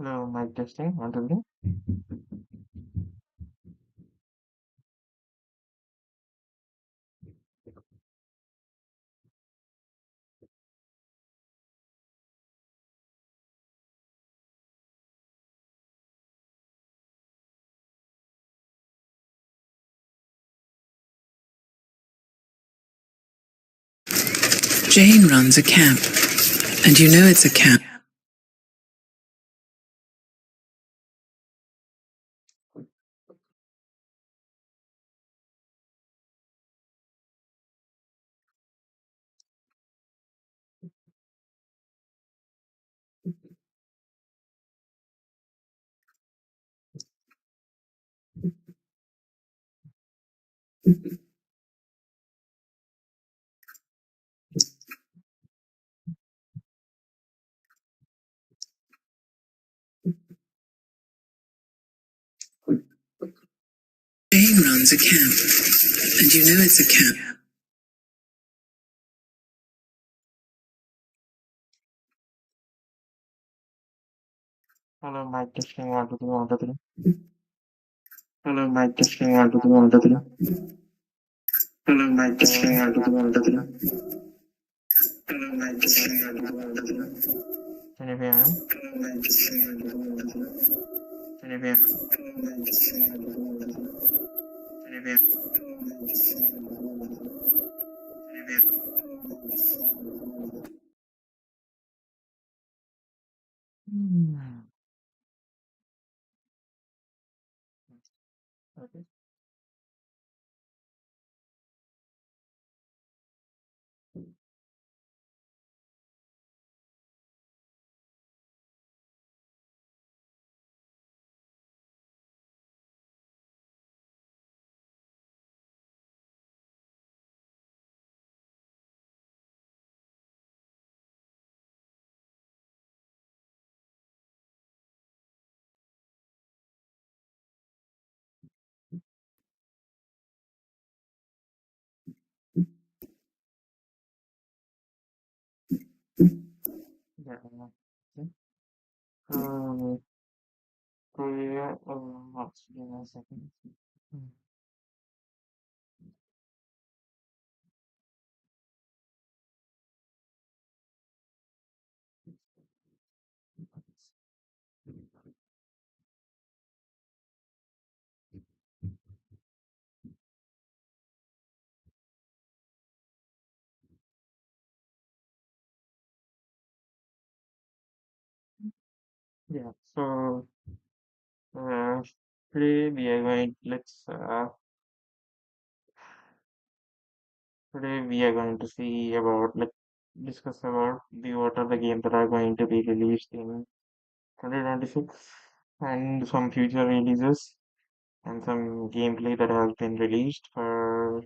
Hello, mic testing. One, two, three. Jane runs a camp, and you know it's a camp. Jane runs a camp, and you know it's a camp. Hello, mic testing. One, two, three. One, two, three. Hello, mic testing. One, two, three. One, two, three. Hello, mic testing. One, two, three. One, two, three. Hello, mic testing. One, two, three. One, two, three. Can you hear me? Hello, mic testing. One, two, three. One, two, three. Can you hear me? Hello, mic testing. One, two, three. One, two, three. Can you hear me? Hello, mic testing. One, two, three. One, two, three. Can you hear me? Hello, mic testing. One, two, three. One, two, three. Hmm. Okay. Yeah. Okay. Yeah. Give me a second. Hmm. Yeah. Uh, today we are going. Today we are going to see about discuss about the what are the games that are going to be released in 2026 and some future releases and some gameplay that has been released for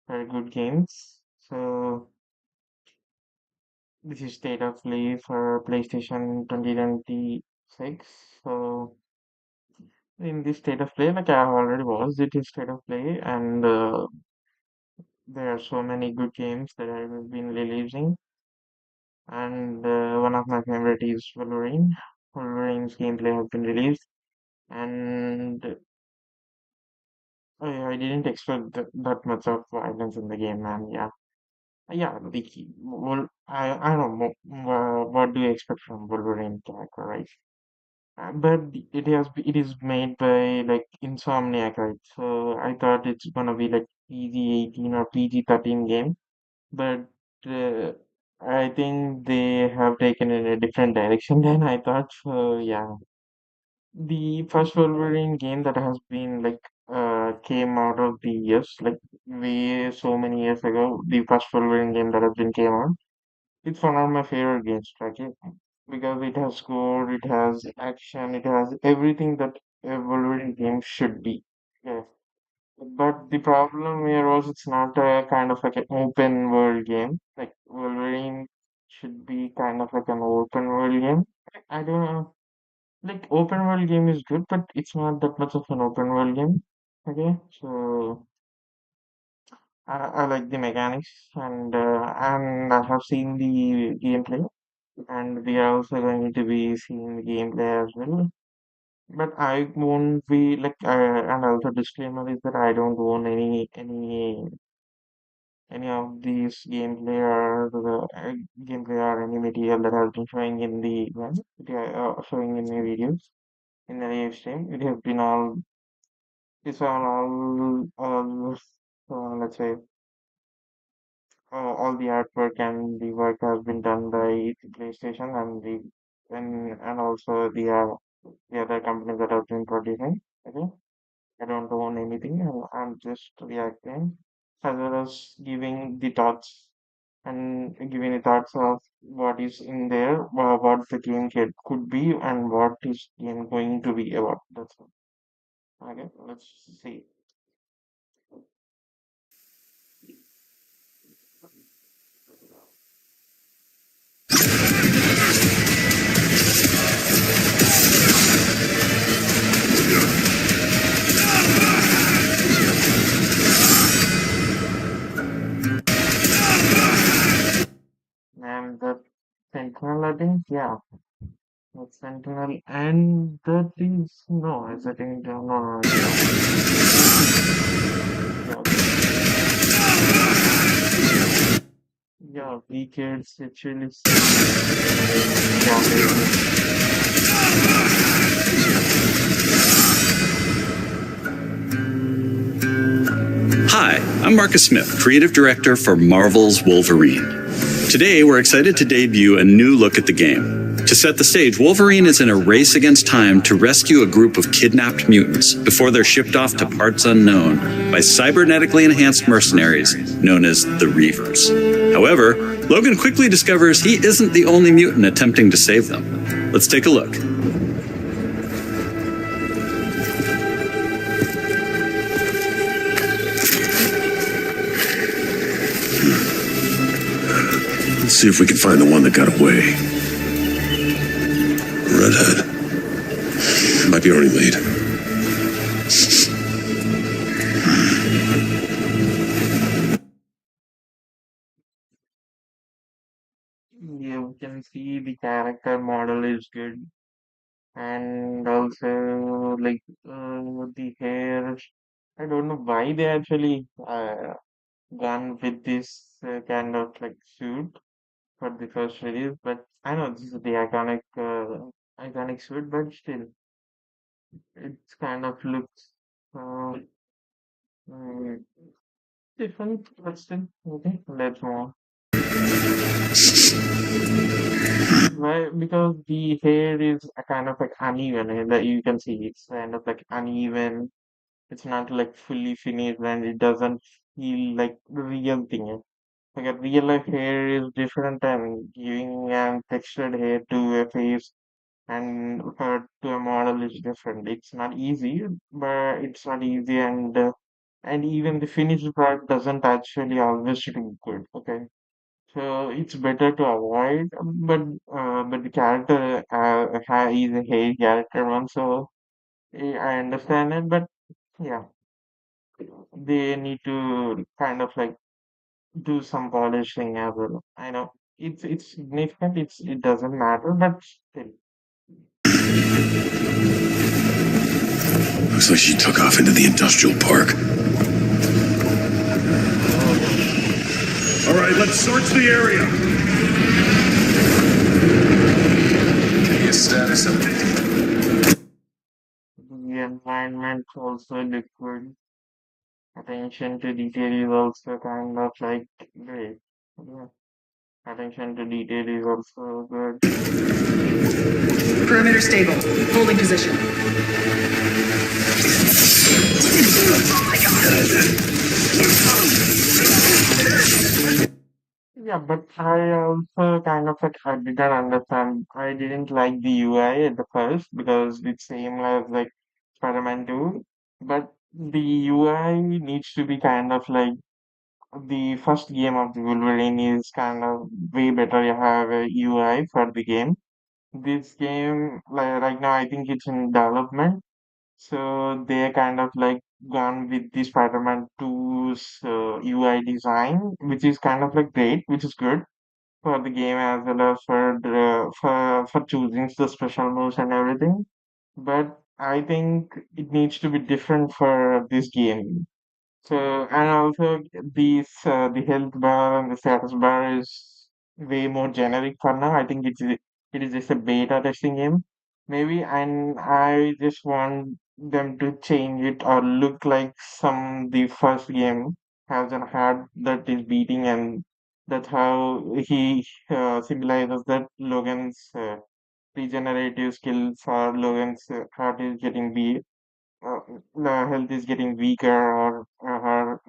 good games. So this is state of play for PlayStation 2026. So in this state of play, like I have already was, it is state of play, and there are so many good games that have been releasing. And one of my favorite is Wolverine. Wolverine's gameplay has been released, and I didn't expect that much of violence in the game. And yeah, I don't know what do you expect from Wolverine character, right? But it is made by like Insomniac, right? So I thought it's gonna be like PG-18 or PG-13 game, but uh, I think they have taken in a different direction than I thought. So yeah, the first Wolverine game that has been came out of the years like way so many years ago. The first Wolverine game that has been came out. It's one of my favorite games, okay? Because it has score, it has action, it has everything that a Wolverine game should be. Yeah. But the problem here was it's not a kind of like an open world game. Like Wolverine should be kind of like an open world game. I don't know. Like open world game is good, but it's not that much of an open world game. Okay, so I like the mechanics and I have seen the gameplay. and we are also going to be seeing the gameplay as well. But I won't be like, and also disclaimer is that I don't own any of these gameplay or any material that has been showing in the showing in the videos in the live stream. It has been it's all let's say all the artwork and the work has been done by the PlayStation and also the other companies that have been producing. Okay, I don't own anything. I'm just reacting as well as giving the thoughts and giving the thoughts of what is in there, what the could be, and what is game going to be about. That's all. Okay, let's see. And the Sentinel, I think, yeah, that's Sentinel, and that is no, I think no, it's not. Yeah, yeah, we kids actually yeah, Hi, I'm Marcus Smith, Creative Director for Marvel's Wolverine. Today, we're excited to debut a new look at the game. To set the stage, Wolverine is in a race against time to rescue a group of kidnapped mutants before they're shipped off to parts unknown by cybernetically enhanced mercenaries known as the Reavers. However, Logan quickly discovers he isn't the only mutant attempting to save them. Let's take a look. Let's see if we can find the one that got away. Redhead. Might be already late. you can see the character model is good, and also like the hair. I don't know why they actually gone with this kind of like suit for the first release, but I know this is the iconic suit, but still, it's kind of looks uh, mm, different, but still okay. Let's move on. Why? Because the hair is a kind of like uneven, and that you can see it's kind of like uneven. It's not like fully finished, and it doesn't feel like the real thing. Like a real life hair is different, and giving textured hair to a face and to a model is different. It's not easy, but it's not easy, and even the finished product doesn't actually always look good. Okay, so it's better to avoid. But the character is a hair character one, so I understand it. But yeah, they need to kind of like do some polishing as well. I know it's significant. It doesn't matter, but still. Looks like she took off into the industrial park. Oh no. All right, let's search the area. Give me a status update. The environment also liquid. Attention to detail is also kind of like great. Yeah. Attention to detail is also good. Perimeter stable. Holding position. Yeah, but I also kind of like I didn't understand. I didn't like the UI at the first because it's same as like Spider-Man 2, but the UI needs to be kind of like the first game of the Wolverine is kind of way better. You have a UI for the game. This game, like right now, I think it's in development, so they kind of like gone with the Spider-Man 2's UI design, which is kind of like great, which is good. for the game as well as for choosing the special moves and everything. But I think it needs to be different for this game. So, and also the health bar and the status bar is way more generic for now. I think it is just a beta testing game, maybe, and I just want them to change it or look like the first game has an heart that is beating, and that's how he symbolizes that Logan's regenerative skills or Logan's heart is getting beat, uh, the health is getting weaker or her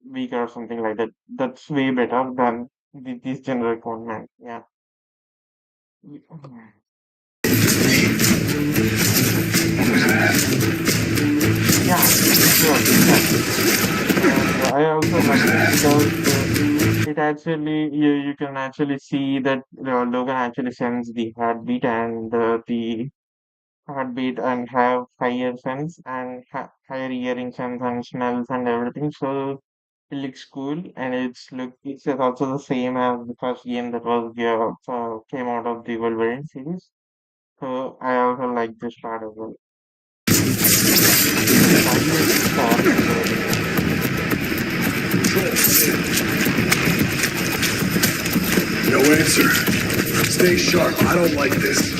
weaker or something like that. That's way better than this generic one, man. Yeah. Yeah, sure, exactly. And I also like it because it actually you can actually see that Logan actually sends the heartbeat and the heartbeat and have higher sense and higher hearing sense and smells and everything. So it looks cool, and it's also the same as the first game that was came out of the Wolverine series. So I also like this part as well. So I guess it starts with No answer. Stay sharp. I don't like this.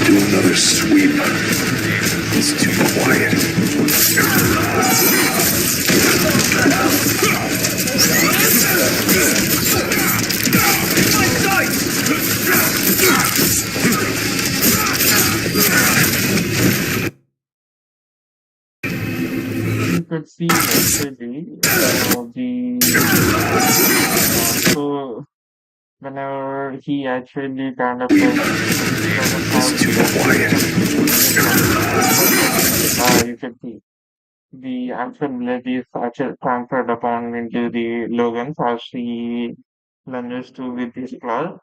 Do another sweep. It's too quiet. you could see actually so whenever he actually kind of like doesn't have It's too the quiet. immediate but you can see the actual ability is actually transferred upon into the Logan as he lunges to with his claw.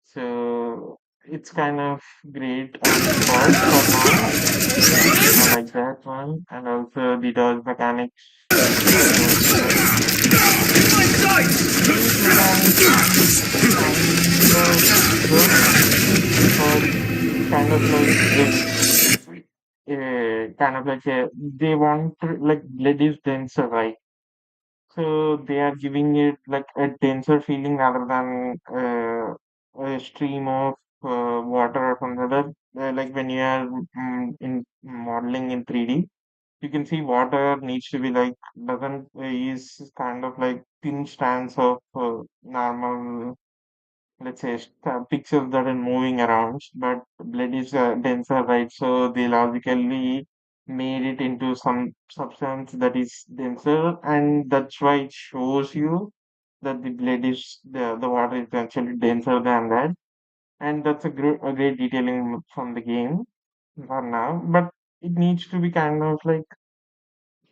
So it's kind of great on first for now. I like that one, and also the dodge mechanics are also these mechanics kind of good because kind of like they want to like blood is denser, right? So they are giving it like a denser feeling rather than a stream of water or something like that. Like when you are in modeling in 3D, you can see water needs to be like doesn't is kind of like thin strands of normal, let's say, pixels that are moving around, but blood is denser, right? So they logically made it into some substance that is denser, and that's why it shows you that the water is actually denser than that, and that's a great detailing from the game for now. But it needs to be kind of like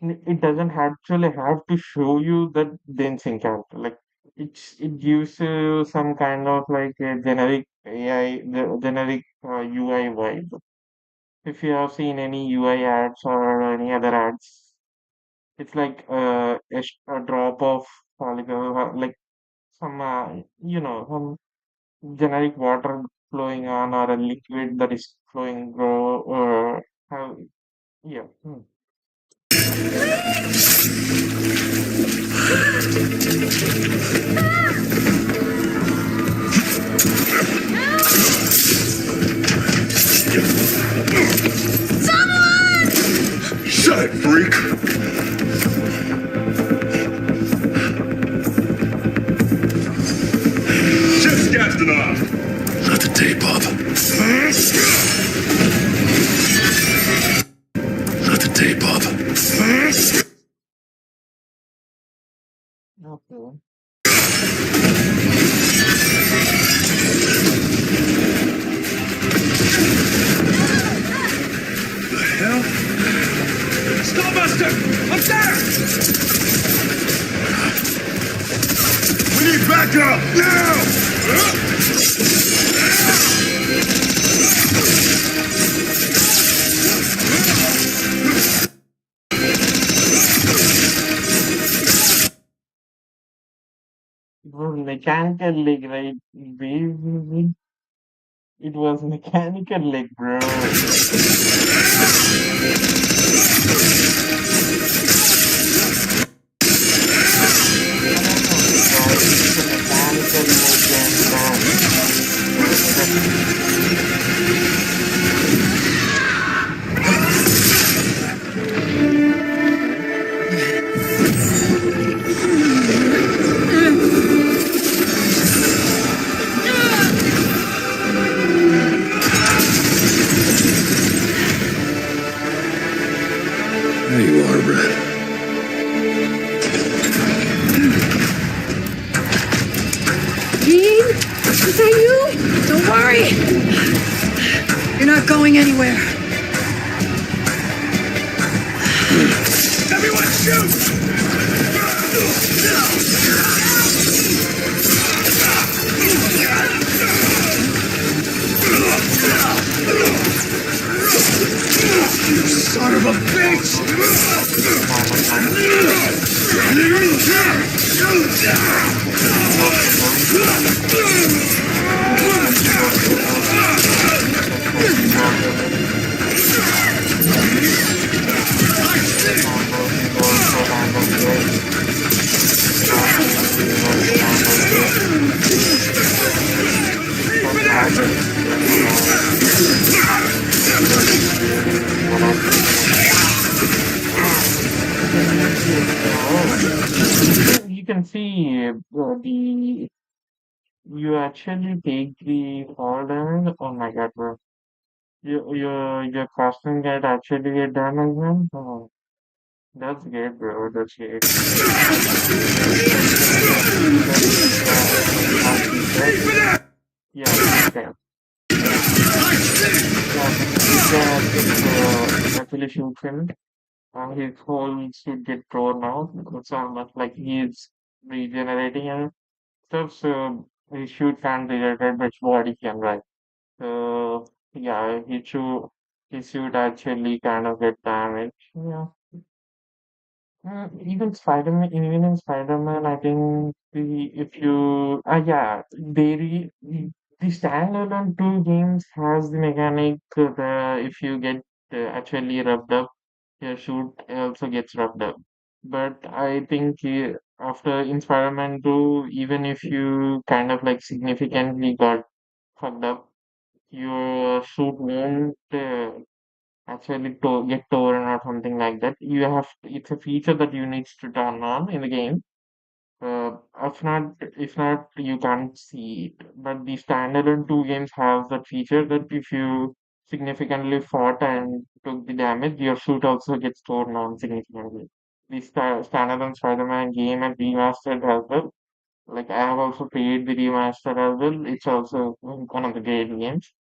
it doesn't actually have to show you that dancing character. Like it gives you some kind of like a generic AI, the generic UI vibe. If you have seen any UI ads or any other ads, it's like a drop of polygon, like some some generic water flowing on or a liquid that is flowing grow or how yeah. Shut it, freak! Just gassed it off! Let the tape up. Let the tape up. Okay. The hell? Starbuster! Up there! We need backup! Now! mechanical leg, right? Basically, it was mechanical leg, bro. I don't know, why it's a mechanical leg and that okay. There you are, Red. Dean? Is that you? Don't worry. You're not going anywhere. Everyone shoot! You son of a Normal time. He also knows that he was that's why he got away. And he's also kind of dead. He was kind of dead. But there's a lot what I think yes, you can see the you actually take the fall damage. Oh my god, bro! Your costume get actually get damage, man. Oh, that's great, bro. That's great. When you have feature, yeah, keep them. Yeah, when you keep them, it actually shoots him. His whole suit get torn out. It's almost like he's regenerating and stuff. So his suit can't regenerate, but his body can, right? So yeah, his suit actually kind of get damaged. Yeah. Even even in Spider-Man, I think if you, yeah, the standalone two games has the mechanic if you get actually rubbed up, your shoot also gets rubbed up. But I think after in Spider-Man 2, even if you kind of like significantly got fucked up, your suit won't actually get torn or something like that. It's a feature that you need to turn on in the game. If not, you can't see it. But the standalone two games have that feature that if you significantly fought and took the damage, your suit also gets torn on significantly. The standalone Spider-Man game and remastered as well. Like I have also played the remastered as well. It's also one of the great games.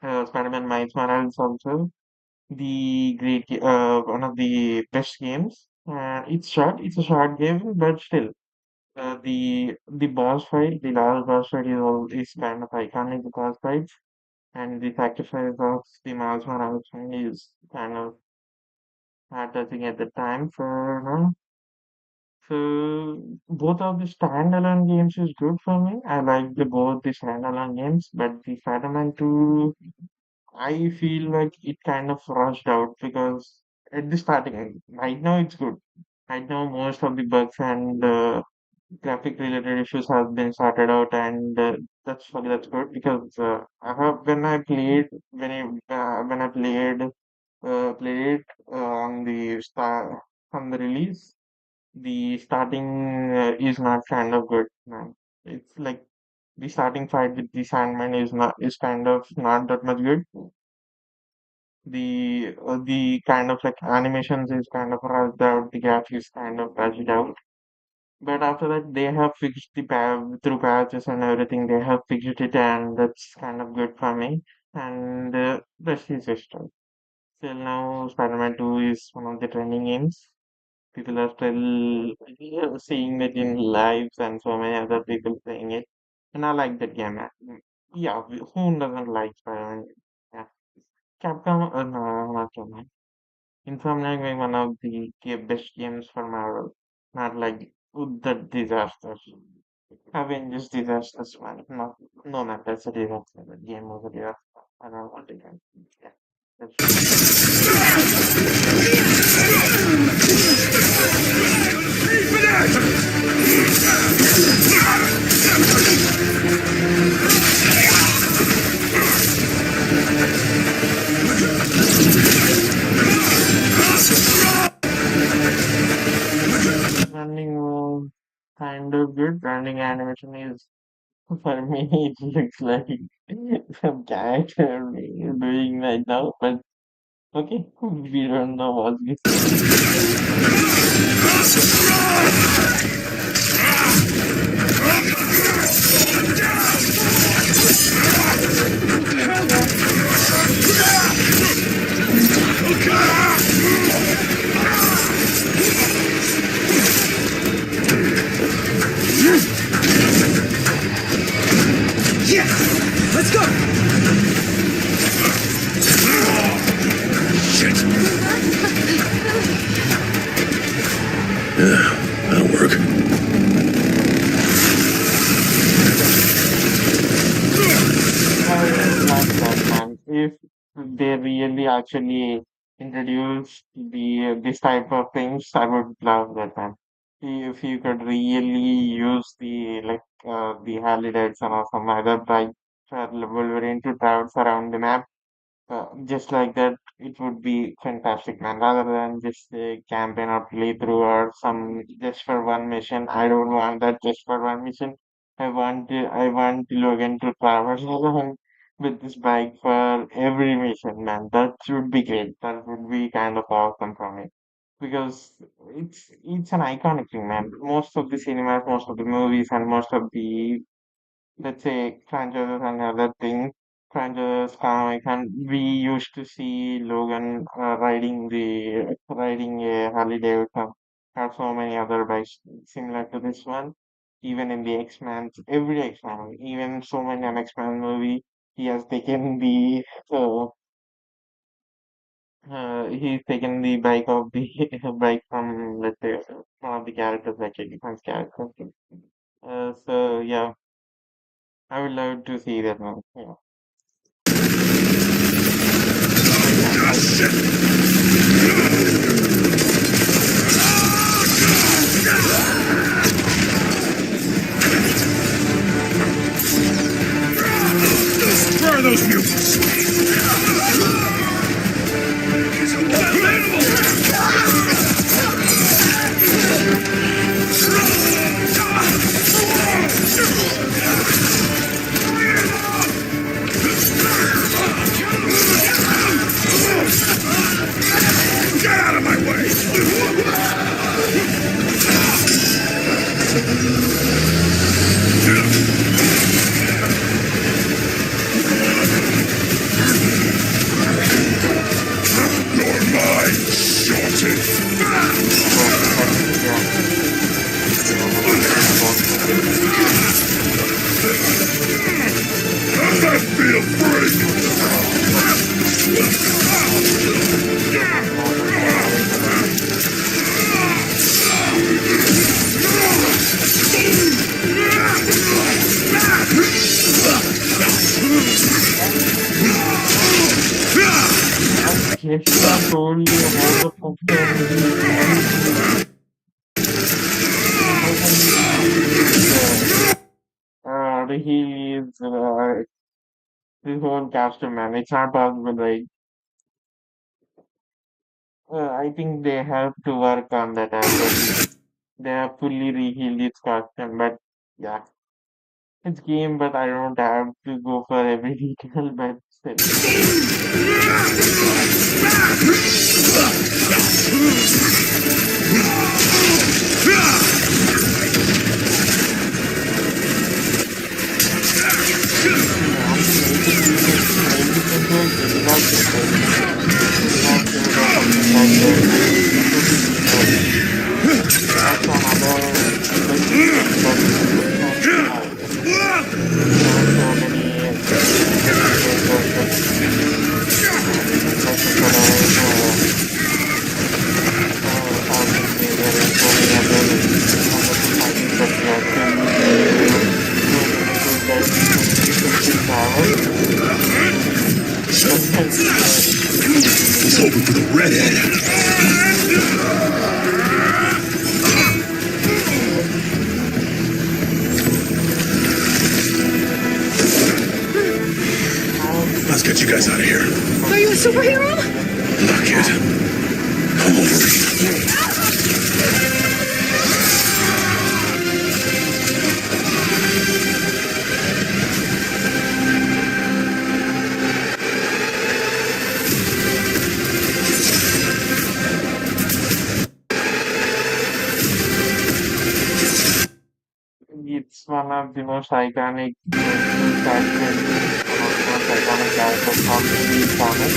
Spider-Man Miles Morales also one of the best games. It's short. It's a short game, but still, the boss fight, the last boss fight is kind of iconic. The boss fight and the sacrifice of the Miles Morales is kind of touching at the time. So both of the standalone games is good for me. I like both the standalone games, but the Spider-Man 2 I feel like it kind of rushed out because at the starting, right now it's good. Right now, most of the bugs and graphic related issues have been sorted out, and that's good because I have when I played on the release, the starting is not kind of good, man. It's like the starting fight with the Sandman is kind of not that much good. The kind of like animations is kind of rushed out, the graphics is kind of rushed out. But after that, they have fixed through patches and everything. They have fixed it, and that's kind of good for me. And rest is history. Till now, Spider-Man 2 is one of the trending games. People are still seeing it in lives, and so many other people playing it. And I like that game. Yeah, who doesn't like Spider-Man? Yeah, Capcom, no, not Capcom. Insomniac being one of the best games for Marvel, not like the disasters. Avengers disasters, man. No, no, man, that's a disaster. The game was a disaster. I don't want it. Yeah, that's true. Running was kind of good. Running animation is, for me, it looks like some character doing right now, but okay, we don't know what's this. Yeah! Let's go! Shit! Yeah, that'll work. I would like that, man. If they really actually introduce this type of things, I would love that, man. If you could really use the Harley Davidson or some other bike for Wolverine to travel around the map, just like that, it would be fantastic, man. Rather than just a campaign or playthrough or some just for one mission. I don't want that just for one mission. I want Logan to travel along with this bike for every mission, man. That would be great. That would be kind of awesome for me. Because it's an iconic thing, man. Most of the cinemas, most of the movies, and most of the, let's say, franchises and other things, franchises, comic, and we used to see Logan riding a Harley Davidson, have so many other bikes similar to this one. Even in the X-Men, every X-Men, even so many an X-Men movie, he has taken uh, he's taken the bike of the bike from, let's say, one of the characters, like a defense character. So yeah, I would love to see that one. Yeah. So yeah, I Where are those mutants? Get out of my way! You're mine, shorty! I feel free! Kesha told you how the how can he is his own costume, man. It's not possible, right? I think they have to work on that as well. They have fully rehealed its costume, but yeah, it's game, but I don't have to go for every detail, but still. Yeah, and the mating control did not surprise me. Did not say or something like that. It would be genius. That's another big thing that X-Men have. They have so many characters that like Crocodile, Falcon Saber, and so many other wonderful fighters that we have seen. He's hoping for the redhead. Let's get you guys out of here. Are you a superhero? Look, kid. I'm Wolverine. It's one of the most iconic characters, one of the most iconic characters from the comics.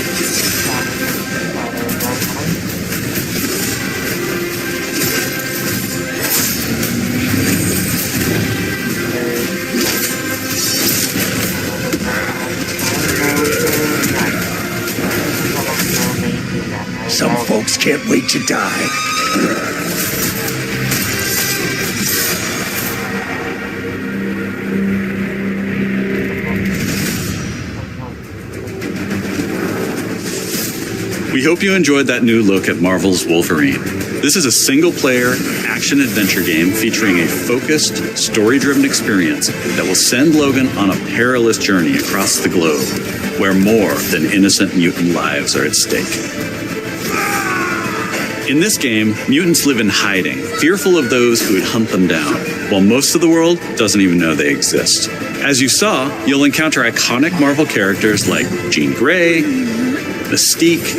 Some folks can't wait to die. We hope you enjoyed that new look at Marvel's Wolverine. This is a single-player, action-adventure game featuring a focused, story-driven experience that will send Logan on a perilous journey across the globe, where more than innocent mutant lives are at stake. In this game, mutants live in hiding, fearful of those who would hunt them down, while most of the world doesn't even know they exist. As you saw, you'll encounter iconic Marvel characters like Jean Grey, Mystique,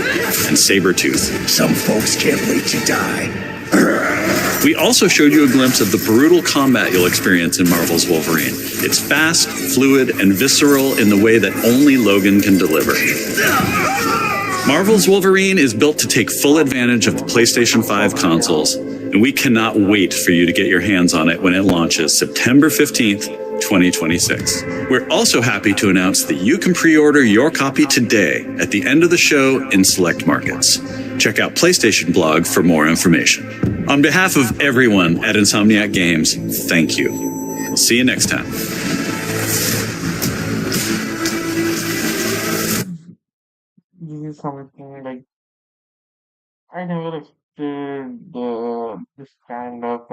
and Sabretooth. Some folks can't wait to die. We also showed you a glimpse of the brutal combat you'll experience in Marvel's Wolverine. It's fast, fluid, and visceral in the way that only Logan can deliver. Marvel's Wolverine is built to take full advantage of the PlayStation 5 consoles, and we cannot wait for you to get your hands on it when it launches September 15th, 2026. We're also happy to announce that you can pre-order your copy today at the end of the show in select markets. Check out PlayStation Blog for more information. On behalf of everyone at Insomniac Games, thank you. We'll see you next time. This is something like I never expected this kind of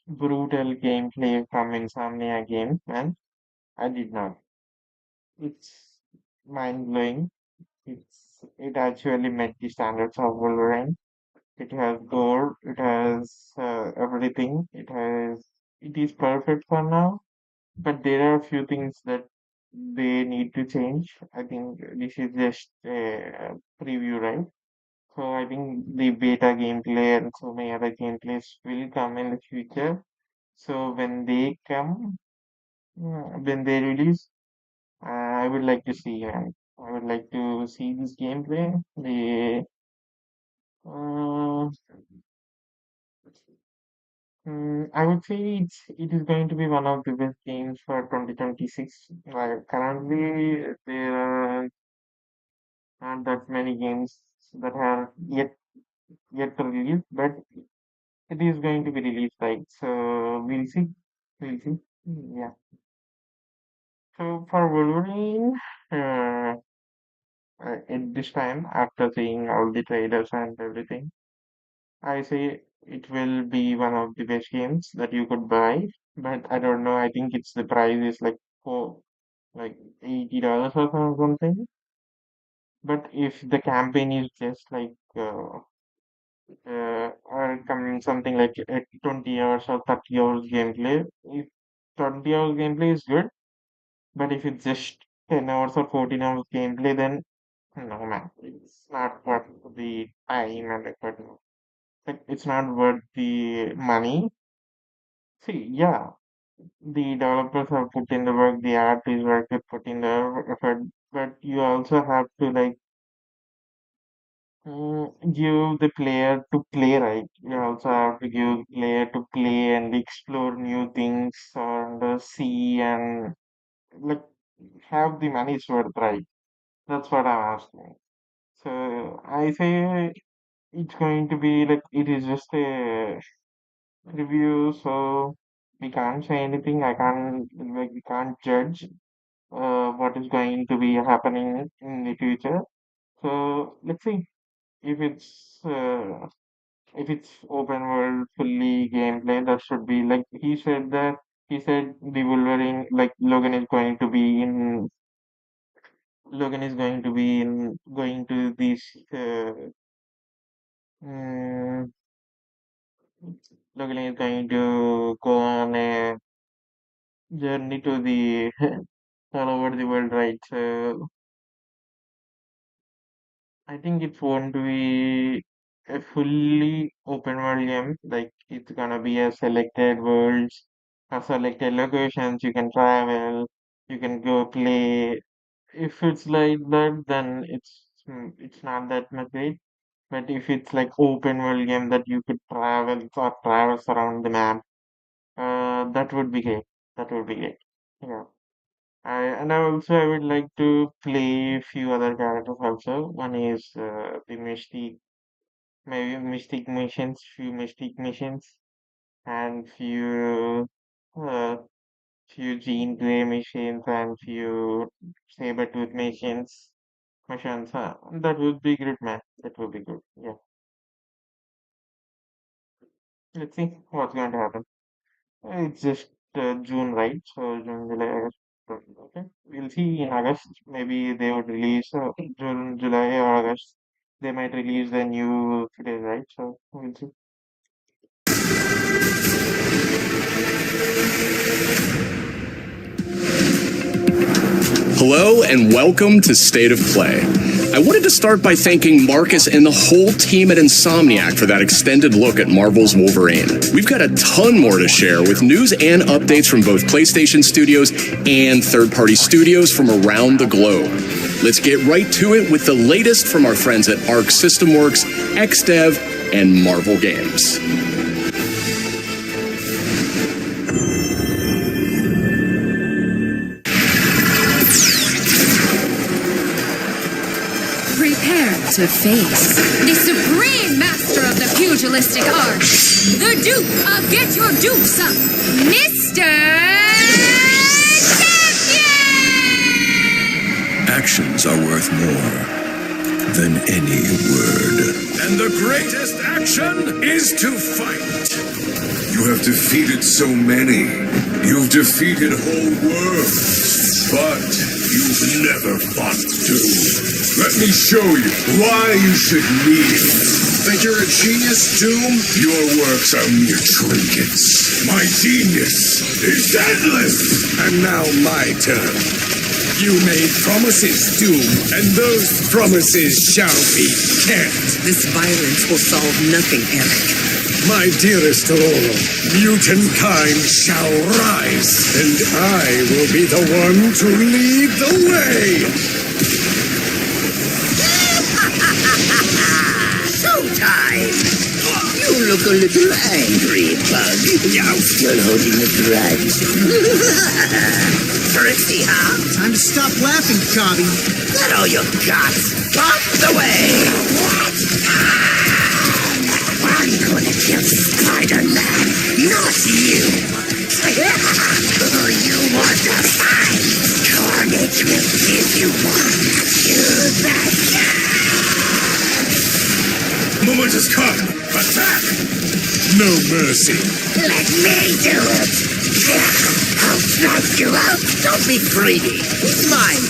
brutal gameplay from Insomnia Games, man. I did not. It's mind blowing. It actually met the standards of Wolverine. It has gore. It has everything. It is perfect for now. But there are a few things that they need to change. I think this is just a preview, right? So I think the beta gameplay and so many other gameplays will come in the future. So when they release, I would like to see, and I would like to see this gameplay. Uh, I would say it is going to be one of the best games for 2026. Currently, there are not that many games that are yet to release, but it is going to be released, right? So we'll see. We'll see. Yeah. So for Wolverine, uh, at this time, after seeing all the trailers and everything, I say it will be one of the best games that you could buy. But I don't know. I think it's the price is like $80 or something. But if the campaign is just or coming something like 20 hours or 30 hours gameplay, if 20 hours gameplay is good, but if it's just 10 hours or 14 hours gameplay, then no man, it's not worth the time and effort. Like it's not worth the money. See, yeah, the developers have put in the work, the art is worth it, put in the effort, but you also have to give the player to play, right? You also have to give player to play and explore new things and see and like have the money's worth, right? That's what I'm asking. So I say it's going to be like it is just a review, so we can't say anything. I can't like we can't judge. what is going to be happening in the future. So let's see if it's open world fully gameplay. That should be like he said the Wolverine, like Logan is going to be in going to this mm, Logan is going to go on a journey to the all over the world, right? So I think it won't be a fully open world game. Like it's gonna be a selected worlds, a selected locations you can travel, you can go play. If it's like that, then it's not that much great. But if it's like open world game that you could traverse around the map, that would be great. That would be great. Yeah. I would like to play a few other characters also. One is the few Mystic missions, and uh, few Jean Grey missions, and few Sabretooth missions. That would be good, man. That would be good. Yeah. Let's see what's going to happen. It's just June, right? So June, July, August. Okay, we'll see in August. Maybe they would release June, July, or August. They might release the new footage, right? So we'll see. Hello and welcome to State of Play. I wanted to start by thanking Marcus and the whole team at Insomniac for that extended look at Marvel's Wolverine. We've got a ton more to share with news and updates from both PlayStation studios and third-party studios from around the globe. Let's get right to it with the latest from our friends at Arc System Works, XDev, and Marvel Games. Prepare to face the supreme master of the pugilistic art, the Duke of Get Your Dukes Up, Mr. Champion! Actions are worth more than any word. And the greatest action is to fight. You have defeated so many. You've defeated whole worlds. But you've never fought Doom. Let me show you why you should kneel. Think you're a genius, Doom? Your works are mere trinkets. My genius is endless. And now my turn. You made promises, Doom, and those promises shall be kept. This violence will solve nothing, Eric. My dearest Aurora, mutant kind shall rise, and I will be the one to lead the way. Showtime! You look a little angry, Bug. You're still holding a grudge. Trixie, huh? Time to stop laughing, Cobby. That all you got? Off the way! What? I'm gonna kill Spider-Man, not you! You want to fight? Carnage will give you one. You betcha! Moment has come. Attack! No mercy. Let me do it! I'll smash you out! Don't be greedy! It's mine!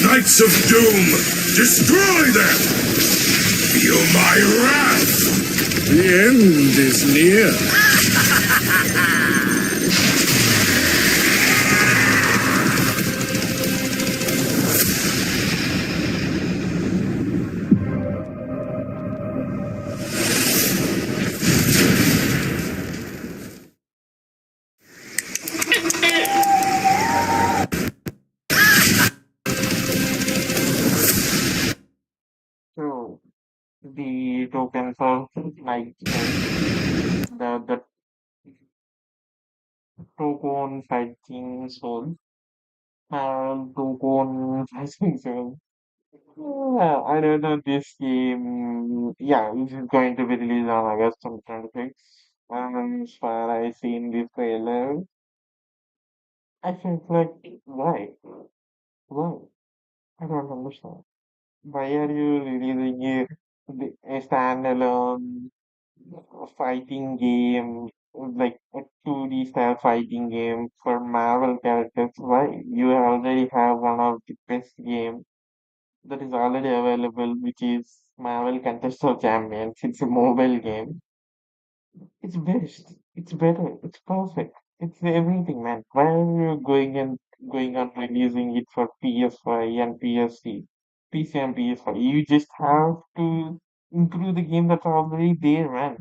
Knights of Doom, destroy them! Feel my wrath! The end is near. So the tokens of like the token fighting soul, token fighting soul. I don't know this game. Yeah, this is going to be released on August 26th. As far as I seen this trailer, I think like why? Why? I don't understand. Why are you releasing a standalone fighting game, like a 2D style fighting game for Marvel characters? Why? You already have one of the best game that is already available, which is Marvel Contest of Champions. It's a mobile game. It's best. It's better. It's perfect. It's everything, man. Why are you going on releasing it for PS5 and PSC, PC and PS5? You just have to improve the game that's already there, man.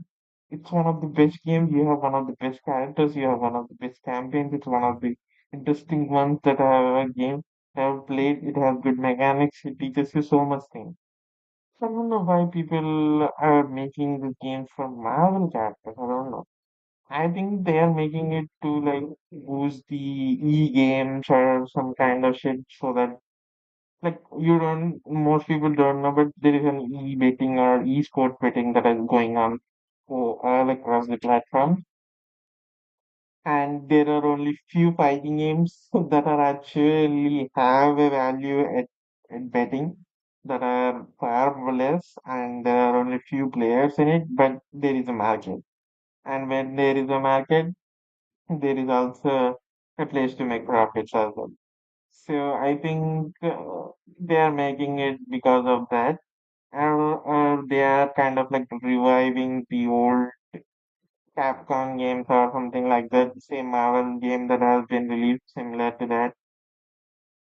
It's one of the best games. You have one of the best characters. You have one of the best campaigns. It's one of the interesting ones that I have ever game have played. It has good mechanics. It teaches you so much things. I don't know why people are making the games for Marvel characters. I don't know. I think they are making it to like boost the e-games or some kind of shit so that like you don't most people don't know, but there is an e-betting or e-sport betting that is going on like across the platform, and there are only few fighting games that are actually have a value at betting that are far less, and there are only few players in it, but there is a market, and when there is a market there is also a place to make profits as well. So I think they are making it because of that, or they are kind of like reviving the old Capcom games or something like that. Same Marvel game that has been released similar to that.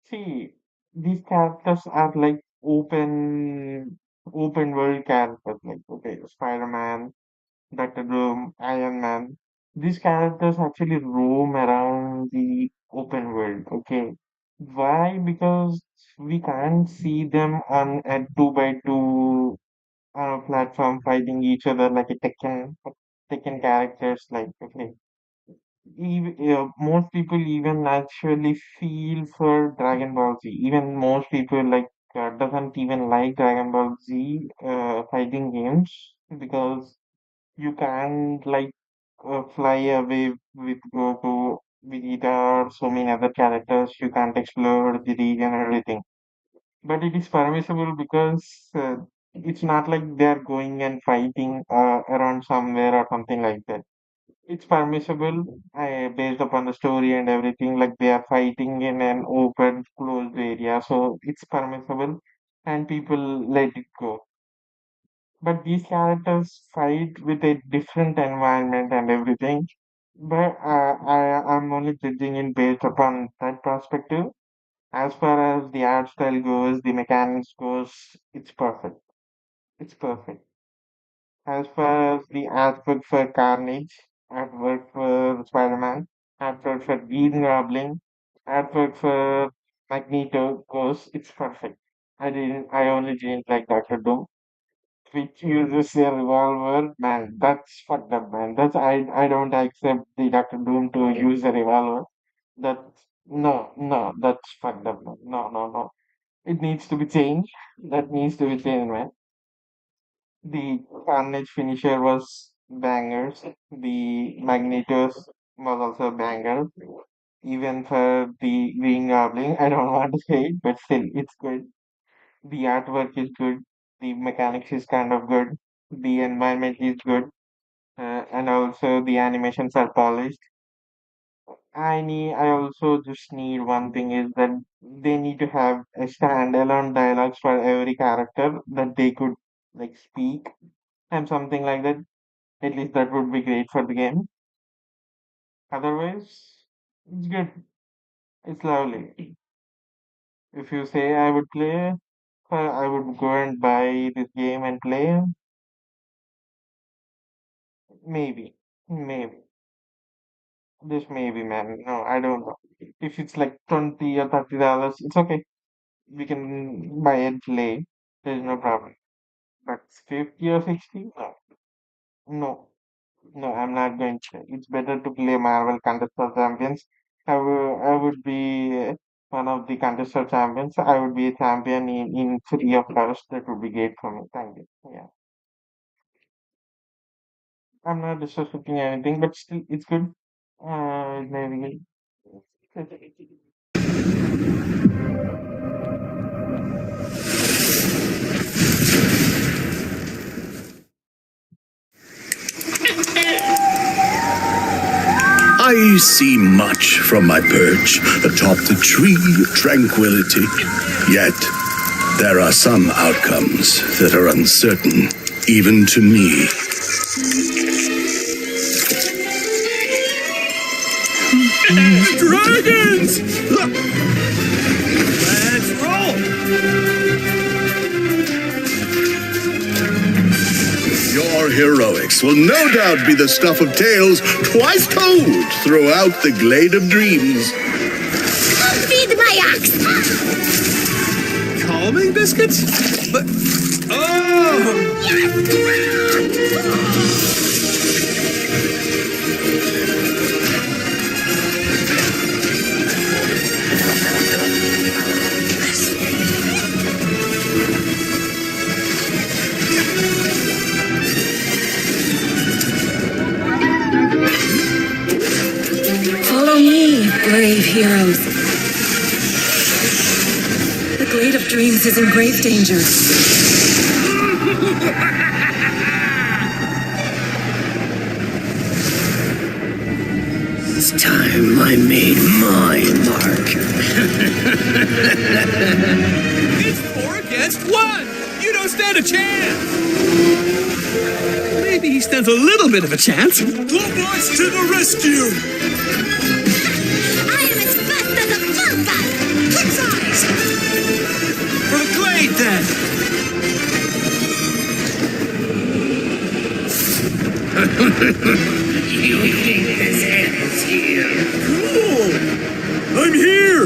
See, these characters are like open world characters, like okay, Spider-Man, Dr. Doom, Iron Man. These characters actually roam around the open world, okay? Why? Because we can't see them on a 2 by 2 platform fighting each other like a Tekken characters. Like, okay, most people even actually feel for Dragon Ball Z. Even most people like doesn't even like Dragon Ball Z fighting games because you can't like fly away with Goku, Vegeta, or so many other characters. You can't explore the region and everything. But it is permissible because it's not like they're going and fighting around somewhere or something like that. It's permissible based upon the story and everything. Like they are fighting in an open, closed area, so it's permissible, and people let it go. But these characters fight with a different environment and everything. But I'm only judging it based upon that perspective. As far as the art style goes, the mechanics goes, it's perfect. It's perfect. As far as the artwork for Carnage, artwork for Spider-Man, artwork for Green Goblin, artwork for Magneto goes, it's perfect. I only didn't like Doctor Doom, which uses a revolver. Man, that's fucked up, man. I don't accept the Doctor Doom to use a revolver. No, that's fucked up, man. No. It needs to be changed. That needs to be changed, man. The Carnage finisher was bangers. The Magnetos was also banger. Even for the Green Goblin, I don't want to say it, but still, it's good. The artwork is good. The mechanics is kind of good. The environment is good. And also the animations are polished. I also just need one thing is that they need to have a standalone dialogues for every character that they could like speak and something like that. At least that would be great for the game. Otherwise, it's good. It's lovely. If you say I would play, I would go and buy this game and play. Maybe, maybe. This maybe, man. No, I don't know. If it's like $20 or $30, it's okay. We can buy and play. There's no problem. But 50 or 60? No, no, no. I'm not going to. It's better to play Marvel Contest of Champions. I would be one of the Contest of Champions. I would be a champion in 3 of us. That would be great for me. Thank you. Yeah. I'm not disrespecting anything, but still, it's good. Maybe. I see much from my perch atop the tree of tranquility. Yet, there are some outcomes that are uncertain, even to me. Dragons! Let's roll! Your heroics will no doubt be the stuff of tales twice told throughout the Glade of Dreams. Feed my ox! Calming biscuits? But... Oh! Follow me, brave heroes. The Glade of Dreams is in grave danger. It's time I made my mark. It's 4 against 1! You don't stand a chance! Maybe he stands a little bit of a chance. Globots to the rescue! I am as fast as a falcon! Quick size! For the Glade, then! You think this ends here? Cool! I'm here!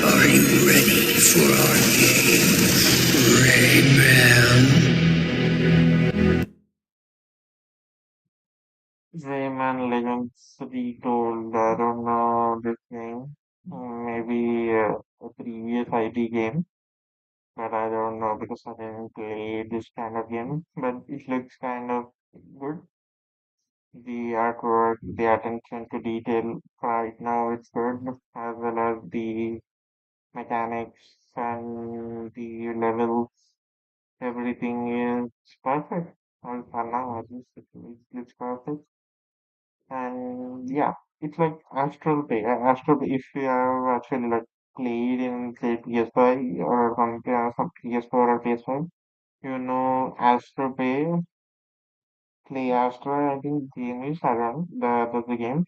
Are you ready for our game, Rayman? Rayman Legends retold. I don't know this game. Maybe a previous ID game, but I don't know because I didn't play this kind of game. But it looks kind of good. The artwork, the attention to detail right now it's good, as well as the mechanics and the levels. Everything is perfect. Well, for now, at least it looks perfect. And yeah, it's like Astral Pay. Astral Pay, if you have actually like played in say PS5 or some PS4 or PS5, you know Astral Pay, Play Astral, I think game is around that's the game.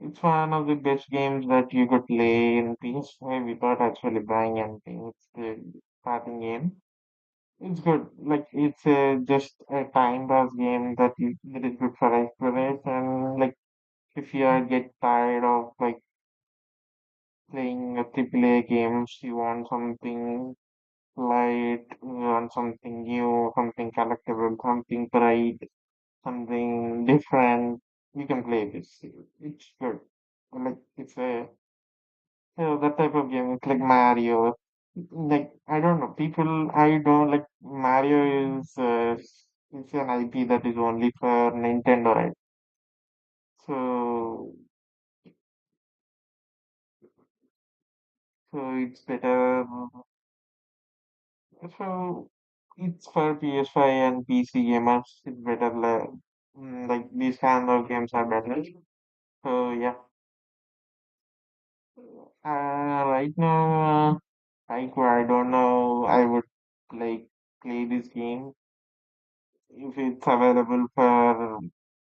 It's one of the best games that you could play in PS5 without actually buying anything. It's the starting game. It's good. Like it's just a time pass game that is good for exploration. Like if you get tired of like playing a AAA games, you want something light, you want something new, something collectible, something bright, something different. You can play this. It's good. Like it's a that type of game. It's like Mario. Like I don't know. People I don't like Mario is it's an IP that is only for Nintendo, right? So it's better. So it's for PS5 and PC gamers. It's better like these kind of games are better. So yeah. Right now, I don't know. I would like play this game if it's available for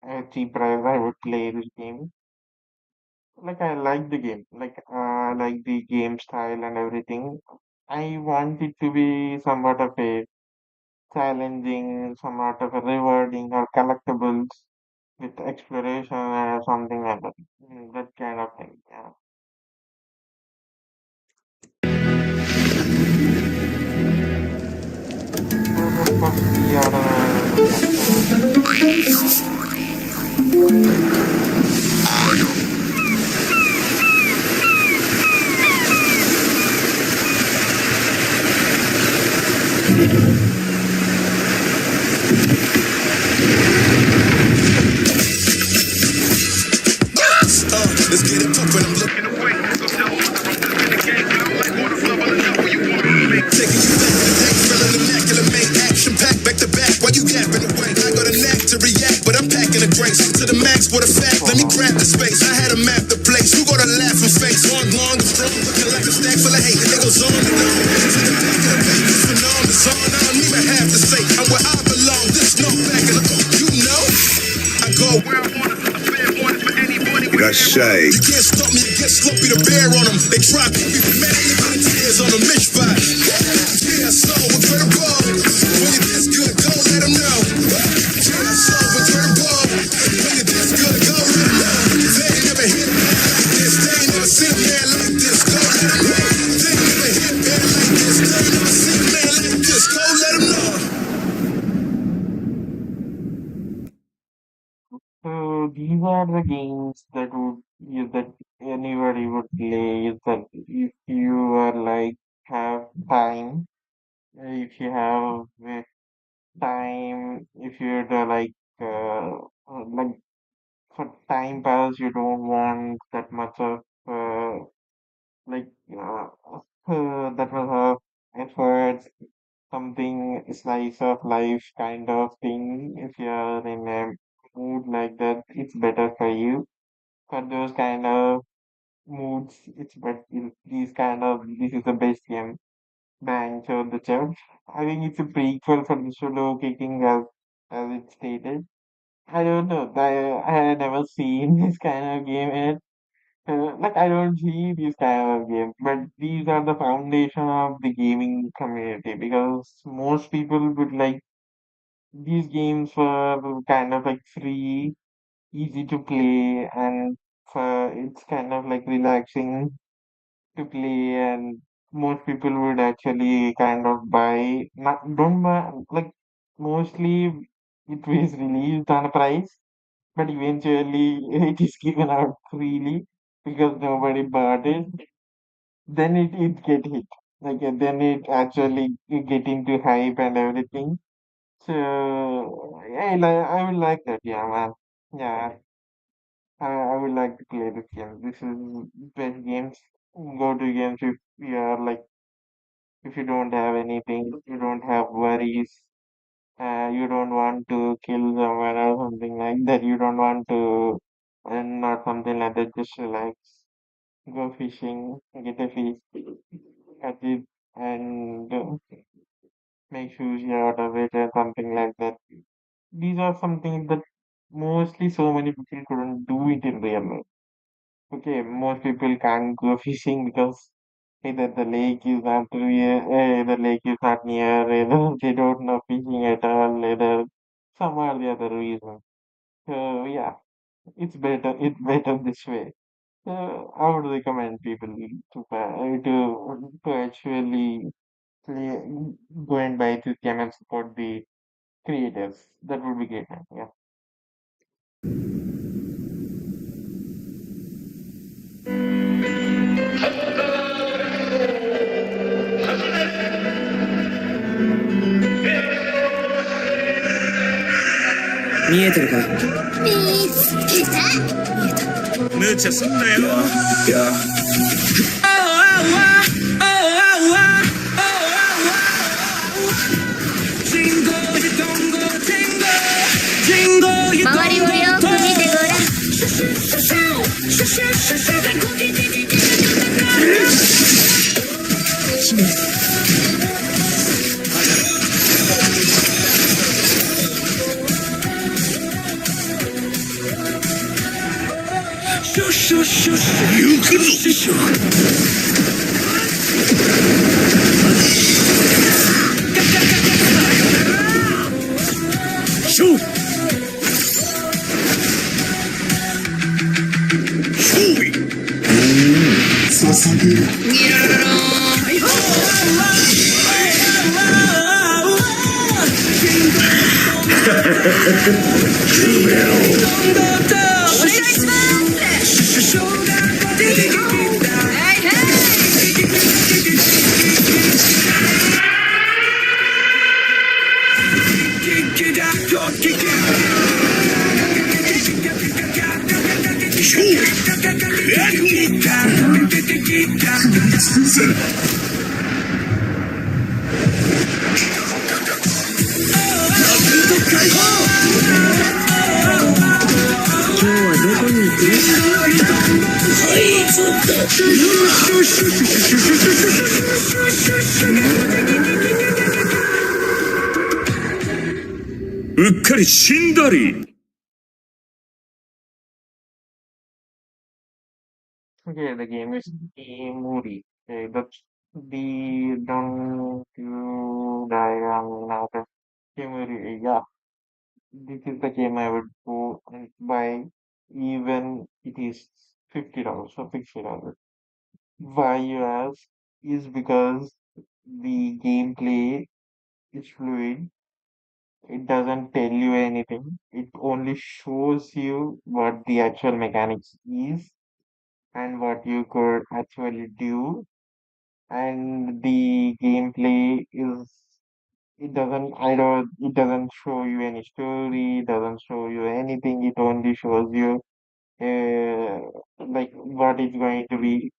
a cheap price. I would play this game. Like I like the game. I like the game style and everything. I want it to be somewhat of a challenging, somewhat of a rewarding or collectibles with exploration or something like that. That kind of thing. Yeah. So the first we are Max to the max with a fact. Let me grab the space. I had to map the place. Who gonna laugh and face? Long, strong, looking like a stack full of hate. And it goes on and on. To the back of the page, it's phenomenal. It's on. I don't even have to say. I'm where I belong. This no back in the you know. I go where I want to. That's Shay. You can't stop me, you get sloppy to bear on them. They try to keep me from many tears on a mishpat. Yeah, so incredible. When you're this good, go let them know. Yeah, so incredible. When you're this good, go let them know. They ain't never hit a man like this. They ain't never seen a man like this. Go let them know. They ain't never hit a man like this. They ain't never seen a man like this. Go let them know. So these are the games that that anybody would play. Is that if you are like have time, if you have time, if you're the like for time pass, you don't want that much of like that much of effort, something slice of life kind of thing. If you're in a mood like that, it's better for you. For those kind of moods, it's but these kind of this is the best game. Bang for the church. I think it's a prequel for the solo kicking as it stated. I don't know. I had never seen this kind of game yet. Like I don't see these kind of games, but these are the foundation of the gaming community because most people would like these games were kind of like free, easy to play, and it's kind of like relaxing to play, and most people would actually kind of buy, not don't buy, like mostly it was released on a price, but eventually it is given out freely because nobody bought it. Then it get hit. Like then it actually get into hype and everything. So yeah, I would like that. Yeah, man. Yeah, I would like to play this game. This is best games. Go to games if you are like if you don't have anything, you don't have worries, you don't want to kill someone or something like that. You don't want to and not something like that. Just relax. Go fishing, get a fish, catch it, and make sushi out of it or something like that. These are something that mostly so many people couldn't do it in real life. Okay, most people can't go fishing because either the lake is not near, the lake is not near, either they don't know fishing at all, either some or the other reason. So yeah, it's better this way. So I would recommend people to actually play, go and buy this game and support the creators. That would be great, man. Yeah. 見えてるか見つけた。見えた。無茶すんなよ。いや。周りをよく見てごらん。行くぞ。捧げる。ちょっと。うっかり死んだり。Okay, the game is a movie. Okay, that's the don't you diagram now. The movie, yeah. This is the game I would go and buy, even it is $50 or $60. Why you ask is because the gameplay is fluid. It doesn't tell you anything. It only shows you what the actual mechanics is and what you could actually do. And the gameplay is it doesn't show you any story, it doesn't show you anything. It only shows you like what is going to be,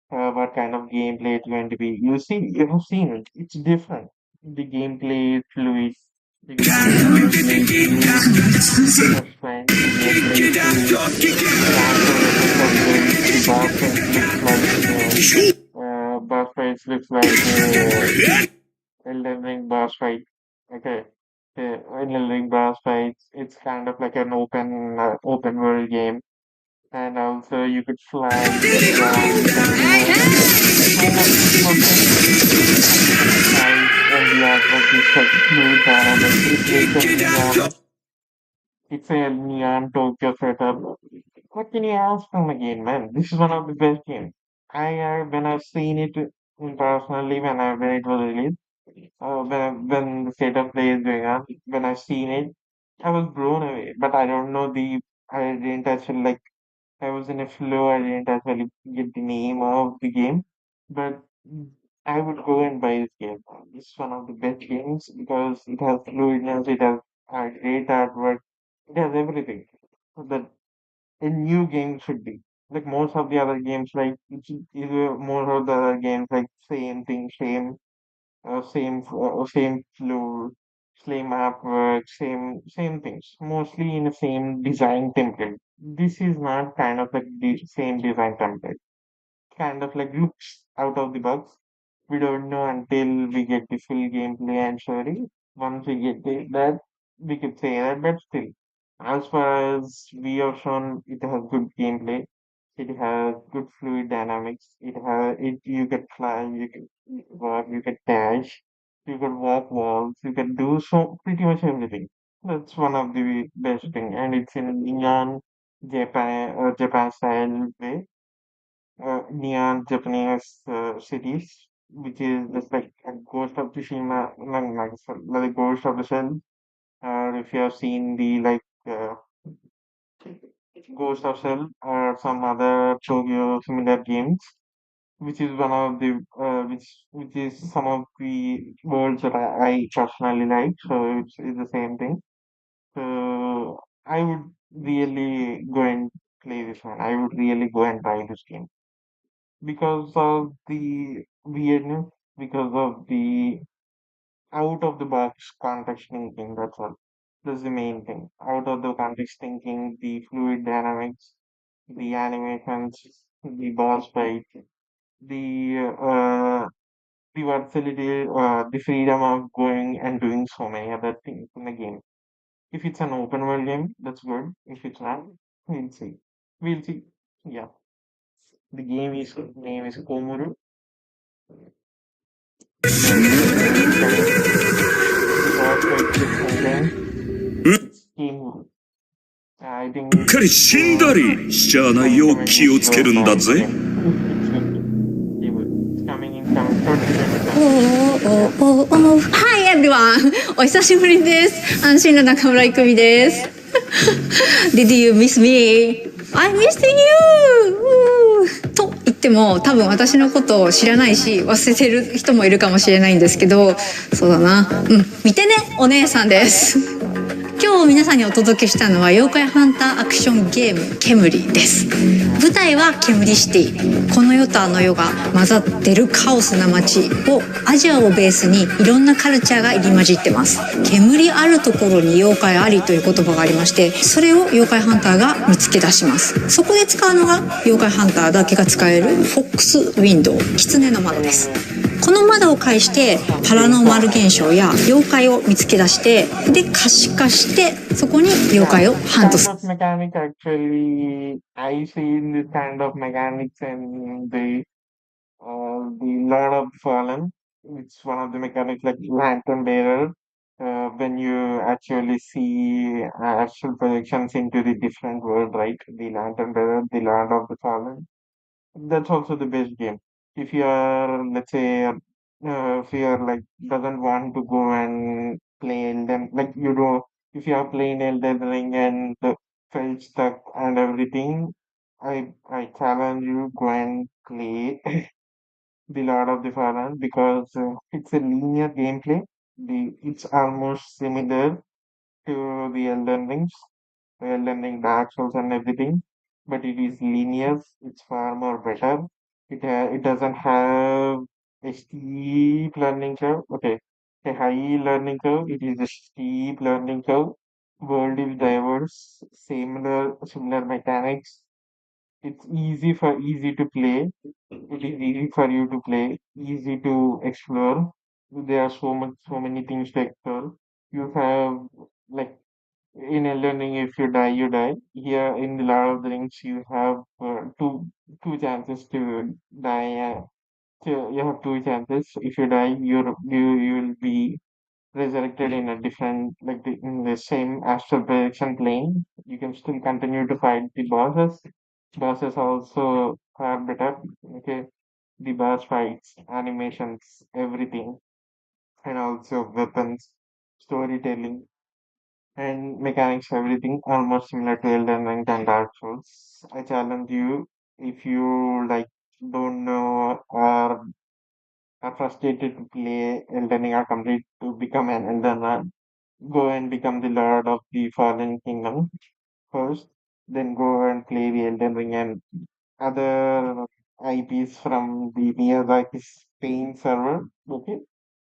what kind of gameplay it's going to be. You have seen it. It's different. The gameplay is fluid. The gameplay is smooth. That's fine. The gameplay is fluid. The transformations are great. The boss fight looks like boss fights looks like Elden Ring boss fight. Okay. Elden Ring boss fights. It's kind of like an open world game, and also you could fly, you can jump, you can do kind of similar things. And you can fight, and the artwork is like fluid dynamics. It makes a neon. It's a neon Tokyo setup. What can you ask from a game, man? This is one of the best games. When I've seen it personally when it was released, when the state of play is going on, when I've seen it, I was blown away. But I don't know I didn't actually like I was in a flow. I didn't actually get the name of the game, but I would go and buy this game. It's one of the best games because it has fluidness, it has great artwork, it has everything that a new game should be. Like most of the other games, most of the other games, like same thing, same flow, same artwork, same things. Mostly in the same design template. This is not kind of like the same design template. Kind of like looks out of the box. We don't know until we get the full gameplay and story. Once we get that, we could say that. But still, as far as we have shown, it has good gameplay. It has good fluid dynamics. You can fly, you can walk, you can dash, you can walk walls, you can do so pretty much everything. That's one of the best thing, and it's in neon Japan style way, neon Japanese cities, which is just like a Ghost of Tsushima, like Ghost of the Shell. Or if you have seen the Ghost of Shell or some other Tokyo similar games, which is one of the which is some of the worlds that I personally like. So it's the same thing. So I would really go and play this one. I would really go and buy this game because of the weirdness, because of the out of the box context thinking. That's all. That's the main thing. Out of the context thinking, the fluid dynamics, the animations, the boss fight, the the versatility, the freedom of going and doing so many other things in the game. If it's an open world game, that's good. If it's not, we'll see. We'll see. Yeah. The name is Komuru. The game is coming. The boss fight looks intense. It's Komuru. I think うっかり死んだりしちゃわないよう気をつけるんだぜ。It's coming in 2027. Hi everyone! お久しぶりです。安心の中村郁美です。Did you miss me? I missed you! と言っても多分私のことを知らないし忘れてる人もいるかもしれないんですけど、そうだな。見てね、お姉さんです。今日皆さんにお届けしたのは妖怪ハンターアクションゲームケムリです。舞台はケムリシティ。この世とあの世が混ざってるカオスな街をアジアをベースにいろんなカルチャーが入り混じってます。煙あるところに妖怪ありという言葉がありまして、それを妖怪ハンターが見つけ出します。そこで使うのが妖怪ハンターだけが使えるフォックスウィンドウ、狐の窓です。この窓を介してパラノーマル現象や妖怪を見つけ出して、で可視化してそこに妖怪をハントする。Kind of mechanic actually, I see this kind of mechanics in the Lord of the Fallen. It's one of the mechanics like lantern bearer. When you actually see actual projections into the different world, right? The lantern bearer, the Lord of the Fallen. That's also the best game. If you are, let's say, if you are like doesn't want to go and play Elden, like you do, if you are playing Elden Ring and felt stuck and everything, I challenge you go and play the Lord of the Fallen because it's a linear gameplay. It's almost similar to the Elden Ring, Dark Souls, and everything, but it is linear. It's far more better. It doesn't have a steep learning curve. Okay, a high learning curve. It is a steep learning curve. World is diverse. Similar mechanics. It's easy to play. It is easy for you to play, easy to explore. There are so many things to explore. You have like in a learning, if you die, you die. Here in the Lord of the Rings, you have two chances to die. So you have two chances. If you die, you will be resurrected in a different, in the same astral projection plane. You can still continue to fight the bosses. Bosses also are better. Okay, the boss fights, animations, everything, and also weapons, storytelling, and mechanics, everything almost similar to Elden Ring and Dark Souls. I challenge you if you like don't know or are frustrated to play Elden Ring or complete to become an Elden Ring, go and become the Lord of the Fallen Kingdom first, then go and play the Elden Ring and other IPs from the Miyazaki Spain server. Okay,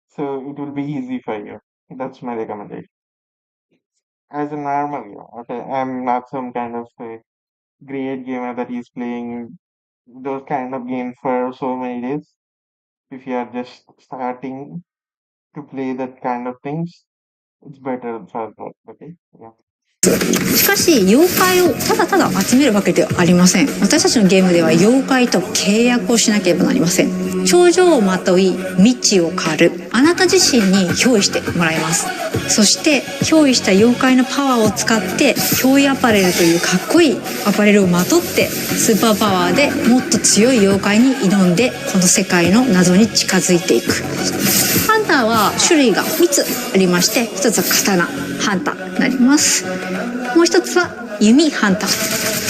so it will be easy for you. That's my recommendation. As a normal, okay, I'm not some kind of a great gamer that is playing those kind of games for so many days. If you are just starting to play that kind of things, it's better for that. Okay, yeah. しかし妖怪をただただ集めるわけではありません。私たちのゲームでは妖怪と契約をしなければなりません。頂上をまとい道を狩る、あなた自身に憑依してもらいます。そして憑依した妖怪のパワーを使って憑依アパレルというかっこいいアパレルをまとってスーパーパワーでもっと強い妖怪に挑んでこの世界の謎に近づいていく。ハンターは種類が3つありまして、1つは刀ハンターになります。もう一つは弓ハンター、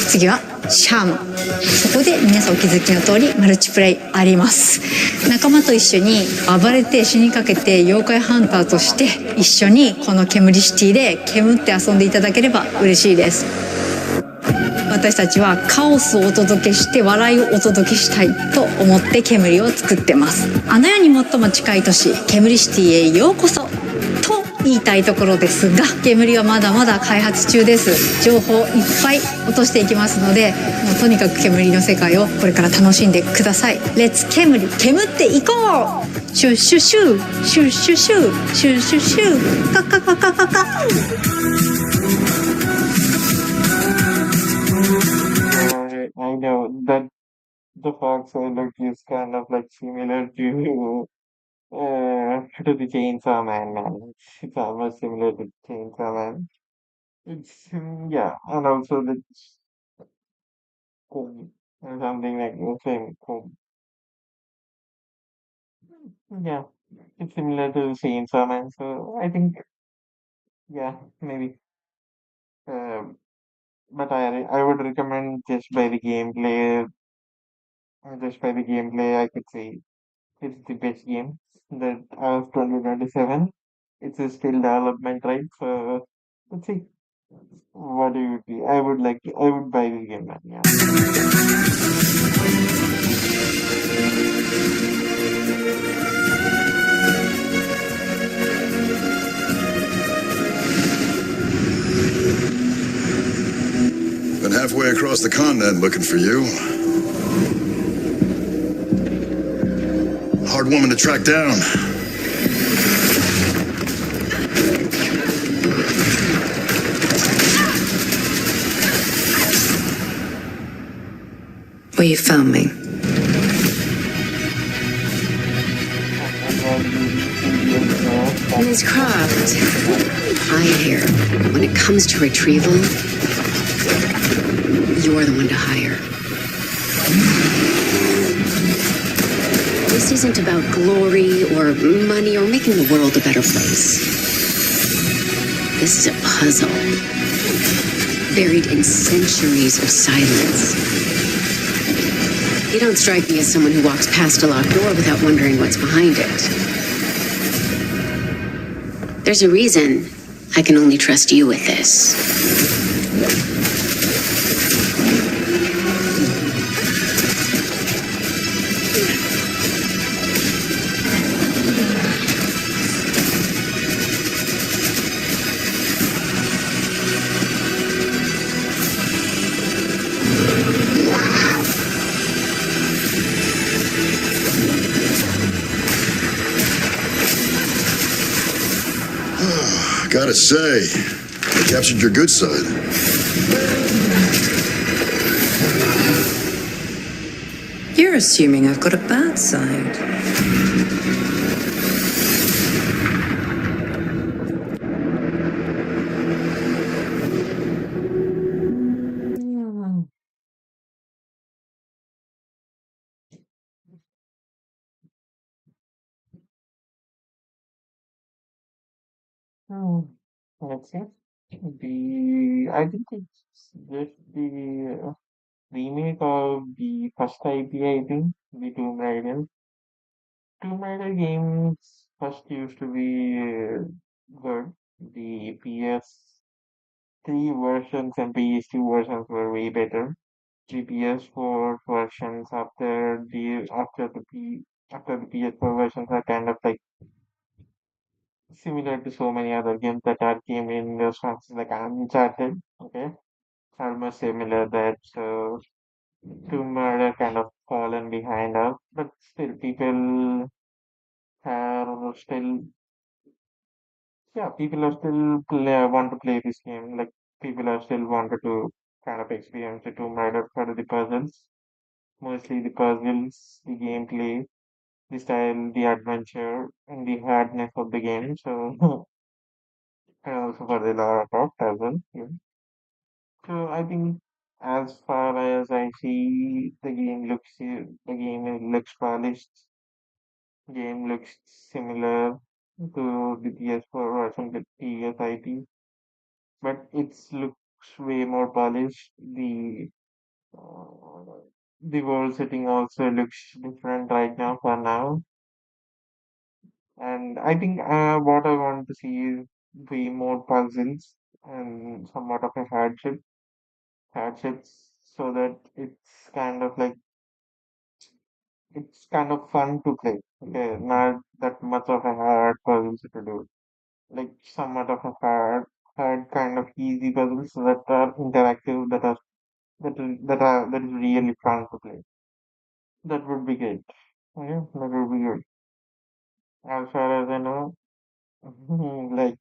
次はシャーマン。そこで皆さんお気づきの通りマルチプレイあります。仲間と一緒に暴れて死にかけて妖怪ハンターとして一緒にこの煙シティで煙って遊んでいただければ嬉しいです。私たちはカオスをお届けして笑いをお届けしたいと思って煙を作ってます。あの世に最も近い都市煙シティへようこそと言いたいところですが、煙はまだまだ開発中です。情報いっぱい落としていきますので、もうとにかく煙の世界をこれから楽しんでください。レッツ煙、煙っていこう。シュッシュシューシュッシュシューシュッシュシューカカカカカカ。I know that the fox look is kind of like similar to the Chainsaw Man. It's almost similar to Chainsaw Man. It's yeah, and also the comb or something like the same comb. Yeah, it's similar to the Chainsaw Man. So I think yeah, maybe. Um, but I would recommend just by the gameplay, I could say it's the best game that of 2027. It's a still development, right? So Let's see. What do you be? I would like to. I would buy this game, man. Yeah. Been halfway across the continent looking for you. Hard woman to track down. Well, you found me. Ms. Croft, I hear when it comes to retrieval, you're the one to hire. This isn't about glory or money or making the world a better place. This is a puzzle, buried in centuries of silence. You don't strike me as someone who walks past a locked door without wondering what's behind it. There's a reason I can only trust you with this. Gotta say, I captured your good side. You're assuming I've got a bad side. Hmm. Let's see. I think it's just the remake of the first IP, I think, the Tomb Raider. Tomb Raider games first used to be good. The PS3 versions and PS2 versions were way better. The PS4 versions after the PS4 versions are kind of like similar to so many other games that are came in those ones like Uncharted. Okay, almost similar that Tomb Raider kind of fallen behind us, but still people are still people are still want to play this game. Like people are still wanted to kind of experience the Tomb Raider for the puzzles, mostly the puzzles, the gameplay, the style, the adventure, and the hardness of the game. So and also for the Lara Croft as well. Yeah. So I think as far as I see, the looks polished. Game looks similar to the PS4 version with PSIP, but it looks way more polished. Uh, the world setting also looks different right now for now, and I think what I want to see is way more puzzles and somewhat of a hardships, so that it's kind of fun to play. Okay, not that much of a hard puzzles to do. Like somewhat of a hard kind of easy puzzles that are interactive, that is really fun to play. That would be great. Yeah, that would be good. As far as I know, like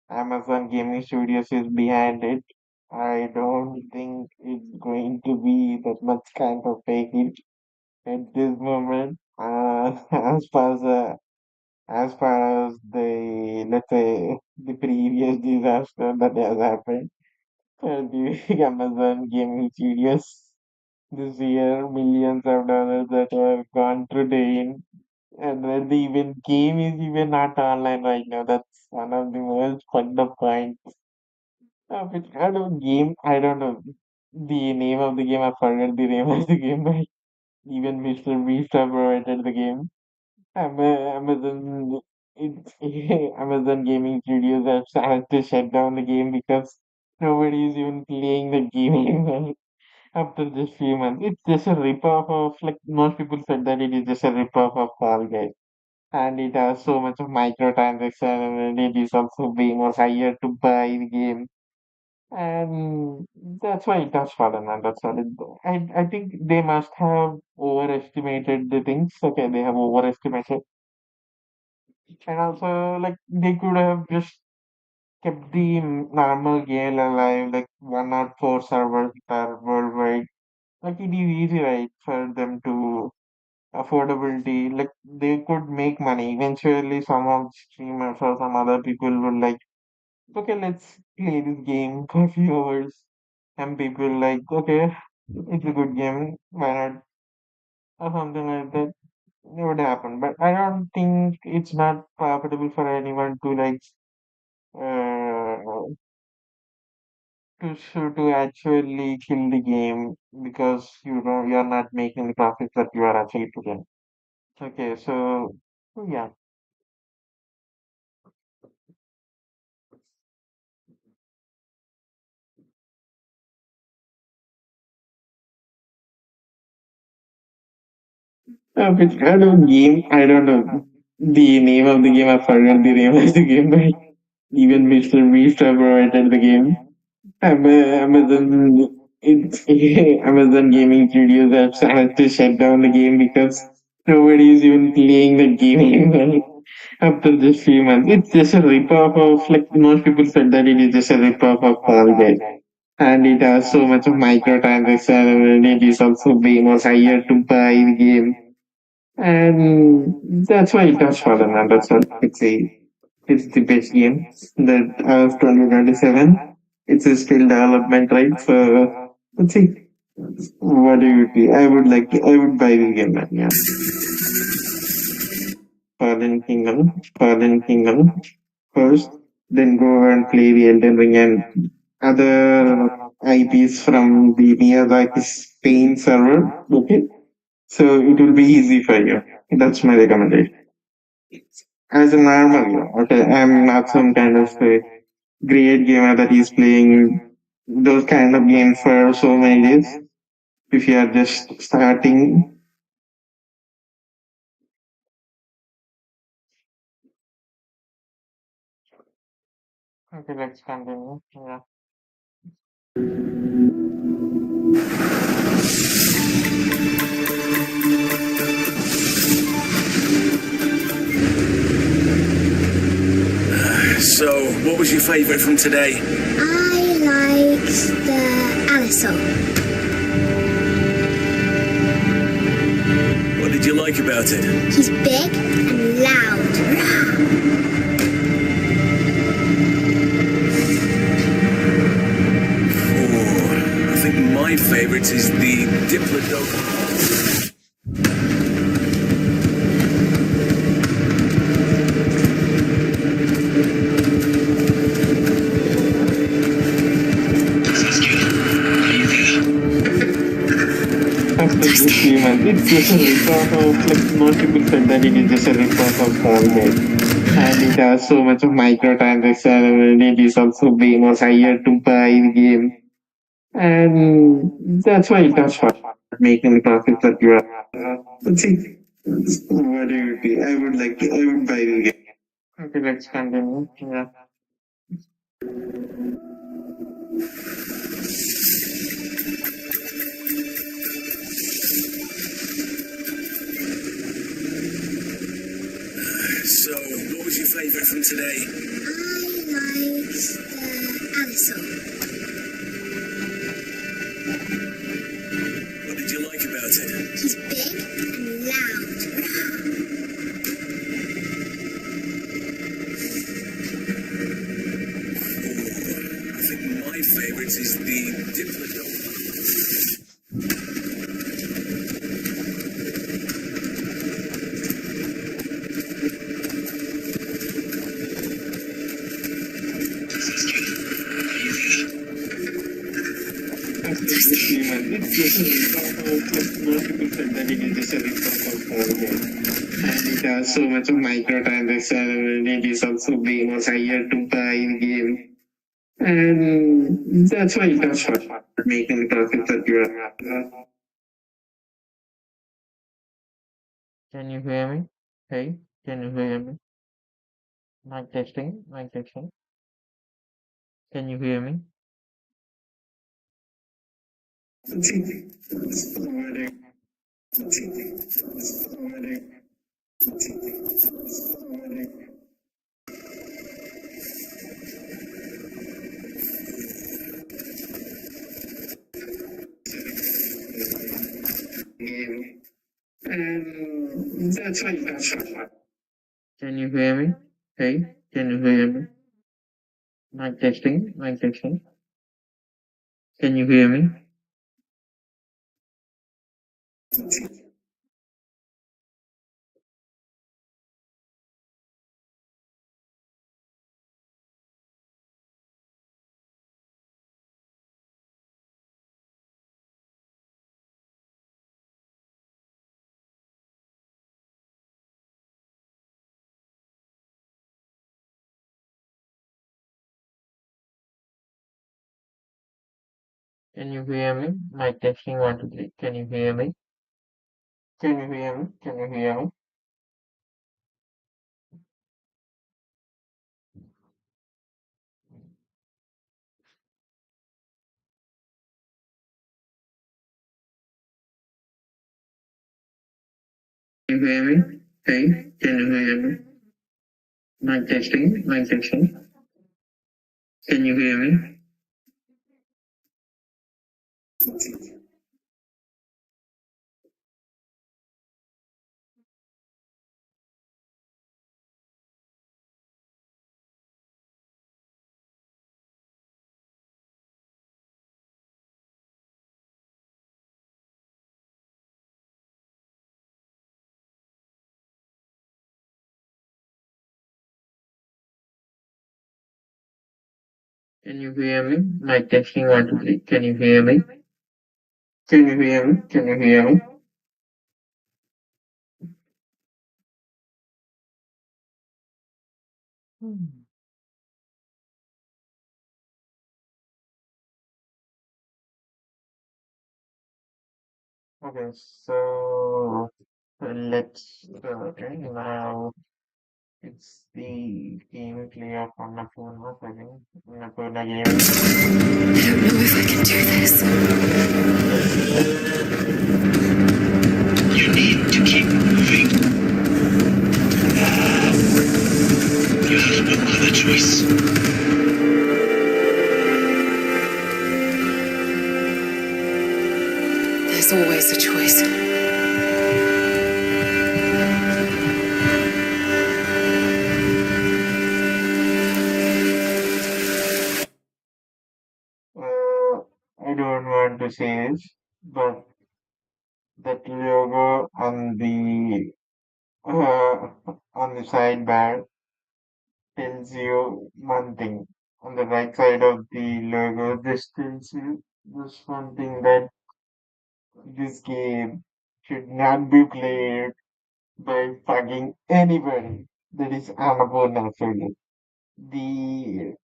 Amazon Gaming Studios is behind it. I don't think it's going to be that much kind of fake it at this moment. As far as the let's say the previous disaster that has happened the Amazon Gaming Studios this year, millions of dollars that have gone through drain, and then the even game is even not online right now. That's one of the most fucked up points. Which kind of game? I don't know the name of the game. I forgot the name of the game. But even Mr. Beast have provided the game. Amazon. it's Amazon Gaming Studios have had to shut down the game because nobody is even playing the game anymore after just few months. It's just a ripoff of, like, most people said that it is just a ripoff of Fall Guys. And it has so much of microtransaction, and it is also way more higher to buy the game. And that's why it has fallen, and that's all. I think they must have overestimated the things. Okay, they have overestimated. And also, like, they could have just kept the normal game alive, like 104 servers that are worldwide. Like, it is easy, right, for them to affordability. Like, they could make money. Eventually, some of the streamers or some other people will like, okay, let's play this game for a few hours. And people like, okay, it's a good game, why not? Or something like that. It would happen. But I don't think it's not profitable for anyone to like uh, to actually kill the game because you're not making the profits that you are actually putting. Okay, so yeah. Which kind of game? I don't know the name of the game. I forgot the name of the game, but even Mr. Beast have provided the game. Amazon, it's Amazon Gaming Studios have had to shut down the game because nobody is even playing the game anymore after just few months. It's just a ripoff of, like, most people said that it is just a ripoff of Fall Guys. And it has so much of microtransaction, and it is also way more higher to buy the game. And that's why it has fallen, and that's what it's the best game that of 2027. It's a still development, right? So let's see. What do you think? I would buy the game, man. Yeah. Fallen Kingdom first, then go and play the Elden Ring and other IPs from the Miyazaki Spain server. Okay. So it will be easy for you. That's my recommendation. As a normal, okay, I'm not some kind of a great gamer that is playing those kind of games for so many days. If you are just starting, okay, let's continue. Yeah. So, what was your favourite from today? I liked the Alisol. What did you like about it? He's big and loud. Oh, I think my favourite is the Diplodocus. After just few months, it's just a ripoff of, like, most people said that it is just a ripoff of Fall Guys. And it has so much of microtransaction, and it is also way more higher to buy the game. And that's why it has fun making the profits that you are. Let's see. What do you think? I would buy the game. Okay, let's continue. Yeah. So, what was your favourite from today? I liked the Alisol. What did you like about it? He's big and loud. Oh, I think my favourite is the Diplodocus. It's just a ripoff of, like, most people said that it is just a ripoff of Fall Guys. And it has so much of microtransaction, and it is also way more higher to buy in game. And that's why it was fun making graphics that you are. Can you hear me? Hey, can you hear me? Mic testing, mic testing. Can you hear me? Game. And that's why it was fun. Can you hear me? Hey, can you hear me? Mic testing, mic testing. Can you hear me? Can you hear me? Mic testing 1, 2, 3. Can you hear me? Can you hear me? Can you hear me? Can you hear me? Hey, can you hear me? Mic testing, mic testing. Can you hear me? Can you hear me? Mic testing 1, 2, 3. Can you hear me? Can you hear me? Can you hear me? Hmm. Okay, so let's okay, now it's the gameplay of Annapurna, I think. Annapurna game. I don't know if I can do this. You need to keep moving. You have no other choice. There's always a choice. I don't want to say this, but that logo on the sidebar tells you one thing. On the right side of the logo, this tells you this one thing that this game should not be played by fucking anybody. That is Annapurna Studio. The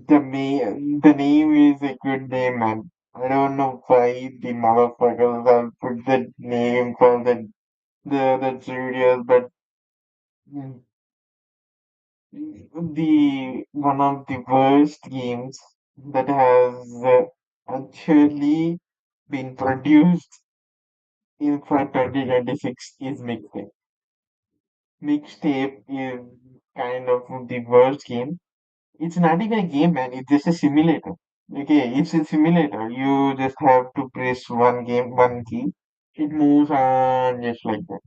the name is a good name, man. I don't know why the motherfuckers have put that name for the studios, but mm, the one of the worst games that has actually been produced in for 2026 is Mixtape. Mixtape is kind of the worst game. It's not even a game, man. It's just a simulator. Okay, it's a simulator. You just have to press one key. It moves on just like that.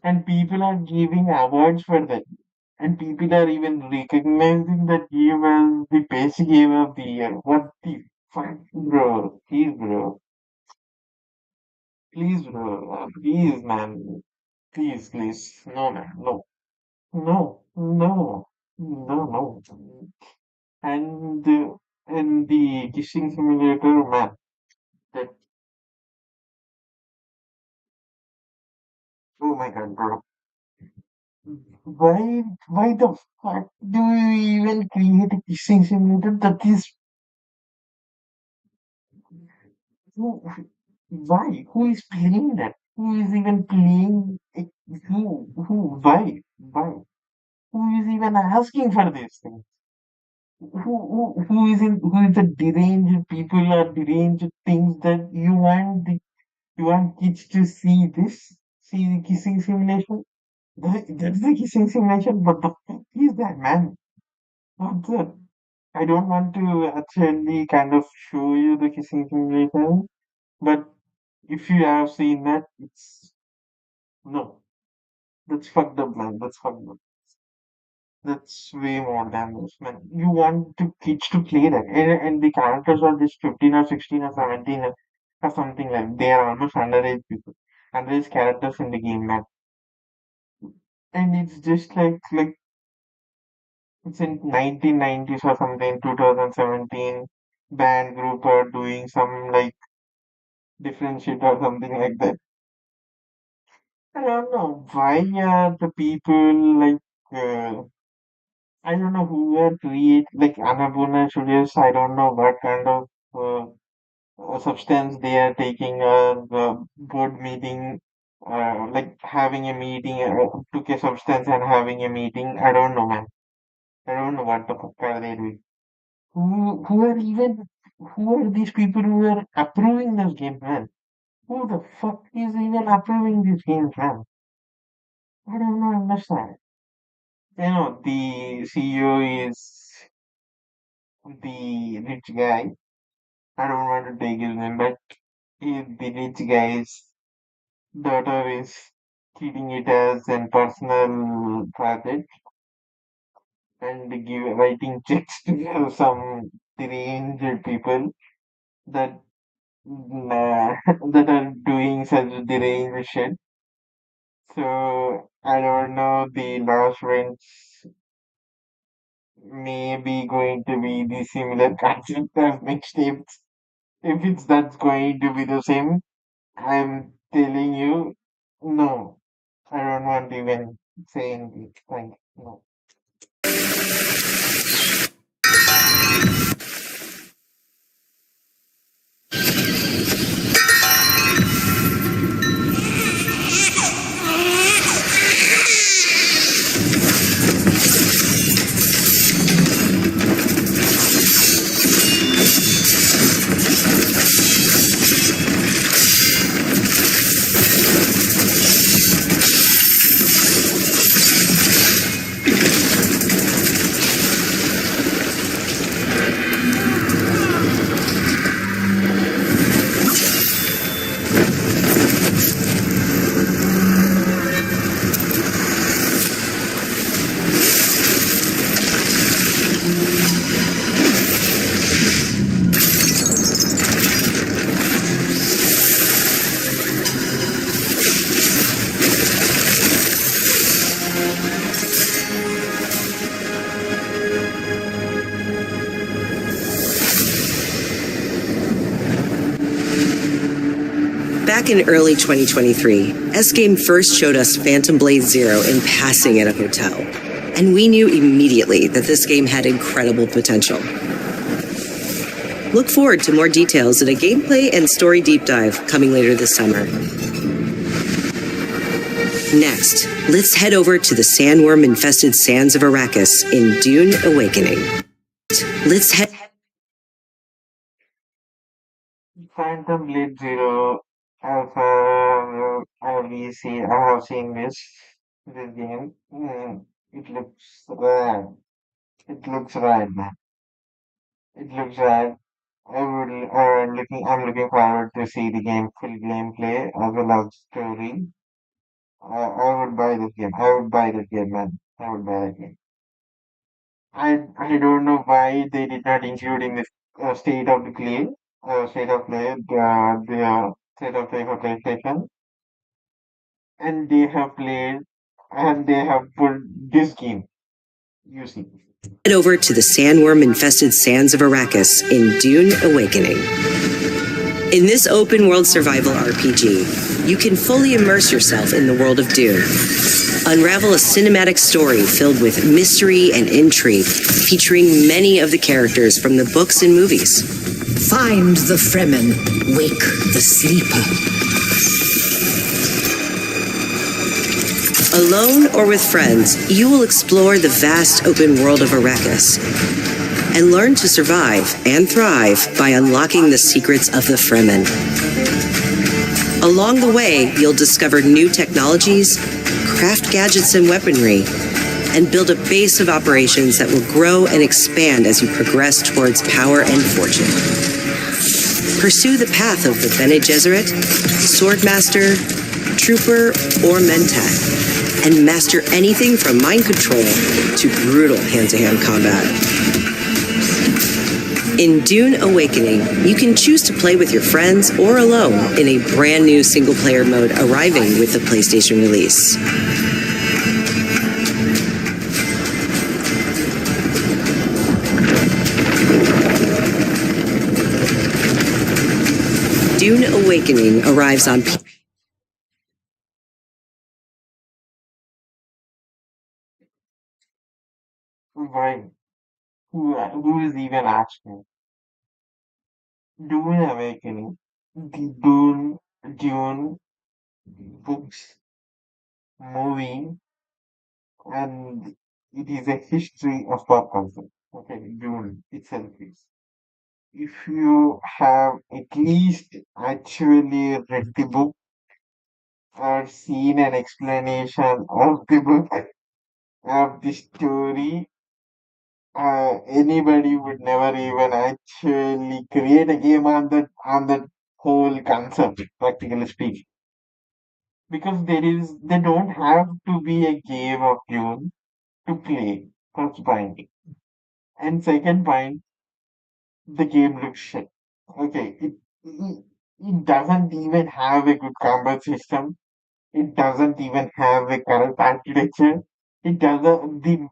And people are giving awards for that. And people are even recognizing that game as the best game of the year. What the fuck, bro? Please, bro. Please, bro. Please, man. Please, please. No, man. No. No. No. No, no. And the kissing simulator, man. That, oh my god, bro. Why the fuck do you even create a kissing simulator that is who, why? Who is playing that? Who is even playing it? Why? Who is even asking for this thing? Who is the deranged people or deranged things that you want kids to see this? See the kissing simulation? That's the kissing simulation, but the fuck is that, man? What's that? I don't want to actually kind of show you the kissing simulation, but if you have seen that, it's no, that's fucked up, man. That's fucked up. That's way more than this, man. You want the kids to play that, and the characters are just 15 or 16 or 17 or something like. They are almost underage people, underage characters in the game, man. And it's just like it's in 1990s or something, 2017. Band group are doing some like different shit or something like that. I don't know why are the people like. I don't know who are create like Annapurna Studios. I don't know what kind of substance they are taking. The board meeting, like having a meeting, took a substance and having a meeting. I don't know, man. I don't know what the fuck are they doing. Who are even who are these people who are approving this game, man? Who the fuck is even approving these games, man? I don't know, understand. The CEO is the rich guy. I don't want to take his name, but the rich guy's daughter is treating it as a personal project and writing checks to some deranged people that that are doing such deranged shit. So I don't know. The last rents may be going to be the similar concept as mixtapes. If it's that's going to be the same, I'm telling you, no. I don't want to even say anything. Thank you. No. Back in early 2023, S-Game first showed us Phantom Blade Zero in passing at a hotel, and we knew immediately that this game had incredible potential. Look forward to more details in a gameplay and story deep dive coming later this summer. Next, let's head over to the sandworm-infested sands of Arrakis in Dune Awakening. Let's head... Phantom Blade Zero. I have seen this game. It looks rad. It looks rad, man. It looks rad. I'm looking forward to see the game full gameplay as well as story. I would buy this game. I would buy this game, man. I would buy that game. I don't know why they did not include in this state of play, the state of play for PlayStation, and they have played and they have put this game. You see. Head over to the sandworm-infested sands of Arrakis in Dune Awakening. In this open world survival RPG, you can fully immerse yourself in the world of Dune. Unravel a cinematic story filled with mystery and intrigue, featuring many of the characters from the books and movies. Find the Fremen, wake the sleeper. Alone or with friends, you will explore the vast open world of Arrakis and learn to survive and thrive by unlocking the secrets of the Fremen. Along the way, you'll discover new technologies, craft gadgets and weaponry, and build a base of operations that will grow and expand as you progress towards power and fortune. Pursue the path of the Bene Gesserit, Swordmaster, Trooper, or Mentat, and master anything from mind control to brutal hand-to-hand combat. In Dune Awakening, you can choose to play with your friends or alone in a brand new single-player mode arriving with the PlayStation release. Dune Awakening arrives on Why? Who is even asking? Dune Awakening, the Dune books, movie, and it is a history of pop culture. Okay, Dune itself is. If you have at least actually read the book or seen an explanation of the book, of the story, anybody would never even actually create a game on that whole concept, practically speaking. Because they don't have to be a game of Dune to play. First point. And second point, the game looks shit. Okay, it doesn't even have a good combat system. It doesn't even have a correct architecture. It doesn't the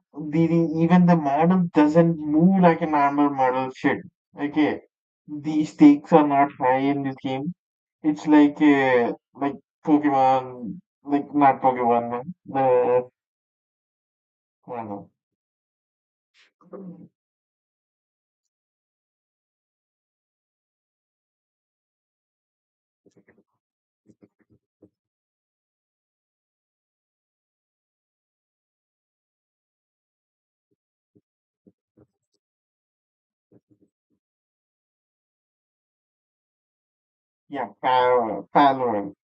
even the model doesn't move like a normal model should. Okay, the stakes are not high in this game. It's like Pokemon, like not Pokemon, man. The I don't know. Yeah, Palworld.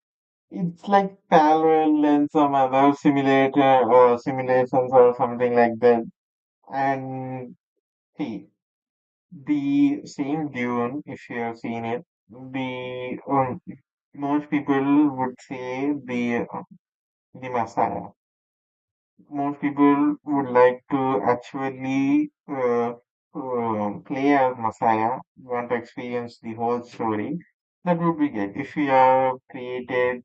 It's like Palworld and some other simulator or simulations or something like that. And see, the same Dune, if you have seen it, the most people would say the Messiah. Most people would like to actually play as Messiah, want to experience the whole story. That would be good. If you have created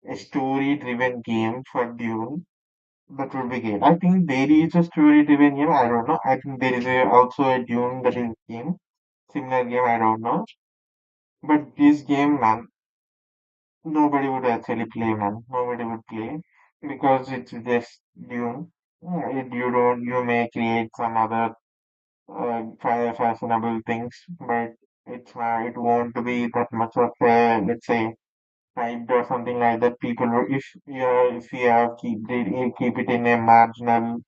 a story-driven game for Dune, that would be great. I think there is a story-driven game. I don't know. I think there is also a Dune that is game, similar game. I don't know. But this game, man, nobody would actually play, man. Nobody would play because it's just Dune. You may create some other fashionable things, but it won't be that much of a, let's say, hyped or something like that. People, if you have keep it in a marginal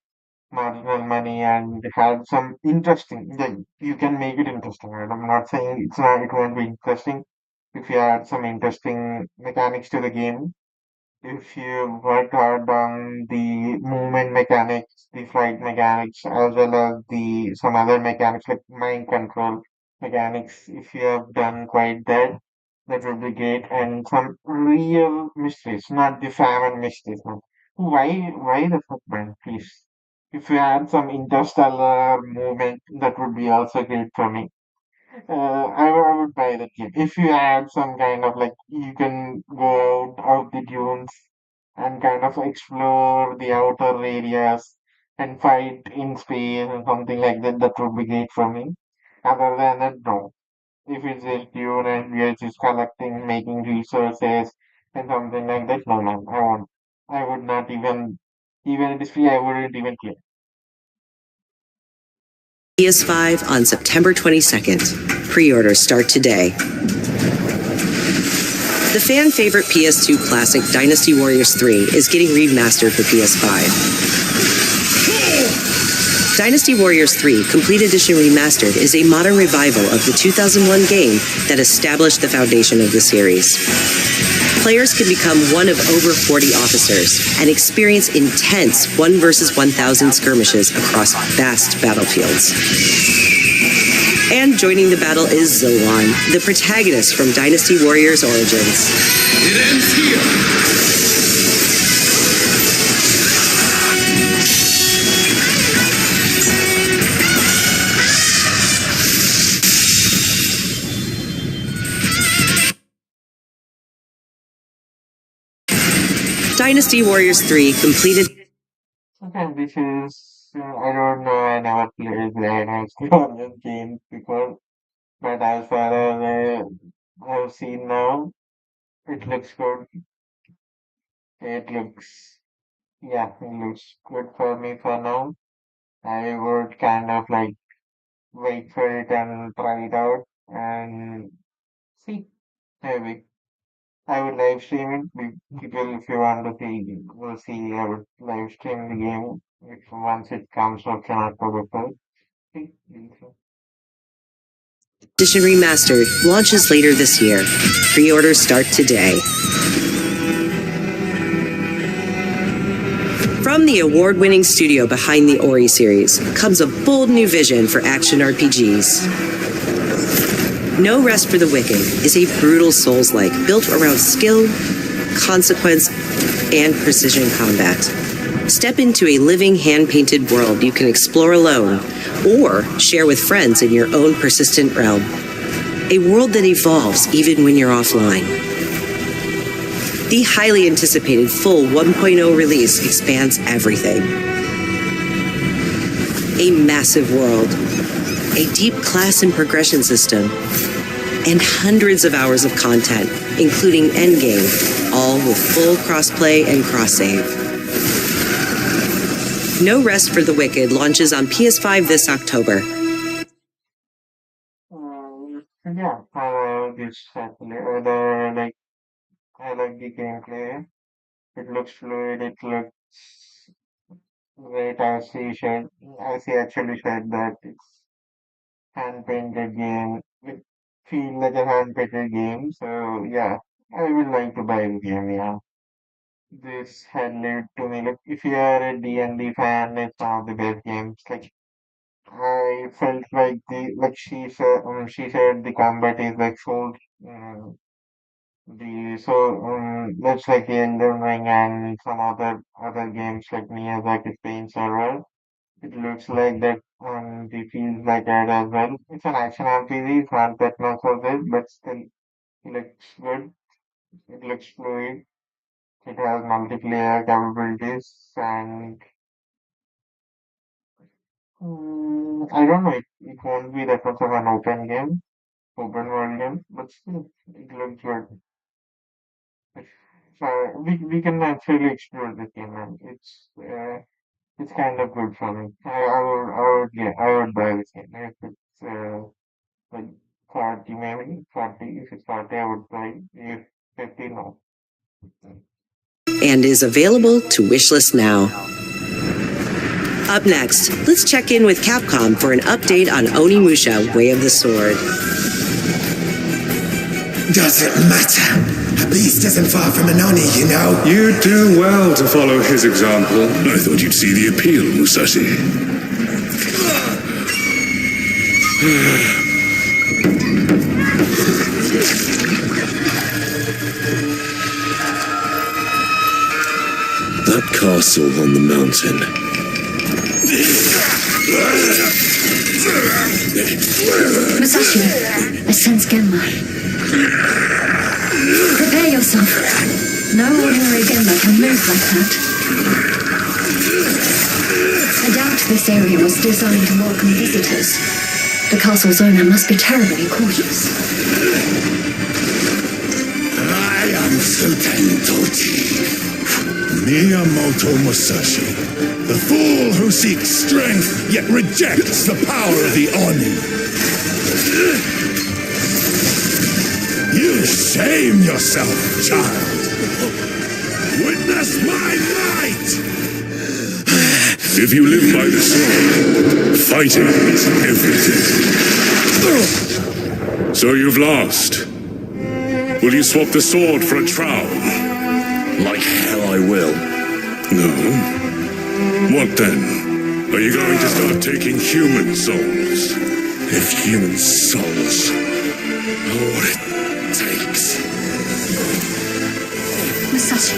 money and had some interesting, then you can make it interesting. Right? I'm not saying it won't be interesting if you add some interesting mechanics to the game. If you work hard on the movement mechanics, the flight mechanics, as well as the some other mechanics like mind control mechanics, if you have done quite that, that would be great. And some real mysteries, not the famine mysteries, man. Why the fuck, man? Please. If you had some interstellar movement, that would be also great for me. I would buy that game. If you add some kind of like you can go out of the dunes and kind of explore the outer areas and fight in space and something like that, that would be great for me. Other than that, no. If it's just Dune and we are just collecting, making resources and something like that, no, man, I won't. I would not even if it's free, I wouldn't even care. PS5 on September 22nd. Pre-orders start today. The fan favorite PS2 classic Dynasty Warriors 3 is getting remastered for PS5. Dynasty Warriors 3 Complete Edition Remastered is a modern revival of the 2001 game that established the foundation of the series. Players can become one of over 40 officers and experience intense 1 versus 1,000 skirmishes across vast battlefields. And joining the battle is Zoan, the protagonist from Dynasty Warriors Origins. It ends here. Dynasty Warriors 3 completed. Okay, this is, I don't know, I never played Dynasty Warriors games before, but as far as I've seen now, it looks good. It looks, yeah, it looks good for me for now. I would kind of like wait for it and try it out and see, maybe. I would live stream it. People, if you want to see, will see. I would live stream the game if once it comes out on October 1st. See, Edition Remastered launches later this year. Pre-orders start today. From the award-winning studio behind the Ori series comes a bold new vision for action RPGs. No Rest for the Wicked is a brutal Souls-like built around skill, consequence, and precision combat. Step into a living hand-painted world you can explore alone or share with friends in your own persistent realm. A world that evolves even when you're offline. The highly anticipated full 1.0 release expands everything. A massive world, a deep class and progression system, and hundreds of hours of content, including endgame, all with full crossplay and cross-save. No Rest for the Wicked launches on PS5 this October. yeah, this actually, I like the gameplay. It looks fluid. It looks great. I see actually said that it's hand painted game. It feels like a hand painted game. So yeah, I would like to buy the game. Yeah, this had led to me like if you are a D&D fan, it's one of the best games. Like I felt like she said the combat is like so. That's like the Elden Ring and some other games like Miyazaki's Paint server. It looks like that the feels like that as well. It's an action RPG, it's not that much of it, but still it looks good. It looks fluid. It has multiplayer capabilities and I don't know, it won't be that much of an open world game, but still it looks good. We can actually explore the game and it's kind of good for me. I would buy this game if it's like 40 maybe 40. If it's 40, I would buy. If 50, no. And is available to wishlist now. Up next, let's check in with Capcom for an update on Onimusha: Way of the Sword. Doesn't matter. A beast isn't far from an Oni, you know. You'd do well to follow his example. I thought you'd see the appeal, Musashi. That castle on the mountain. Musashi, I sense Genma. Prepare yourself. No ordinary Genma can move like that. I doubt this area was designed to welcome visitors. The castle's owner must be terribly cautious. I am Sultan Tochi, Miyamoto Musashi, the fool who seeks strength yet rejects the power of the Oni. You shame yourself, child. Witness my might! If you live by the sword, fighting is everything. So you've lost. Will you swap the sword for a trowel? Like hell I will. No? What then? Are you going to start taking human souls? If human souls are what it takes. Musashi,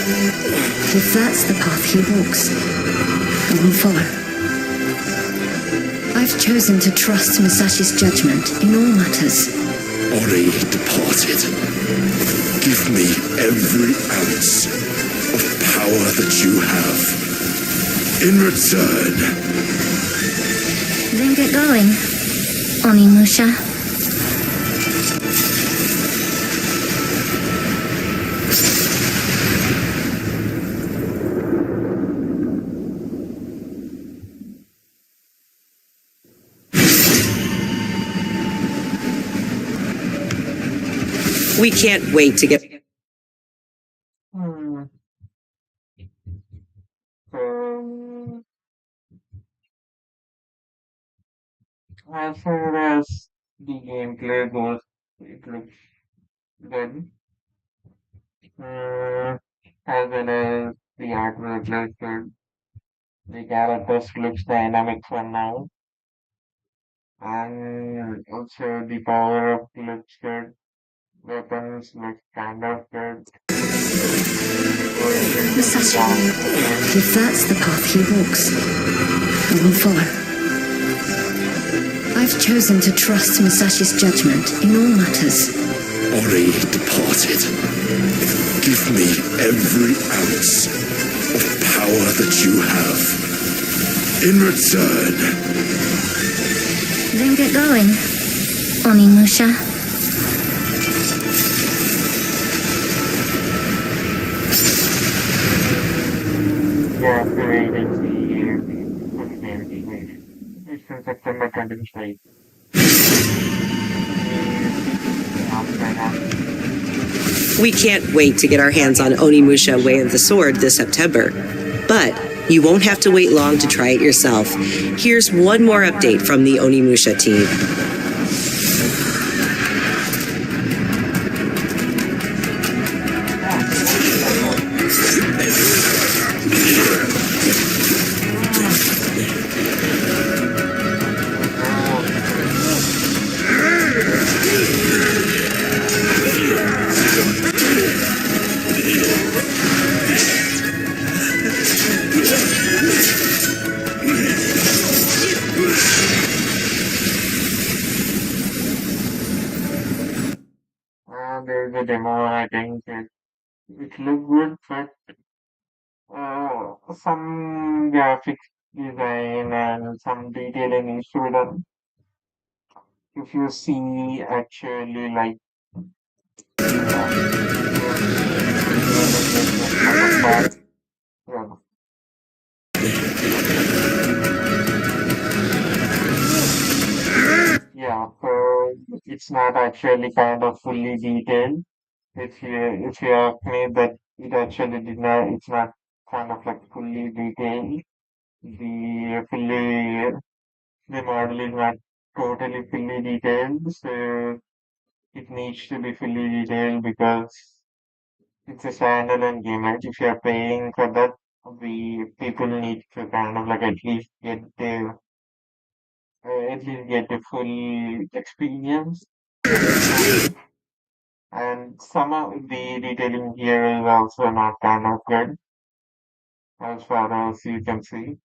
if that's the path he walks, I will follow. I've chosen to trust Musashi's judgment in all matters. Ori departed. Give me every ounce of power that you have. In return. Then get going, Onimusha. We can't wait to get. As far as the gameplay goes, it looks good. As well as the artwork looks good. The characters looks dynamic for now. And also the power up looks good. Weapons look kind of good. Musashi, if that's the path he walks, I will follow. I've chosen to trust Musashi's judgment in all matters. Ori departed. Give me every ounce of power that you have. In return. Then get going, Onimusha. Yeah, created it's in September 25. We can't wait to get our hands on Onimusha Way of the Sword this September. But you won't have to wait long to try it yourself. Here's one more update from the Onimusha team. There's a demo, I think it looked good, but some graphics design and some detailing is should have. If you see actually like yeah, yeah, so it's not actually kind of fully detailed. If you ask me that it actually did not, it's not kind of like fully detailed. The model is not totally fully detailed, so it needs to be fully detailed because it's a standalone game, right? If you're paying for that, the people need to kind of like at least get the full experience. And some of the detailing here is also not kind of good as far as you can see.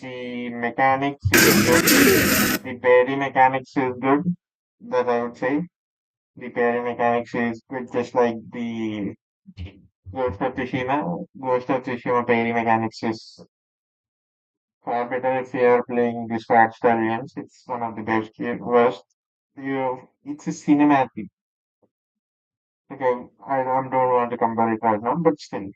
The mechanics is good. The parry mechanics is good. That I would say. The parry mechanics is good, just like the Ghost of Tsushima. Ghost of Tsushima parry mechanics is far better if you are playing the start style games. It's one of the best game. Worst, it's a cinematic. Okay, I don't want to compare it right now, but still.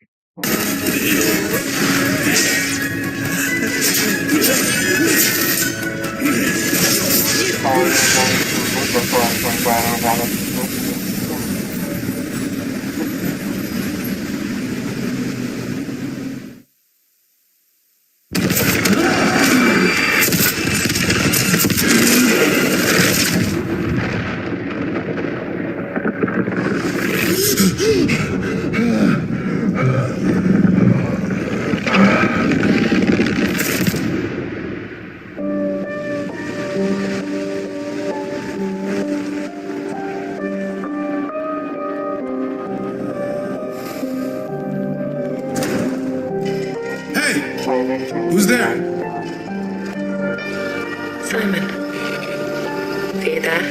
Who's there? Simon. Are you there?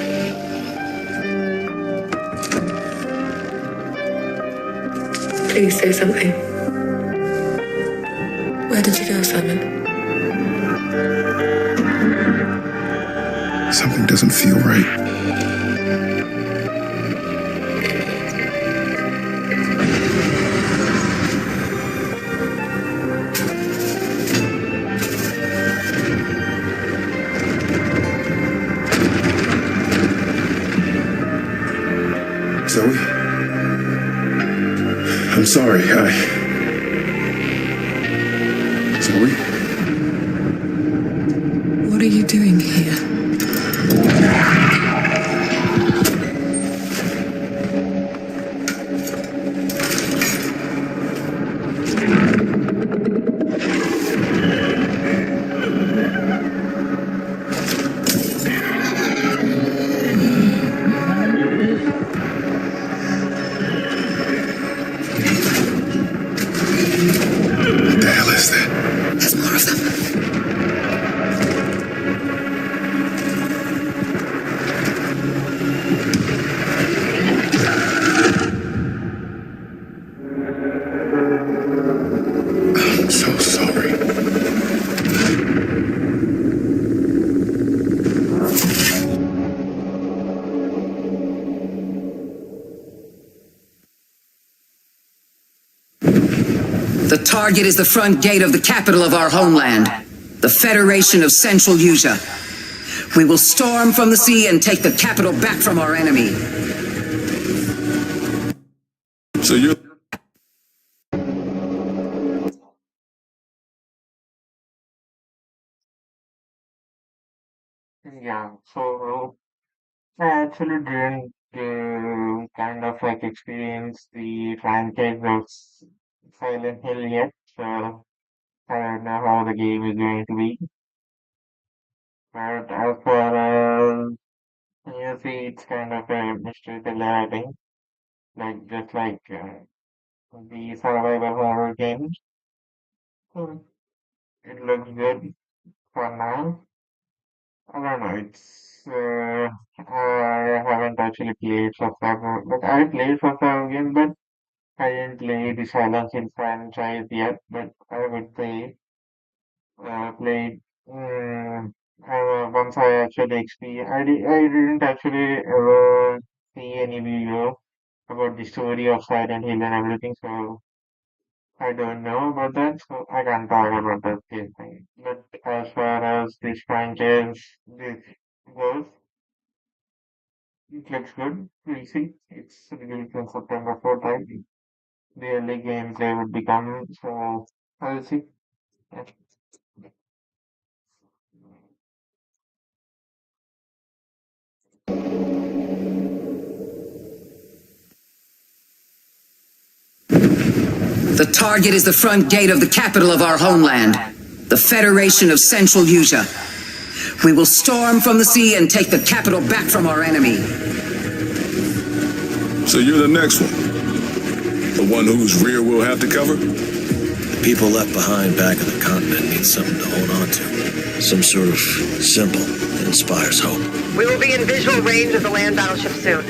Please say something. Where did you go, Simon? Something doesn't feel right. Zoe? I'm sorry, Zoe? What are you doing here? What the hell is that? There's more of them. I'm so sorry. The target is the front gate of the capital of our homeland, the Federation of Central Asia. We will storm from the sea and take the capital back from our enemy. So you're... Yeah, so I actually didn't kind of like experience the franchise of Silent Hill yet, so I don't know how the game is going to be. But as far as you see, it's kind of a mystery thriller, I think, like just like the survival horror games. So it looks good for now. I don't know. I haven't actually played for several. Like I played for several games, but I didn't play the Silent Hill franchise yet. But I would say played. Once I actually I didn't actually ever see any video about the story of Silent Hill and everything, so I don't know about that. So I can't talk about that thing. But as far as this franchise this goes. It looks good. We'll see. It's released on September 4th, right? The early gameplay would become, so I'll see. Yeah. The target is the front gate of the capital of our homeland, the Federation of Central Asia. We will storm from the sea and take the capital back from our enemy. So you're the next one? The one whose rear we'll have to cover? The people left behind back on the continent need something to hold on to. Some sort of symbol that inspires hope. We will be in visual range of the land battleship soon.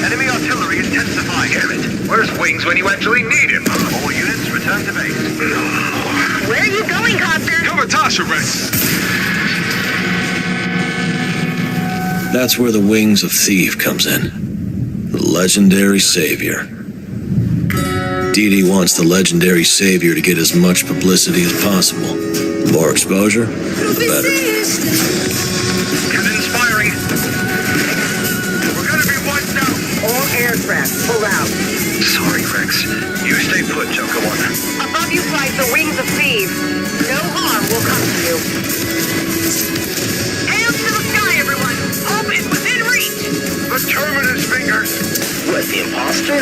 Enemy artillery intensified. wings when you actually need him. All units return to base. Where are you going, Copter? Cover Tasha, Rex. That's where the Wings of Thief comes in. The legendary savior. Dee Dee wants the legendary savior to get as much publicity as possible. The more exposure, the better. Cannons firing. We're gonna be wiped out. All aircraft, pull out. Sorry, Rex. You stay put, Joker One. Above you flies the Wings of Thieves. No harm will come to you. Hands to the sky, everyone. Hope is within reach. The Terminus fingers. What, the imposter?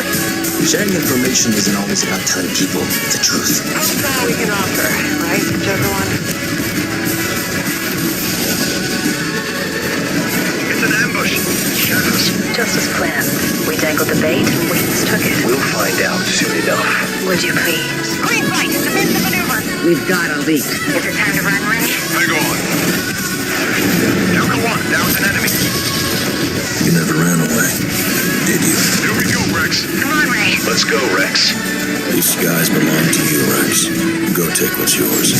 Sharing information isn't always about telling people the truth. That's all we can offer, right, Joker One? It's an ambush. Shadows. Just as planned. We dangled the bait, Wings took it. We'll find out soon enough. Would you please? Green light, defend the maneuver. We've got a leak. Is it time to run, Ray? Hang on. Joker One, down's an enemy. You never ran away, did you? Here we go, Rex. Come on, Ray. Let's go, Rex. These skies belong to you, Rex. Go take what's yours.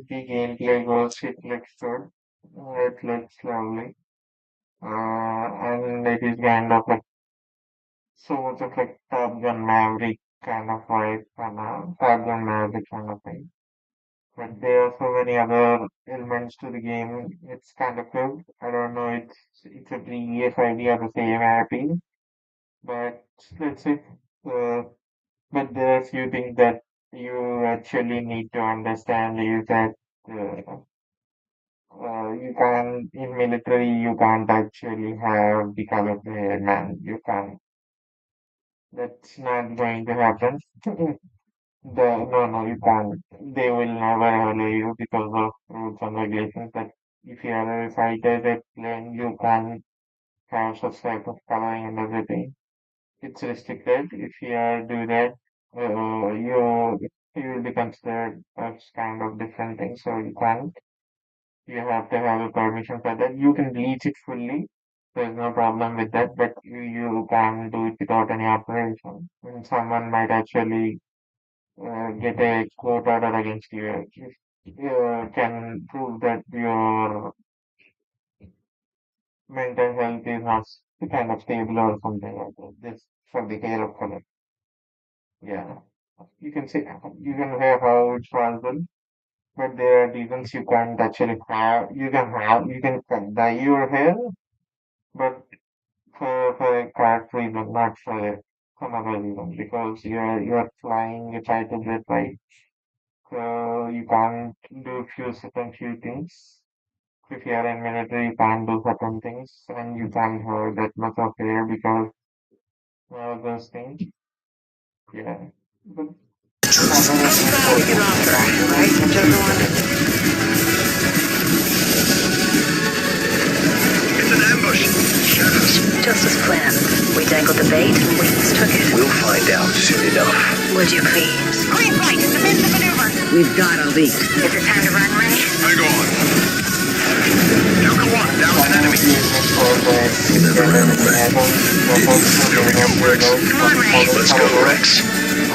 The gameplay goes, it looks good. It looks lovely. And it is kind of like so much of like Top Gun Maverick kind of vibe, Top Gun Maverick kind of thing. But there are so many other elements to the game. It's kind of good. I don't know. It's a previous idea of the same IP, but let's say, uh, but there are few things that you actually need to understand is that you can in military you can't actually have the colored hair, man. You can't. That's not going to happen. No, you can't. They will never allow you because of rules and regulations that if you are a fighter that then you can't have such type of coloring and everything. It's restricted. If you do that, you will be considered as kind of different things. So you can't. You have to have a permission for that. You can bleach it fully. There's no problem with that, but you can't do it without any operation. And someone might actually get a court order against you if you can prove that your mental health is not kind of stable or something like that. Just for the hair of color. Yeah. You can say you can have how it's possible, but there are reasons you can't actually have. You can dye your hair, but for a card reason, not for some other reason, because you're flying, you try to get right. So you can't do few things. If you are in military, you can't do certain things, and you can't have that much of hair because those things. Yeah. But That's all we can offer, right, Joker One? It's an ambush. Shadows. Just as planned. We dangled the bait, Wings took it. We'll find out soon enough. Would you please? Green light, defend the maneuver. We've got a leak. Is it time to run, Ray? Hang on. Joker One, down's an enemy. You never ran away, did you? Here we go, Rex. Come on, Ray. Let's go, Rex.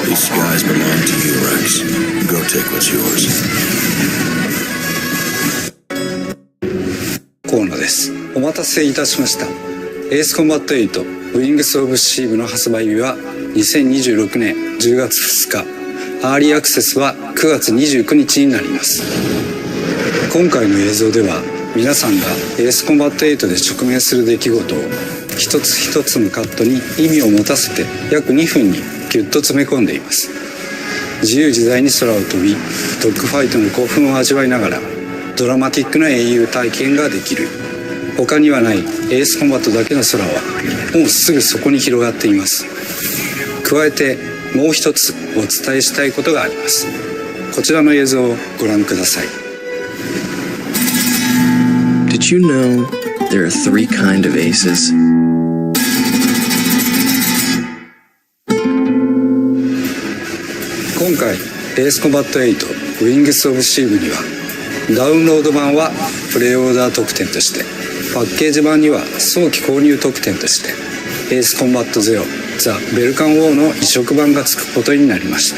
These skies belong to you, Rex. Go take what's yours. 河野です。お待たせいたしました。エースコンバット8 Wings of Steel の発売日は2026年10月2日。アーリーアクセスは9月29日になります。今回の映像では皆さんがエースコンバット8で直面する出来事を一つ一つのカットに意味を持たせて約2分にギュッと詰め込んでいます。自由自在に空を飛びドッグファイトの興奮を味わいながらドラマティックな英雄体験ができる。他にはないエースコンバットだけの空はもうすぐそこに広がっています。加えてもう一つお伝えしたいことがあります。こちらの映像をご覧ください。 Did you know there are 3 kinds of aces? 今回エースコンバット8ウィングス・オブ・シーブにはダウンロード版はプレイオーダー特典として、パッケージ版には早期購入特典としてエースコンバットゼロザ・ベルカンウォーの移植版がつくことになりました。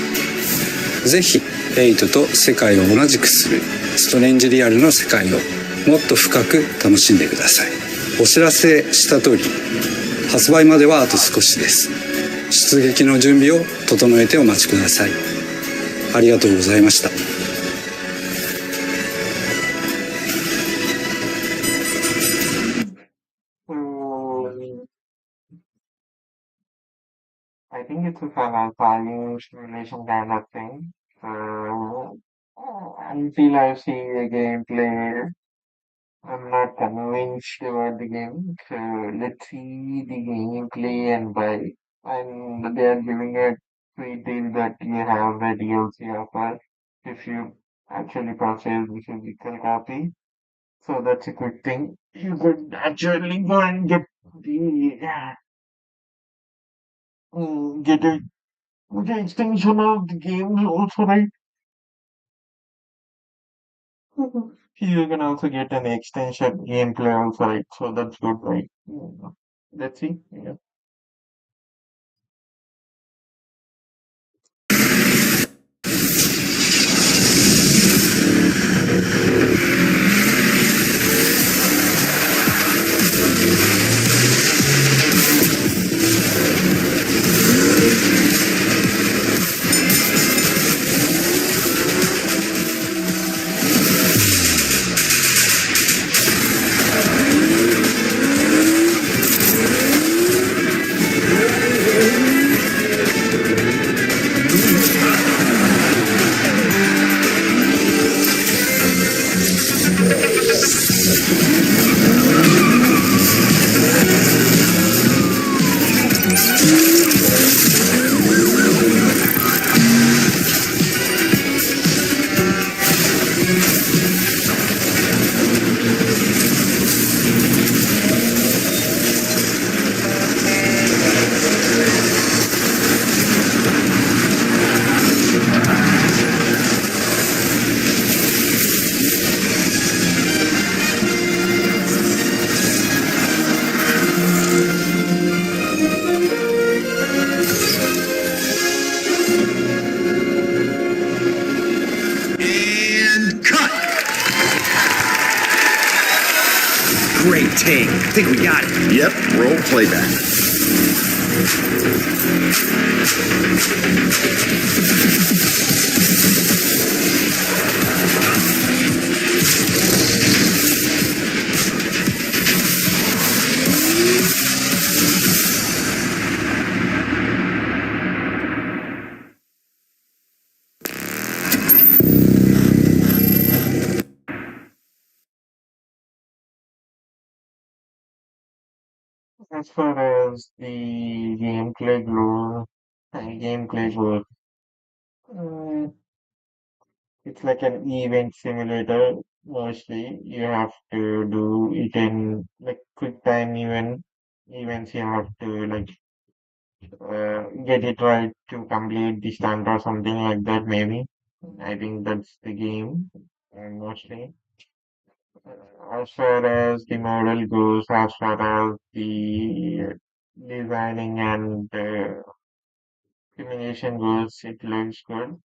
ぜひ8と世界を同じくするストレンジリアルの世界をもっと深く楽しんでください。お知らせした通り発売まではあと少しです。出撃の準備を整えてお待ちください。ありがとうございました。So I think it's a value simulation kind of thing. So until I see the gameplay, I'm not convinced about the game. So let's see the gameplay and buy. And they are giving a free deal that you have the DLC offer if you actually purchase the physical copy. So that's a good thing. You could actually go and get the get the extension of the game also, right? You can also get an extension gameplay also, right? So that's good, right? Let's see. Yeah. Great take. I think we got it. Yep, roll playback. As far as the gameplay goes, uh, it's like an event simulator. Mostly, you have to do it in like quick time events. You have to like get it right to complete the stunt or something like that. Maybe I think that's the game, mostly. As far as the model goes, as far as the designing and simulation goes, it looks good.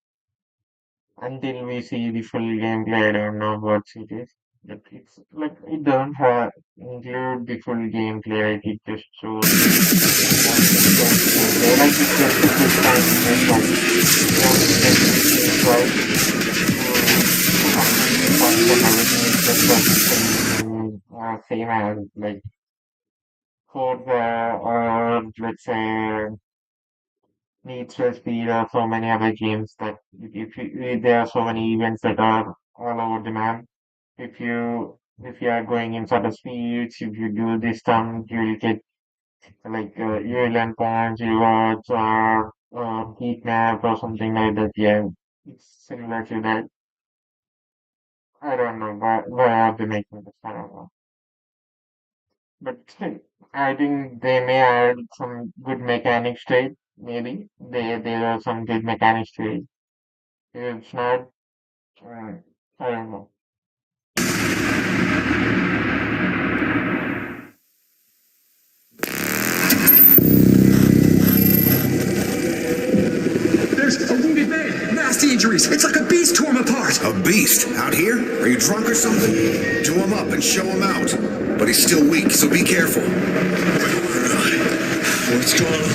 Until we see the full gameplay, I don't know what it is. But it's like it don't have include the full gameplay, like it just shows most of the gameplay. Like it's just a quick time event, like you have to get the things right to complete the stunts and everything. It's just same as like Forza or let's say Need for Speed or so many other games that there are so many events that are all over the map. If you are going in sort of speeds, if you do this stunt, you'll get like you'll earn points, rewards, or heat map or something like that. Yeah, it's similar to that. I don't know why are they making this? I don't know. But still, I think they may add some good mechanics to it. Maybe there are some good mechanics to it. It's not, uh, I don't know. There's a wounded man. Nasty injuries. It's like a beast tore him apart. A beast? Out here? Are you drunk or something? Do him up and show him out. But he's still weak, so be careful. What's going on?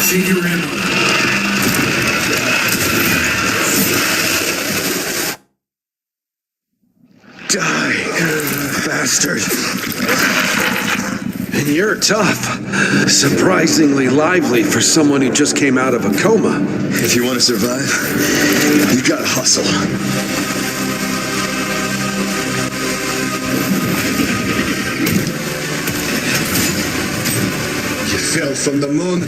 See your ammo. Die, bastard. And you're tough. Surprisingly lively for someone who just came out of a coma. If you want to survive, you gotta hustle. You fell from the moon?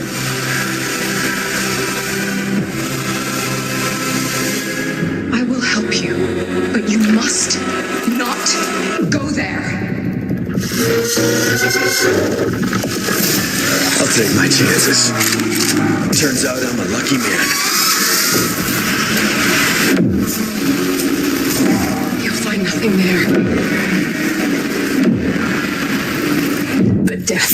I will help you, but you must not go there. I'll take my chances. Turns out I'm a lucky man. You'll find nothing there. But death.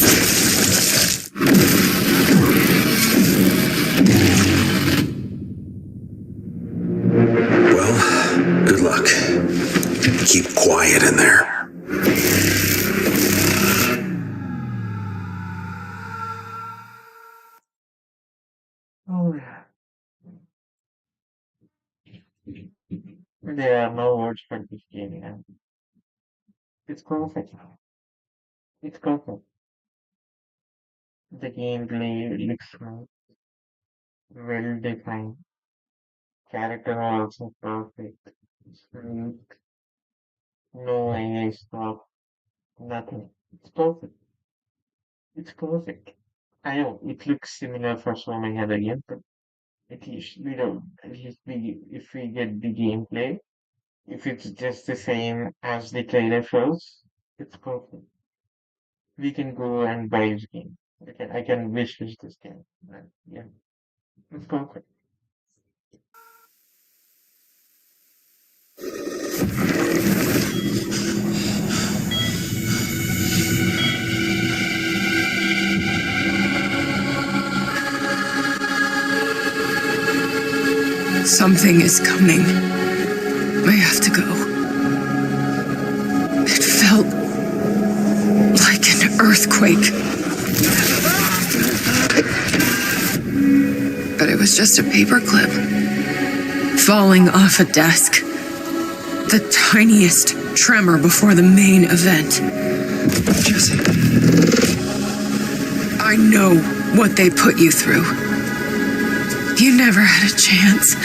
Well, good luck. Keep quiet in there. Oh, yeah. There are no words for this game, man. It's perfect. It's perfect. The gameplay looks smooth, well defined. Character are also perfect. Smooth, no AI stuff, nothing. It's perfect. It's perfect. I know it looks similar for so many other games, but at least we don't. At least if we get the gameplay, if it's just the same as the trailer shows, it's perfect. We can go and buy this game. I can wish list this game. Yeah, it's perfect. Something is coming. I have to go. It felt like an earthquake. But it was just a paperclip falling off a desk. The tiniest tremor before the main event. Jesse. I know what they put you through. You never had a chance.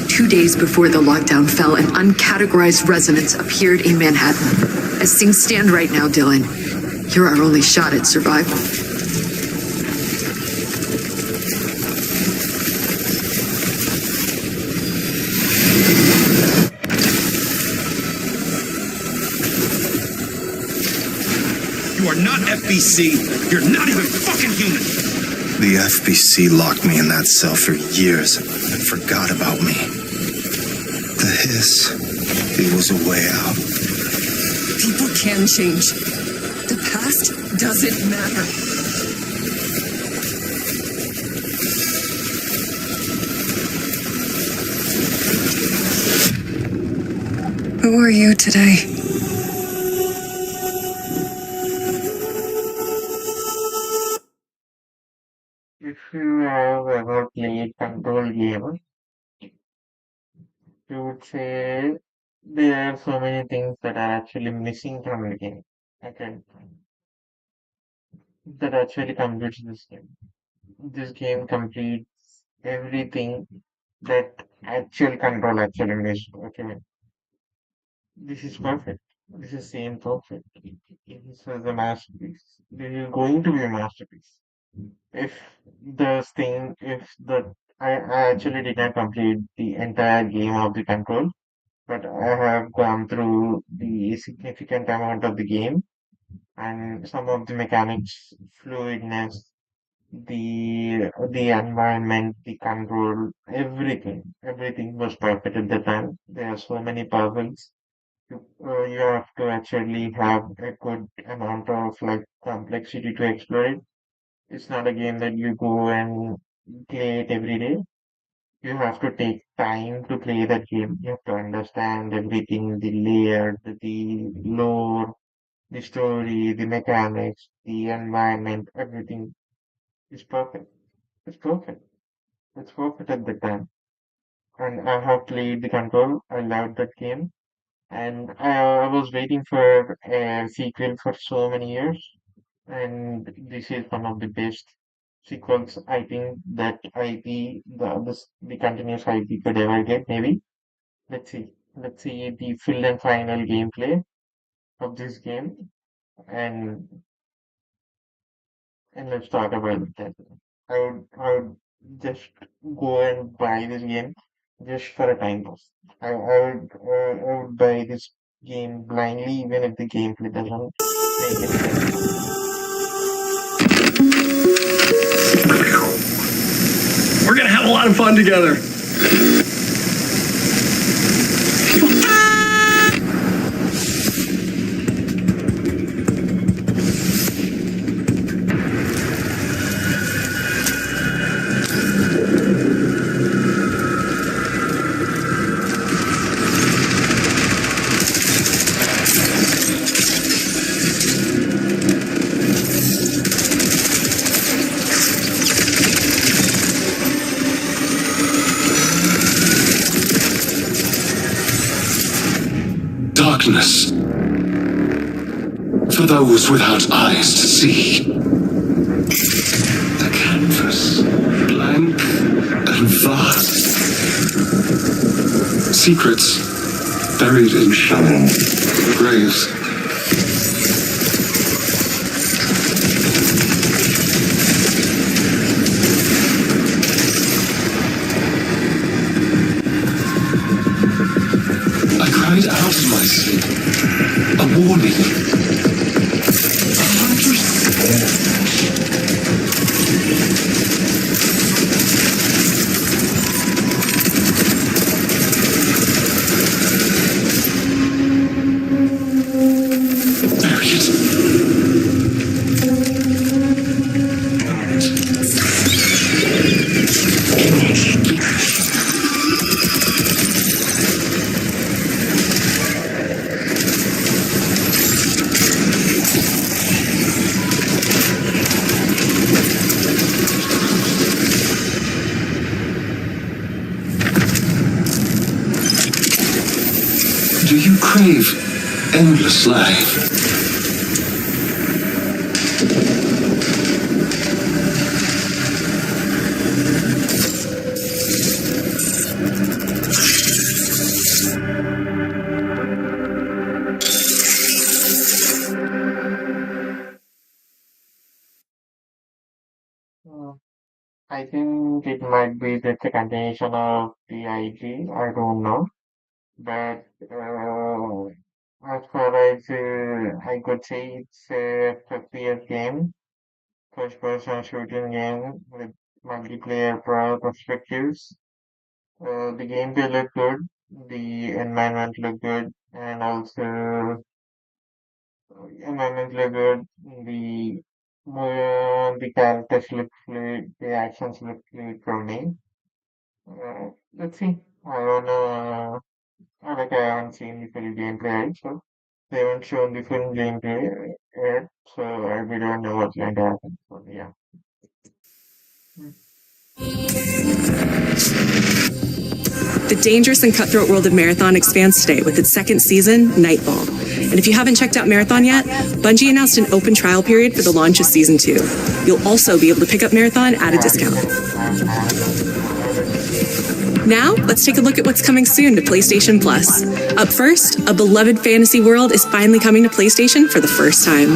Two days before the lockdown fell, an uncategorized resonance appeared in Manhattan. As things stand right now, Dylan, you're our only shot at survival. You are not FBC. You're not even fucking human. The FBC locked me in that cell for years and forgot about me. The hiss, it was a way out. People can change. The past doesn't matter. Who are you today? If you have ever played control game, you would say there are so many things that are actually missing from the game. Okay, that actually completes this game. This game completes everything that actual control actually missed. Okay, this is perfect. This is same perfect. This is a masterpiece. This is going to be a masterpiece. If I actually did not complete the entire game of the Control, but I have gone through the significant amount of the game and some of the mechanics, fluidness, the environment, the control, everything was perfect at the time. There are so many puzzles. You have to actually have a good amount of like complexity to explore it. It's not a game that you go and play it every day. You have to take time to play that game. You have to understand everything, the layer, the lore, the story, the mechanics, the environment, everything is perfect. It's perfect. It's perfect at the time. And I have played the Control. I loved that game. And I was waiting for a sequel for so many years. And this is one of the best sequels I think that the continuous IP could ever get. Maybe let's see. Let's see the full and final gameplay of this game, and let's talk about that. I would just go and buy this game just for a time pass. I would buy this game blindly even if the gameplay doesn't make any sense. We're gonna have a lot of fun together. Darkness. For those without eyes to see. The canvas, blank and vast. Secrets buried in shallow graves. I cried out in my sleep, a warning. 100. Bury it. Do you crave endless life? I think it might be just a continuation of the IG. I don't know. But as far as I could say, it's a 50th game, first-person shooting game with multiplayer perspectives. The gameplay looked good, the environment looked good, and also environment looked good. The characters look fluid, the actions look fluid for me. Let's see. I don't know. Like I haven't seen the full gameplay yet, so they haven't shown the full gameplay yet, so we don't know what's going to happen. So yeah. The dangerous and cutthroat world of Marathon expands today with its second season, Nightfall. And if you haven't checked out Marathon yet, Bungie announced an open trial period for the launch of Season 2. You'll also be able to pick up Marathon at a discount. Now, let's take a look at what's coming soon to PlayStation Plus. Up first, a beloved fantasy world is finally coming to PlayStation for the first time.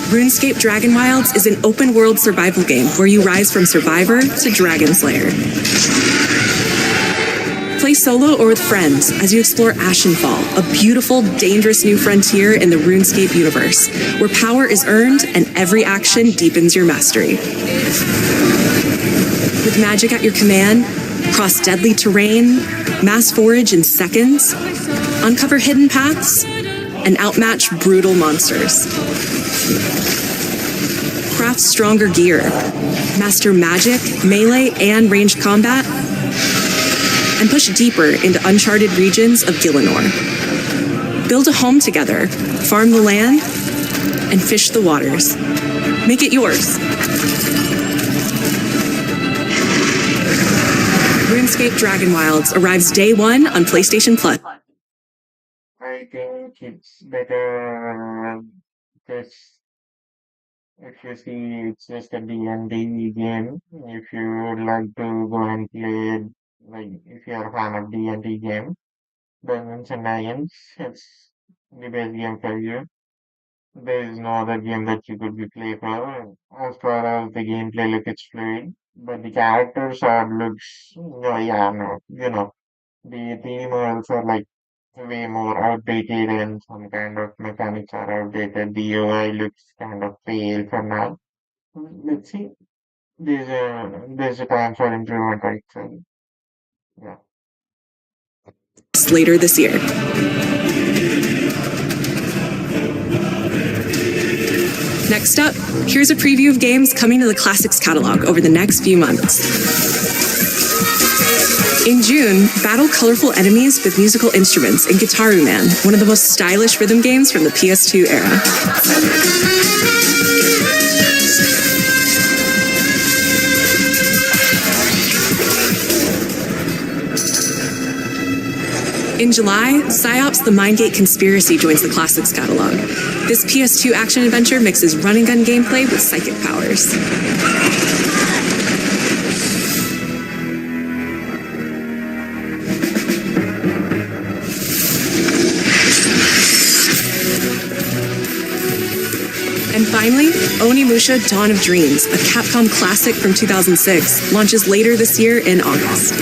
RuneScape Dragon Wilds is an open-world survival game where you rise from survivor to dragon slayer. Play solo or with friends as you explore Ashenfall, a beautiful, dangerous new frontier in the RuneScape universe, where power is earned and every action deepens your mastery. With magic at your command, cross deadly terrain, mass forage in seconds, uncover hidden paths, and outmatch brutal monsters. Craft stronger gear, master magic, melee, and ranged combat, and push deeper into uncharted regions of Gielinor. Build a home together, farm the land, and fish the waters. Make it yours. RuneScape Dragon Wilds arrives day 1 on PlayStation Plus. I think it's better because if you see it's just a D&D game, if you would like to go and play, like if you're a fan of D&D game, Dungeons and Dragons, it's the best game for you. There is no other game that you could be play for. As far as the gameplay look, it's fluid, but the characters looks, the theme are like way more outdated and some kind of mechanics are outdated. The UI looks kind of pale for now. Let's see. There's a time for improvement, right? So, yeah. Later this year. Next up, here's a preview of games coming to the Classics catalog over the next few months. In June, battle colorful enemies with musical instruments in Guitaru Man, one of the most stylish rhythm games from the PS2 era. In July, PsyOps The Mindgate Conspiracy joins the Classics catalog. This PS2 action adventure mixes run-and-gun gameplay with psychic powers. And finally, Onimusha Dawn of Dreams, a Capcom classic from 2006, launches later this year in August.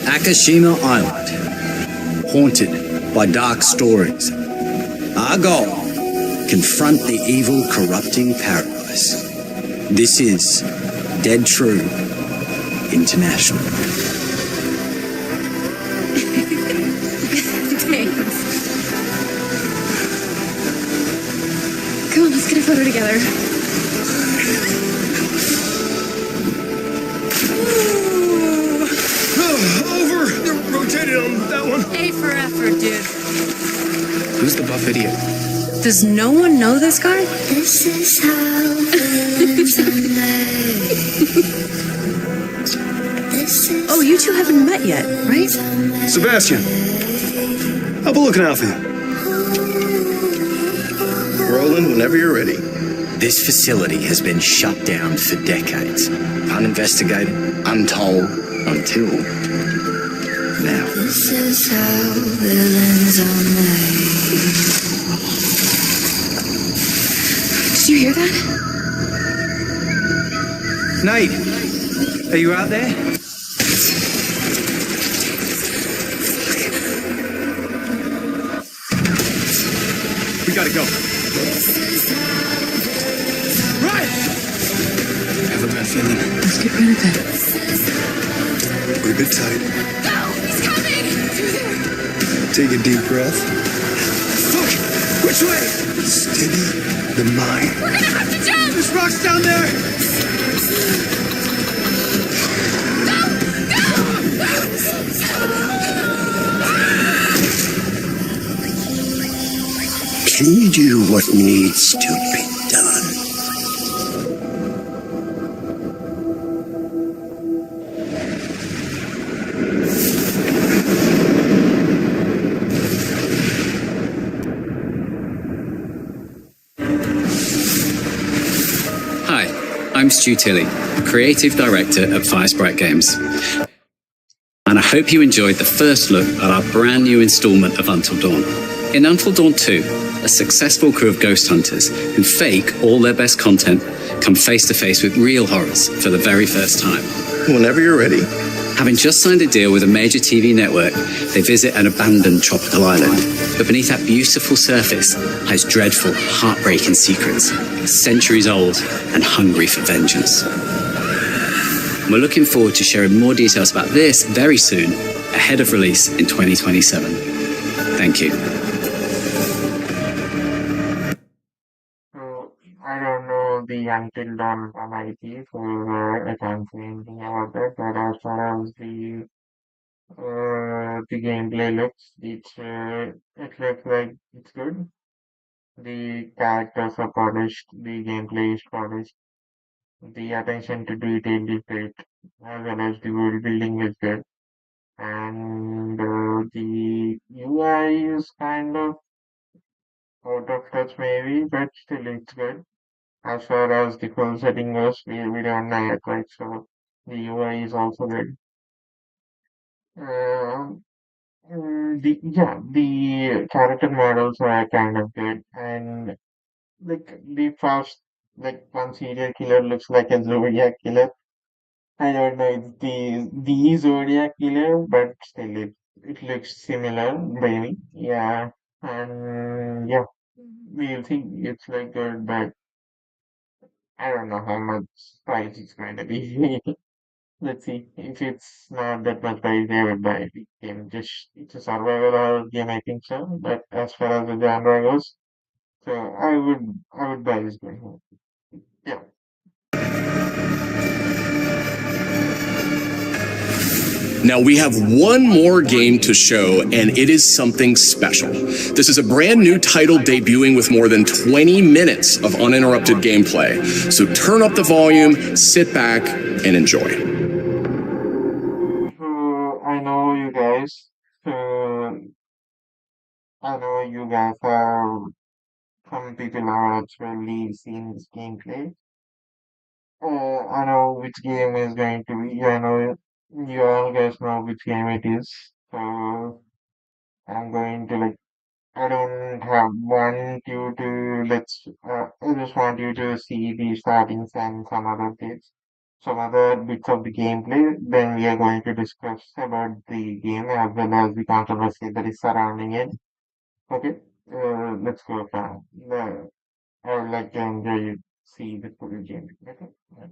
Akashima Island, haunted by dark stories. Our goal, confront the evil corrupting paradise. This is Dead True International. Thanks. Come on, let's get a photo together. Rotated on that one. A for effort, dude. Who's the buff video? Does no one know this guy? This is how villains are made. Oh, you two haven't met yet, right? Sebastian, I'll be looking out for you. Roland, whenever you're ready. This facility has been shut down for decades. Uninvestigated, untold, until now. This is how villains are made. Did you hear that? Nate, are you out there? We gotta go. Right! I have a bad feeling. Let's get rid of it. We're a bit tight. No, he's coming! Through there. Take a deep breath. Fuck! Which way? Steady the mind. We're gonna have to jump! There's rocks down there! Can you do what needs to be done? I'm Stu Tilley, Creative Director at Firesprite Games. And I hope you enjoyed the first look at our brand new installment of Until Dawn. In Until Dawn 2, a successful crew of ghost hunters who fake all their best content come face to face with real horrors for the very first time. Whenever you're ready. Having just signed a deal with a major TV network, they visit an abandoned tropical island. But beneath that beautiful surface hides dreadful, heartbreaking secrets, centuries old and hungry for vengeance. We're looking forward to sharing more details about this very soon, ahead of release in 2027. Thank you. So I don't know the Until Dawn IP, so I can't say anything about that. But as far as the gameplay looks, it looks like it's good. The characters are polished, the gameplay is polished, the attention to detail is great, as well as the world building is good, and the UI is kind of out of touch maybe, but still it's good. As far as the full setting goes, we don't know yet, right? So the UI is also good. Um, the character models are kind of good, and like the first, like one serial killer looks like a Zodiac killer. I don't know it's the Zodiac killer, but still it looks similar, maybe. Yeah, and yeah, we'll think it's like good, but I don't know how much price it's going to be. Let's see. If it's not that much price, they would buy the game. Just it's a survival horror game, I think so. But as far as the genre goes, so I would buy this game. Yeah. Now we have one more game to show, and it is something special. This is a brand new title debuting with more than 20 minutes of uninterrupted gameplay. So turn up the volume, sit back, and enjoy. So I know you guys. I know you guys have some people have actually seen this gameplay. I know which game is going to be. I know you all guys know which game it is. So I'm going to like. I don't have want you to I just want you to see the startings and some other bits of the gameplay. Then we are going to discuss about the game as well as the controversy that is surrounding it. Okay, let's go now. I would like to enjoy you see the full game. Okay. Right.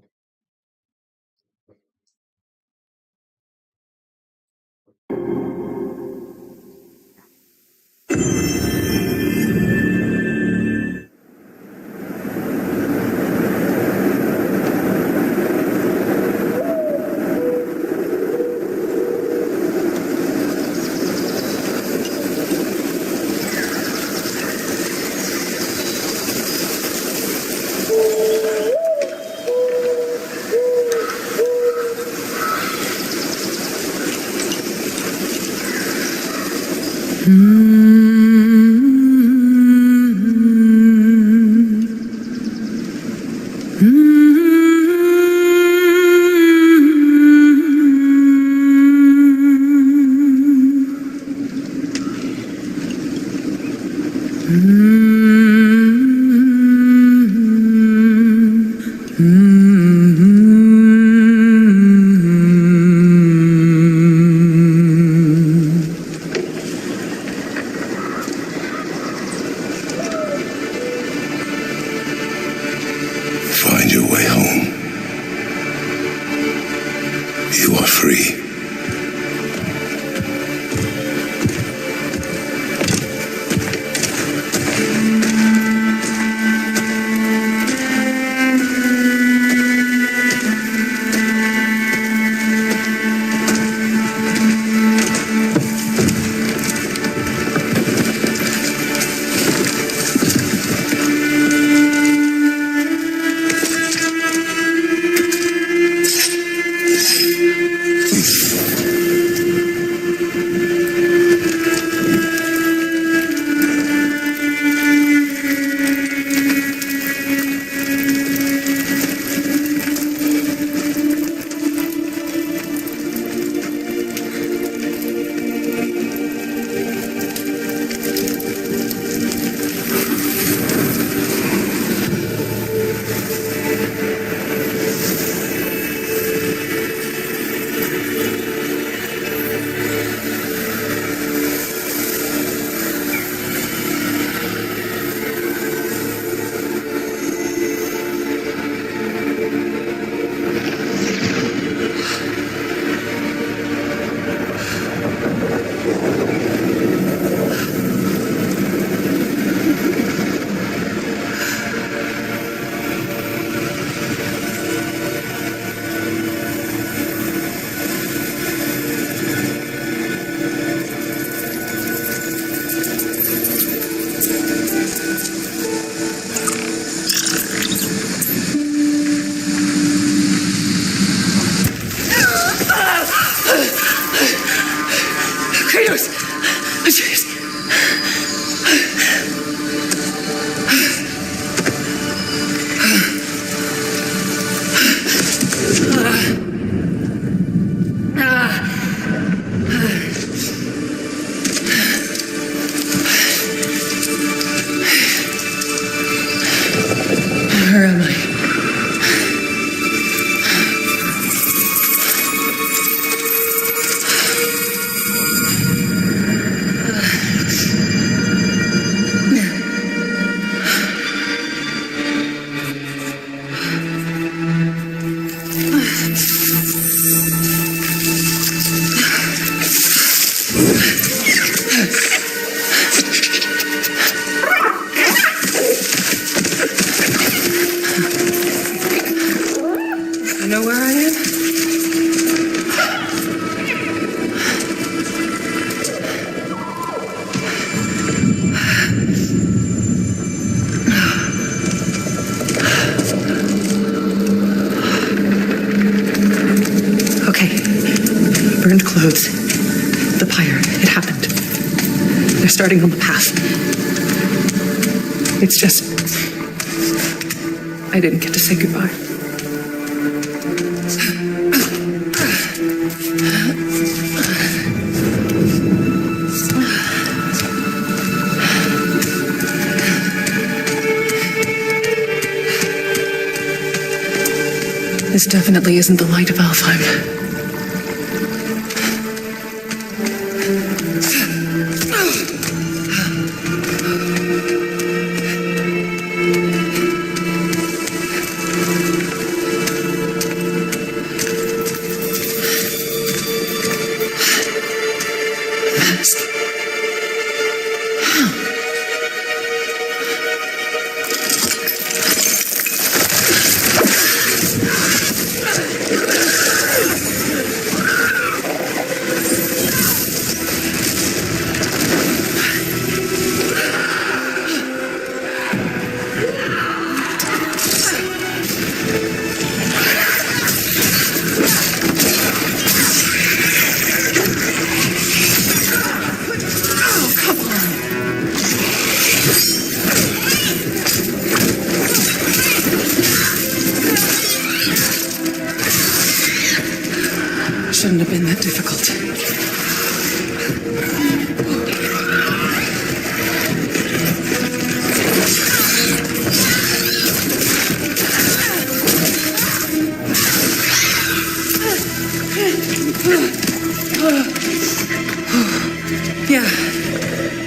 Find your way home. You are free. clothes. The pyre. It happened. They're starting on the path. It's just... I didn't get to say goodbye. This definitely isn't the light of Alfheim. Shouldn't have been that difficult. Yeah,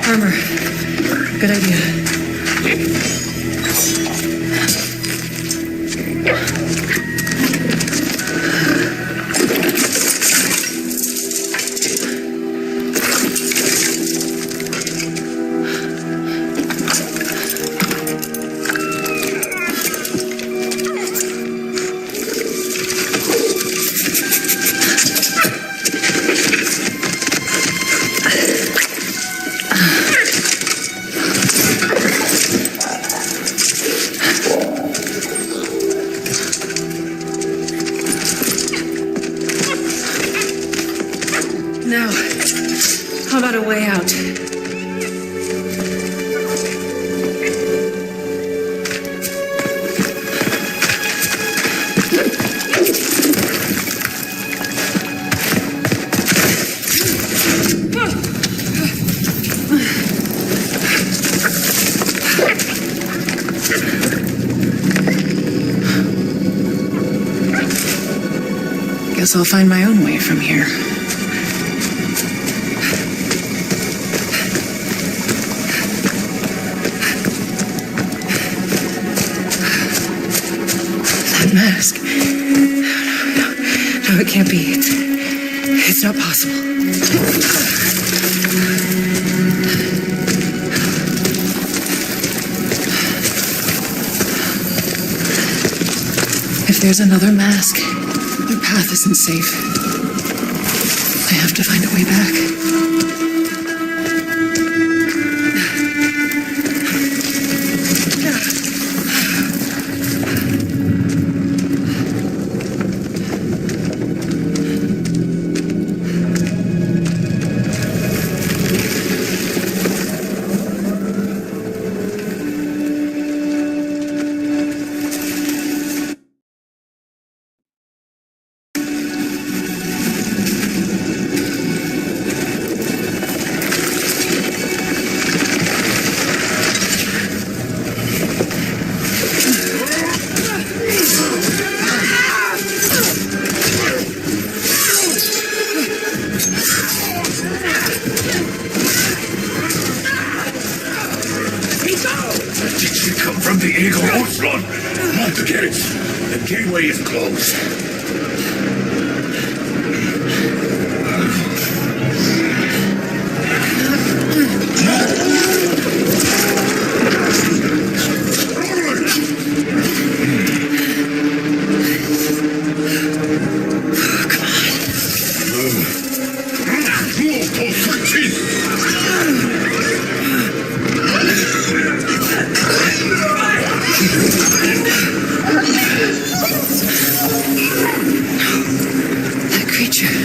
armor. Good idea. Now, how about a way out? Guess I'll find my own way from here. Mask. No, it can't be. It's not possible. If there's another mask, the path isn't safe. I have to find a way back. The Eagle Oshlon! Move the gates! The gateway is closed. That creature.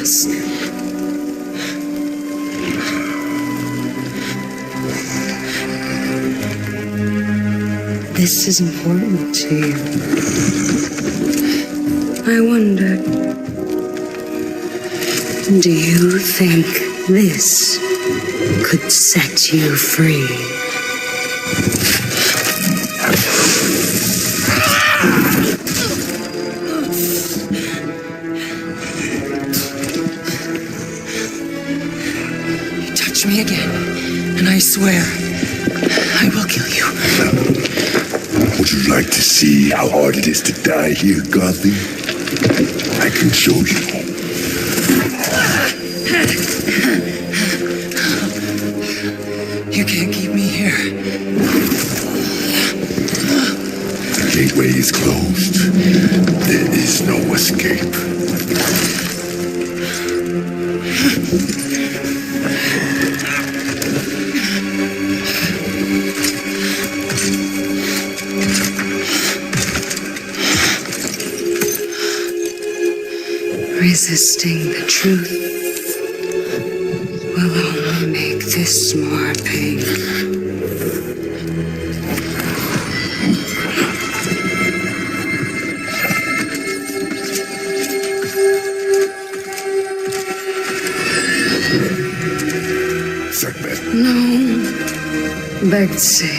task. This is important to you. I wondered, do you think this could set you free? You touch me again, and I swear, I will kill you. Would you like to see how hard it is to die here, Godly? I can show you. You can't keep me here. The gateway is closed. There is no escape. Resisting the truth will only make this more painful. No, Betsy.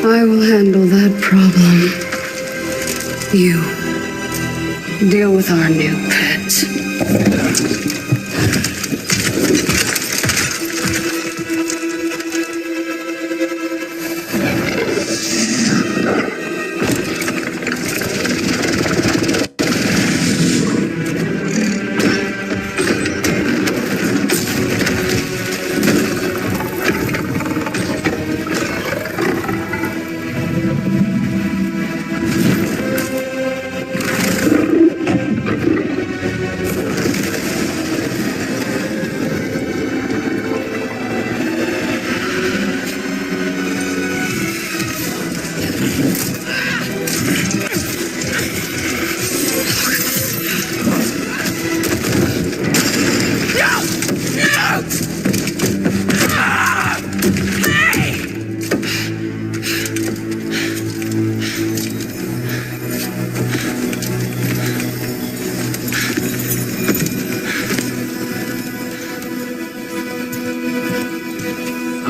I will handle that problem. You deal with our new pet.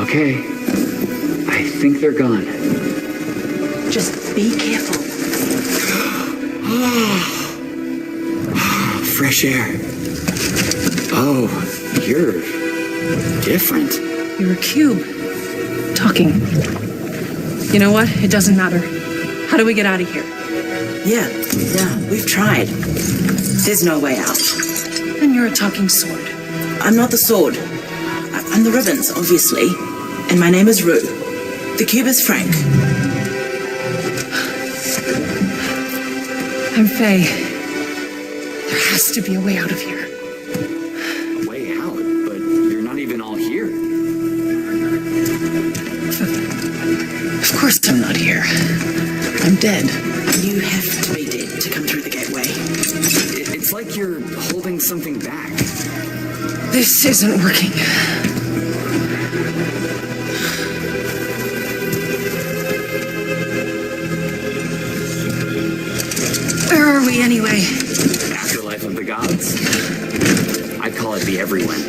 Okay. I think they're gone. Just be careful. Fresh air. Oh, you're different. You're a cube. Talking. You know what? It doesn't matter. How do we get out of here? Yeah, we've tried. There's no way out. And you're a talking sword. I'm not the sword. I'm the ribbons, obviously. And my name is Rue. The cube is Frank. I'm Faye. There has to be a way out of here. A way out? But you're not even all here. Of course I'm not here. I'm dead. You have to be dead to come through the gateway. It's like you're holding something back. This isn't working. Where are we anyway? Afterlife of the gods? I'd call it the everyone.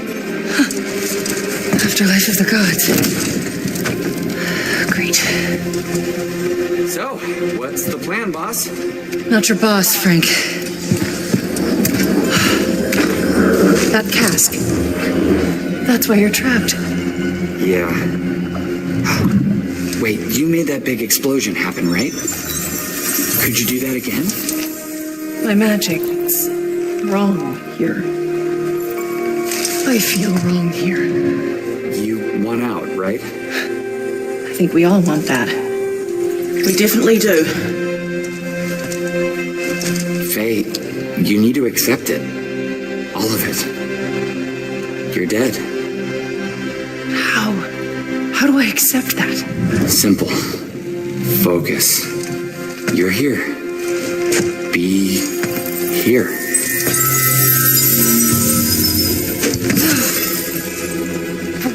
Afterlife of the gods. Great. So, what's the plan, boss? Not your boss, Frank. That cask. That's why you're trapped. Yeah. Wait, you made that big explosion happen, right? Could you do that again? My magic's wrong here. I feel wrong here. You won out, right? I think we all want that. We definitely do. Faye, you need to accept it. All of it. You're dead. How? How do I accept that? Simple. Focus. You're here. Be here.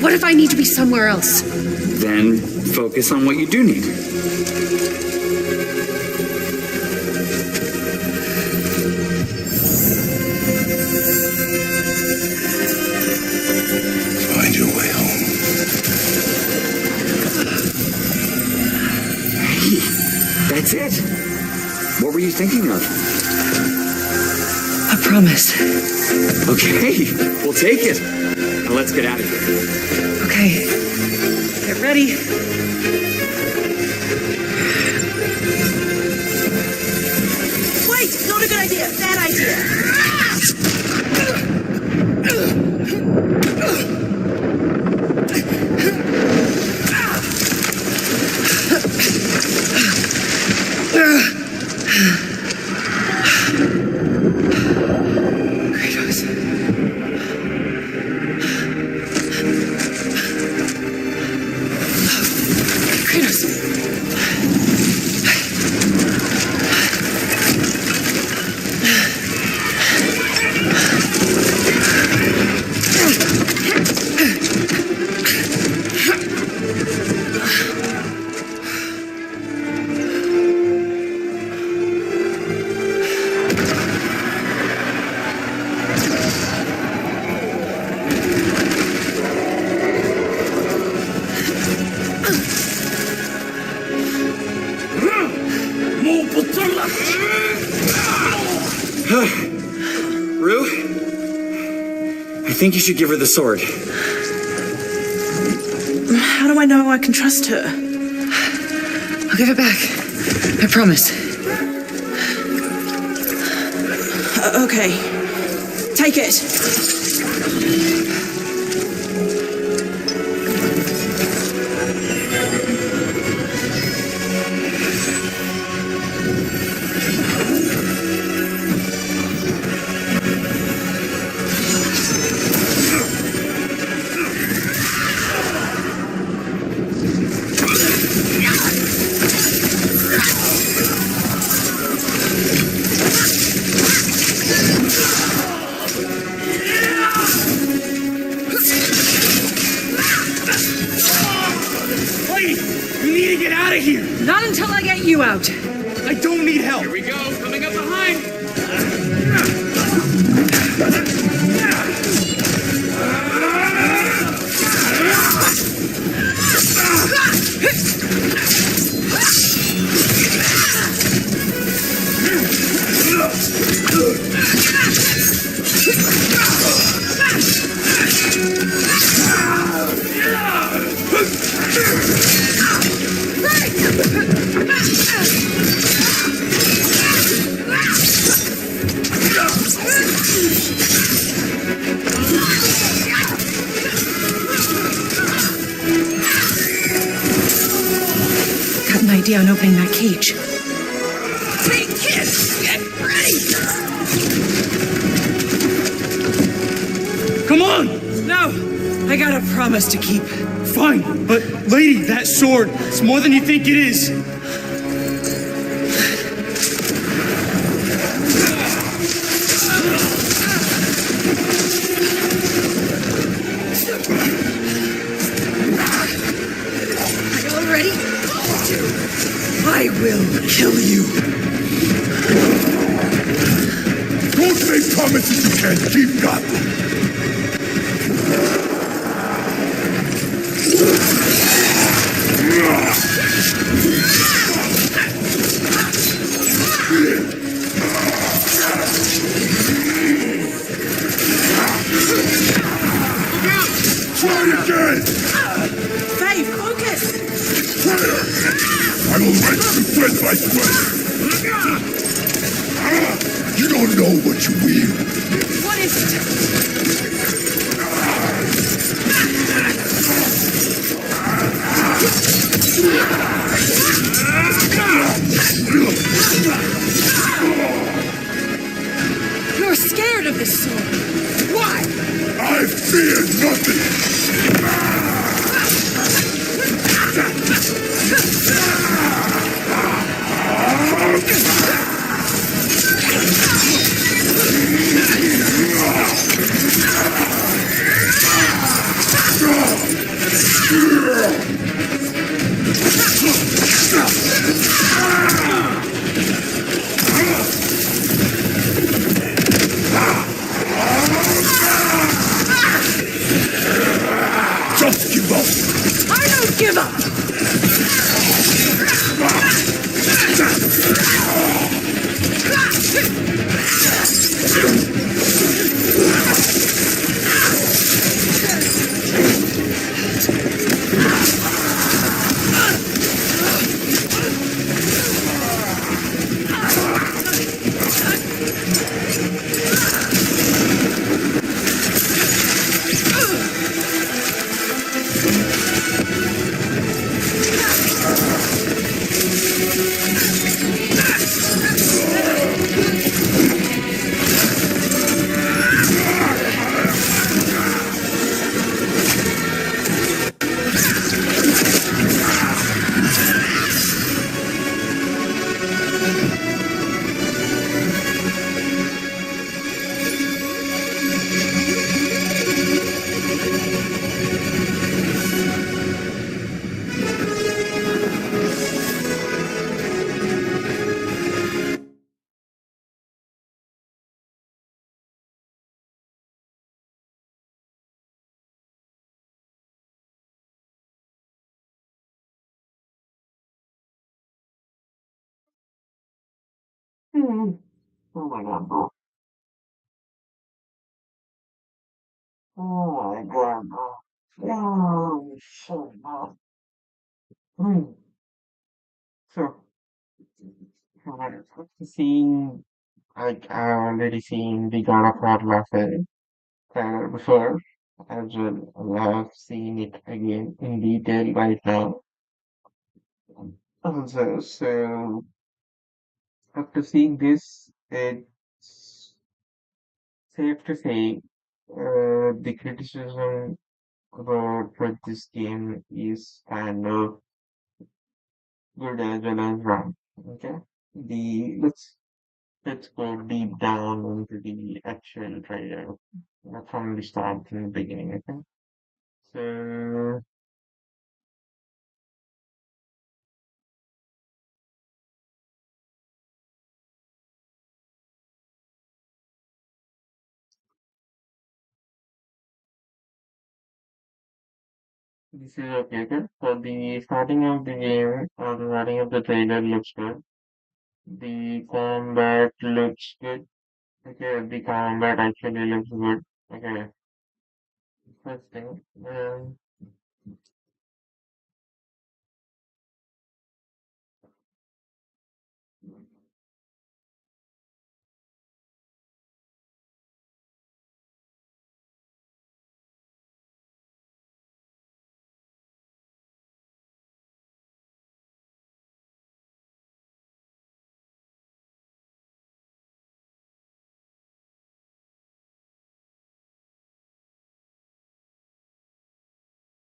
What if I need to be somewhere else? Then focus on what you do need. Find your way home. Hey, that's it. What were you thinking of? A promise. Okay, we'll take it. Now let's get out of here. Okay. Get ready. Wait! Not a good idea. Bad idea. Rue? I think you should give her the sword. How do I know I can trust her? I'll give it back. I promise. Okay. Take it. Not until I get you out. I don't need help. Here we go, coming up behind. Got an idea on opening that cage. Hey, kids! Get ready! Come on! No! I got a promise to keep. Fine, but lady, that sword, it's more than you think it is. Are you all ready? I will kill you. Don't make promises you can't keep, God. Try again! Faye, focus! I will write the thread by thread. You don't know what you wield. What is it? You're scared of this sword. Why? I fear nothing. Mm. Oh my god, bro. Oh my god, bro. Oh, shit, bro. Hmm. So, seeing, like, I already seen the God of War last trailer before, as well. I have seen it again in detail right now. Also, so after seeing this, it's safe to say the criticism about what this game is kind of good as well as wrong. Okay, the let's go deep down into the actual trailer from the start in the beginning. Okay, so this is okay. Okay, so the starting of the game, the starting of the trailer looks good. The combat looks good. Okay, the combat actually looks good. Okay, first thing,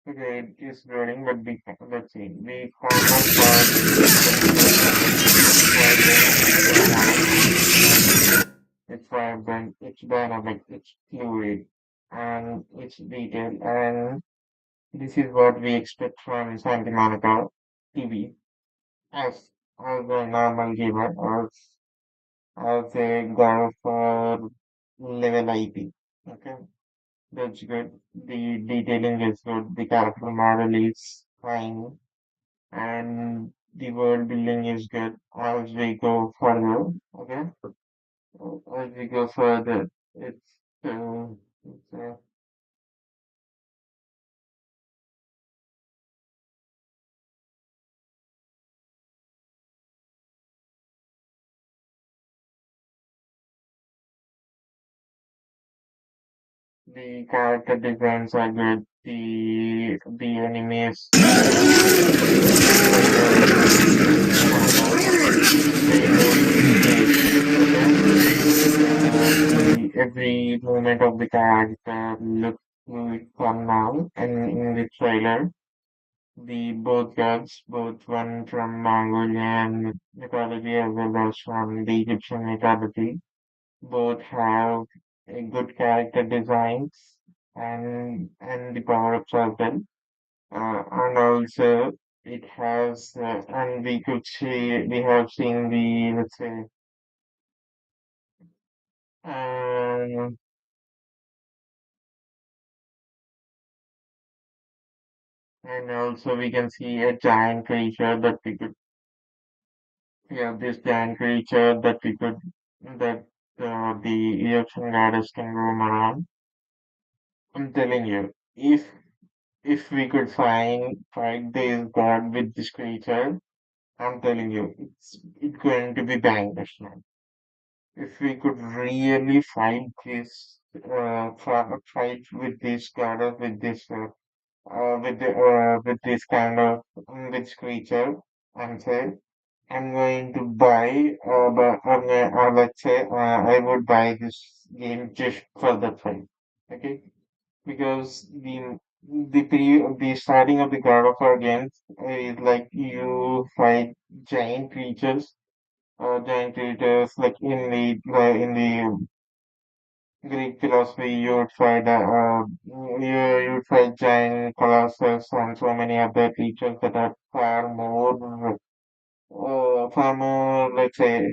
okay, it is running, but the let's see, the combat part looks good. It's vibrant, it's dynamic, it's dynamic, it's fluid, and it's detailed, and this is what we expect from Santa Monica TV as as a normal gamer or as a god of level IP. Okay. That's good. The detailing is good. The character model is fine. And the world building is good as we go further. Okay. As we go further, it's the character designs are good. The enemies stand out. They look great. Okay. Every movement of the character looks good from now and in the trailer. The both gods, both one from Mongolian mythology as well as from the Egyptian mythology, both have a good character designs and the power-ups as well. And also it has and we could see we have seen the let's say um, and also we can see a giant creature that we could yeah this giant creature that we could that the Egyptian goddess can roam around. I'm telling you, if we could fight this god with this creature, I'm telling you, it's going to be bangers, man. If we could really fight this, fight with this goddess, with this kind of this creature, and say I'm going to buy, but let's say I would buy this game just for the fight. Okay, because the starting of the God of War games is like you fight giant creatures like in the Greek philosophy you would fight you would fight giant colossus and so many other creatures that are far more let's say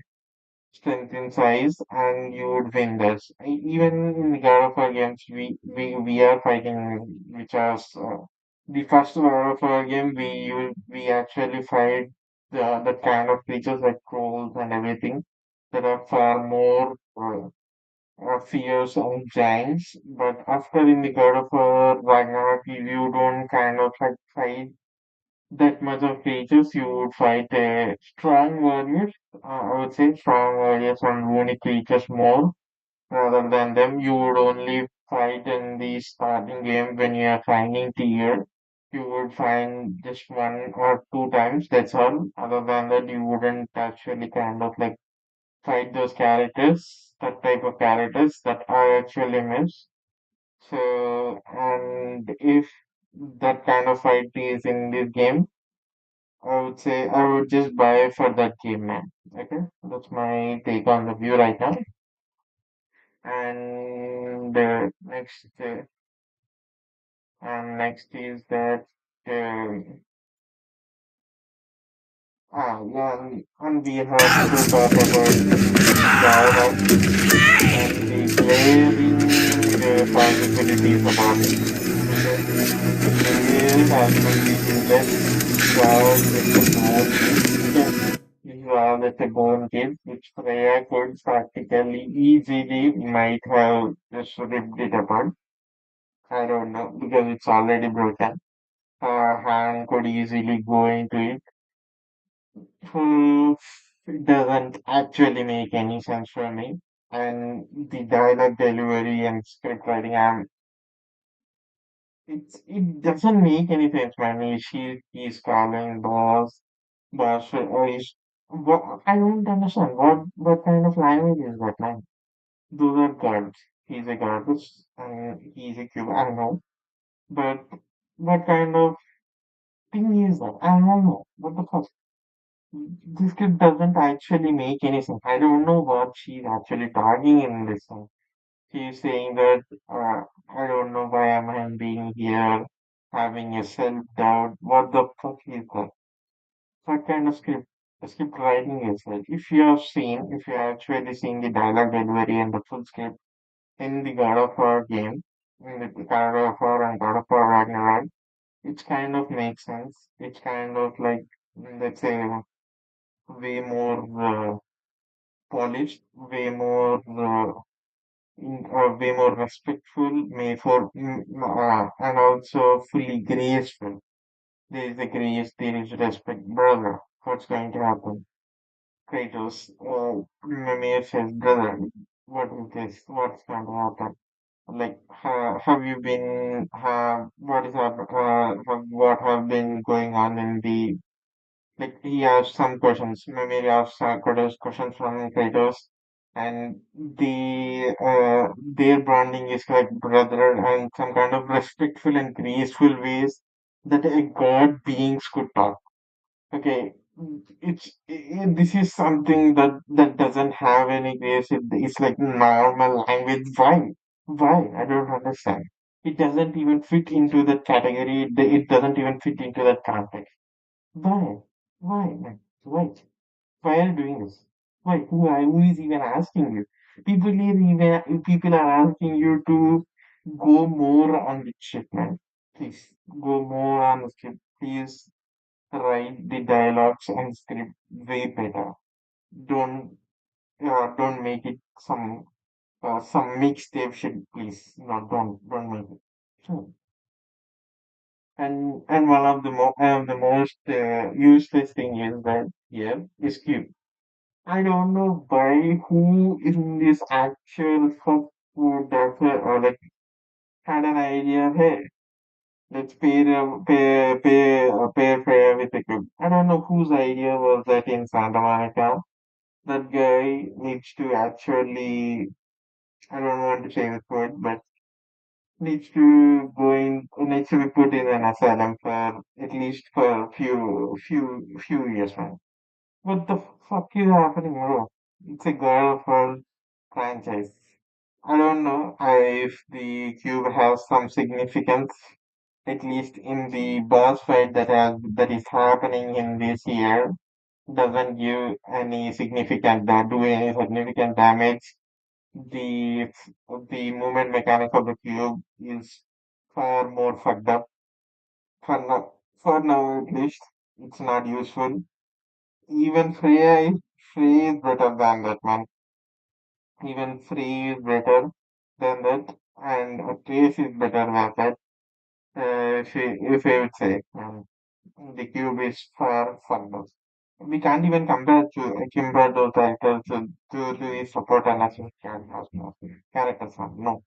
strength in size and you would win this. Even in the God of War games, we are fighting, which was the first God of War game. We actually fight the kind of creatures like trolls and everything that are far more fierce and giants. But after in the God of War Ragnarok, you don't kind of like fight that much of creatures, you would fight strong warriors. I would say strong warriors and unique creatures more rather than them. You would only fight in the starting game when you are finding tier. You would find just one or two times. That's all. Other than that, you wouldn't actually kind of like fight those characters, that type of characters that I actually miss. So, and if that kind of fight is in this game, I would say I would just buy for that game, man. Okay, that's my take on the view right now. And next is that yeah, and we have to talk about the dialogue and the glaring possibilities about it. Okay, the glaring possibilities is that God with the bone kids. Okay, God with the bone kids, which Freya could practically easily might have just ripped it apart. I don't know because it's already broken. Her hand could easily go into it. Hmm, it doesn't actually make any sense for me. And the dialogue delivery and script writing, it doesn't make any sense, man. He's calling boss, or is what I don't understand. What kind of language is that, man? Those are gods. He's a goddess and he's a cube. I don't know, but what kind of thing is that? I don't know. What the fuck? This kid doesn't actually make any sense. I don't know what she's actually talking in this song. She's saying that I don't know why am I being here, having a self-doubt. What the fuck is that? What kind of script writing is that? If you have actually seen the dialogue delivery and the full script in the God of War game, in the God of War and God of War Ragnarok, it kind of makes sense. It's kind of like, let's say, way more polished, way more respectful, and also fully graceful. There is a grace, there is respect, brother. What's going to happen? Kratos, Mimir says, brother, what is this? What's going to happen? Like, have you been, what have been going on in the like he asks some questions. Maybe asks questions from Kratos, and their bonding is like brother and some kind of respectful and graceful ways that a god beings could talk. Okay, this is something that doesn't have any grace. It's like normal language. Why? Why? I don't understand. It doesn't even fit into that category. It doesn't even fit into that context. Why? Why, man? Why? Why are you doing this? Why? Who is even asking you? People are asking you to go more on the shit, man. Please go more on the script. Please write the dialogues and script way better. Don't don't make it some mixtape shit, please. No, don't make it. Hmm. And one of the most useless thing is that here is cube. I don't know why who in this actual fuck would have like had an idea. Hey, let's pay fair with the cube. I don't know whose idea was that in Santa Monica. That guy needs to actually. I don't want to say this word, but needs to be put in an asylum for at least for a few years, man. What the fuck is happening, bro? It's a God of War franchise. I don't know if the cube has some significance, at least in the boss fight that is happening in this year. Doesn't give any significant do any significant damage. The the movement mechanic of the cube is far more fucked up. For now at least, it's not useful. Even Frey is better than that, man. Even Free is better than that, and Trace is better than that. If I would say, the cube is far further. We can't even compare those characters to the support and assist characters. No. Characters, no.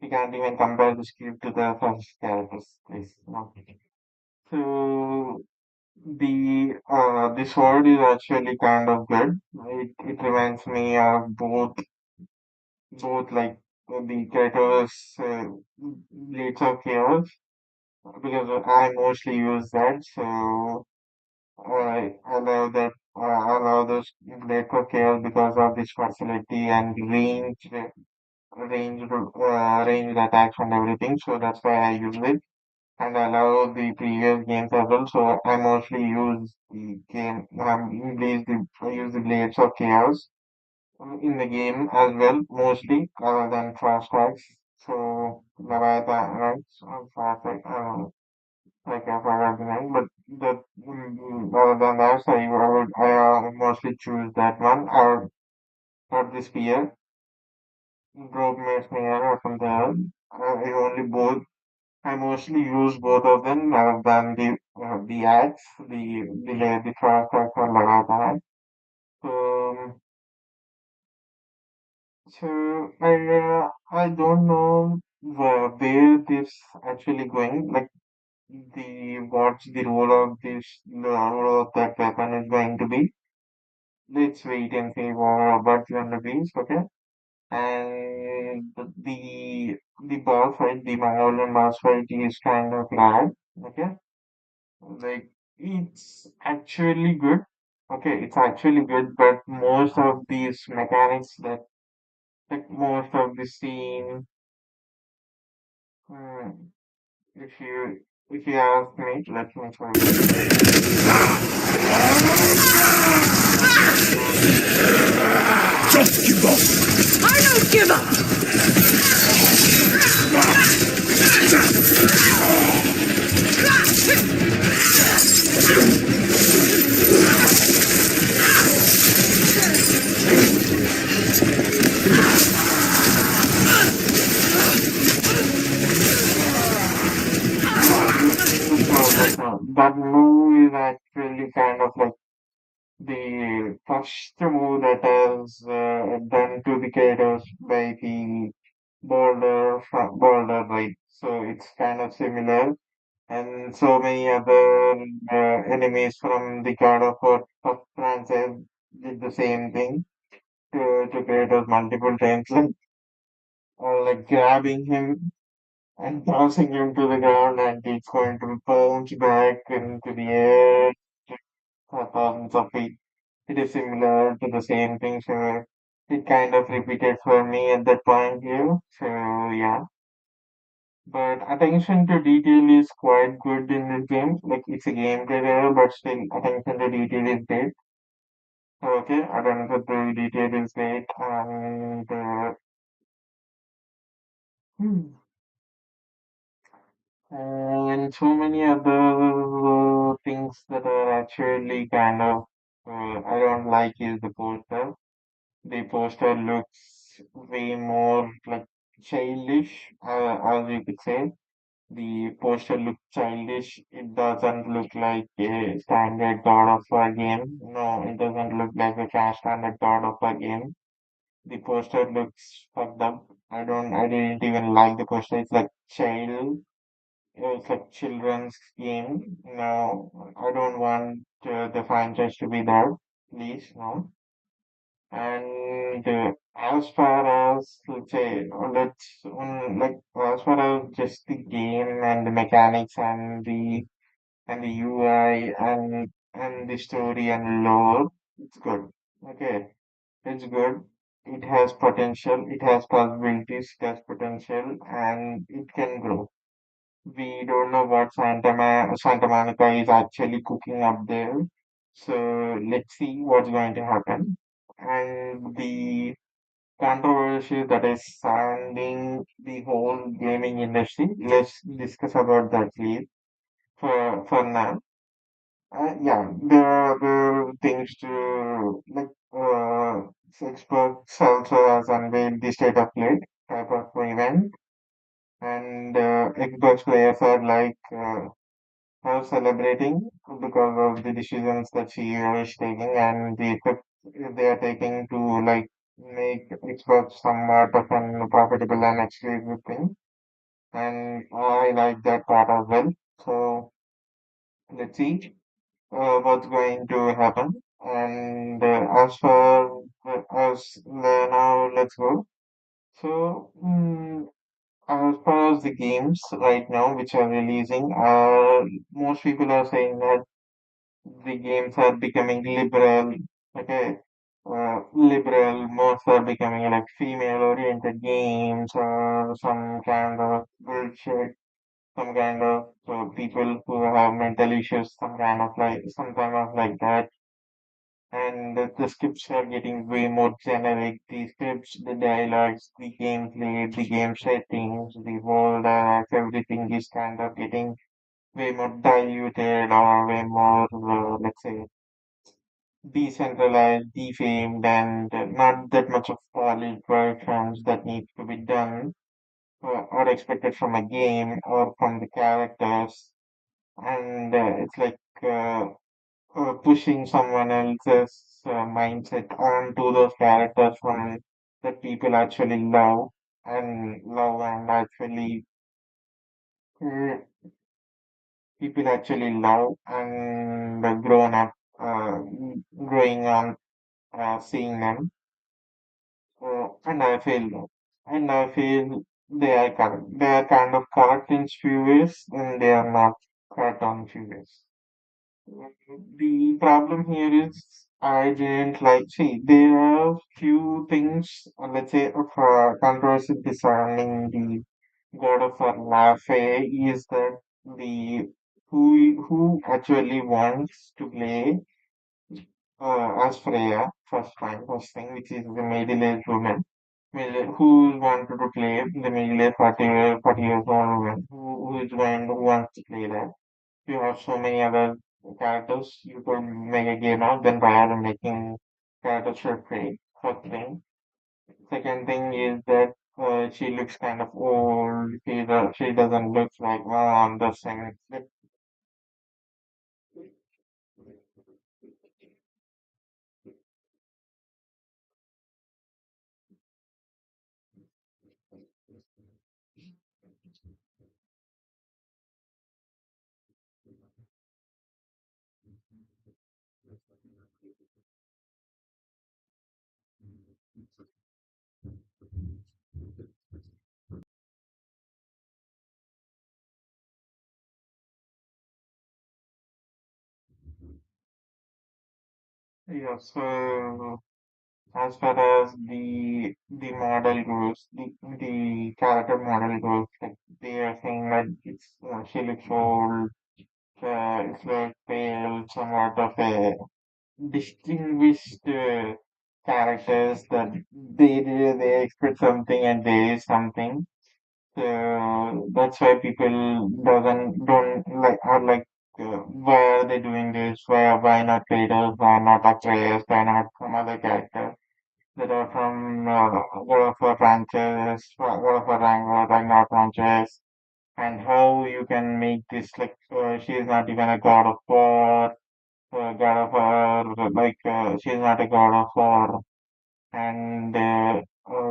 We can't even compare this cube to the first characters, please. No. So this word is actually kind of good. It reminds me of both like the Kratos Blades of Chaos because I mostly use that. So I allow that allow those Blades of Chaos because of this facility and range attacks and everything. So that's why I use it. And allow the previous games as well. So I mostly use the game. I use the Blades of Chaos in the game as well, mostly rather than fast tracks. So Leviathan, right? So fast track, like I forgot the name, but rather than that, so I mostly choose that one or the spear, drop me spear or something else. I only both. I mostly use both of them rather than the axe, the fast track or Leviathan. So I don't know where this actually going. Like what's the role of the role of that weapon is going to be. Let's wait and see what's going to be. Okay, and the boss fight, the Mongolian boss fight is kind of lag. Okay, like it's actually good. Okay, it's actually good, but most of these mechanics that like most of the scene. Hmm, if you ask me, let me tell you. Don't give up! I don't give up! That move is actually kind of like the first move that is done to the characters by the boulder, right? So it's kind of similar, and so many other enemies from the God of War first franchise did the same thing to Kratos multiple times, like grabbing him and tossing him to the ground, and it's going to bounce back into the air for thousands of feet. It is similar to the same thing, so it kind of repeated for me at that point here. So yeah, but attention to detail is quite good in this game. Like it's a gameplay error, but still attention to detail is great. So, okay, attention to detail is great, hmm, and so many other things that are actually kind of I don't like is the poster. The poster looks way more like childish, as you could say. The poster looks childish. It doesn't look like a standard God of War game. No, it doesn't look like a standard God of War game. The poster looks fucked up. I didn't even like the poster. It's like it's like children's game. No, I don't want the franchise to be there. Please, no. And as far as let's say, like as far as just the game and the mechanics and the UI and the story and lore, it's good. Okay, it's good. It has potential. It has possibilities. It has potential, and it can grow. We don't know what Santa Monica is actually cooking up there. So let's see what's going to happen. And the controversy that is surrounding the whole gaming industry, let's discuss about that please for now. Yeah, there are things to like Xbox also has unveiled the state of play type of event, and Xbox players are like are celebrating because of the decisions that CEO is taking and the effect they are taking to like make Xbox somewhat of an profitable and exclusive thing. And I like that part as well. So let's see what's going to happen. And now let's go. So as far as the games right now which are releasing, most people are saying that the games are becoming liberal. Okay, liberal. Most are becoming like female-oriented games or some kind of bullshit. Some kind of people who have mental issues. Some kind of like that. And the scripts are getting way more generic. The scripts, the dialogues, the gameplay, the game settings, the world arcs, everything is kind of getting way more diluted or way more, let's say, decentralized, defamed, and not that much of polished versions that need to be done or expected from a game or from the characters. And it's like pushing someone else's mindset onto those characters from that people and uh, love and grown up, uh, growing on seeing them. And I feel they are correct. They are kind of correct in few ways, and they are not correct on few ways. The problem here is I didn't like. See, there are few things. Let's say of controversy surrounding the God of Lafe is that the who actually wants to play as Freya first thing, which is the middle-aged woman who wanted to play the middle-aged 40 years old woman who wants to play that. You have so many other characters you could make a game out, then rather than making characters for free. First thing. Second thing is that she looks kind of old. She doesn't look like mom. The same. Yeah. So as far as the model goes, the character model goes, like they are saying that she looks old. It's like pale, somewhat of a distinguished characters that they expect something and there is something. So that's why people doesn't don't like are like why are they doing this? Why not Kratos? Why not Atreus? Why not some other character? that are from God of War franchise, God of War Ragnar franchise, and how you can make this like she is not even a God of War, God of War, like she is not a God of War, and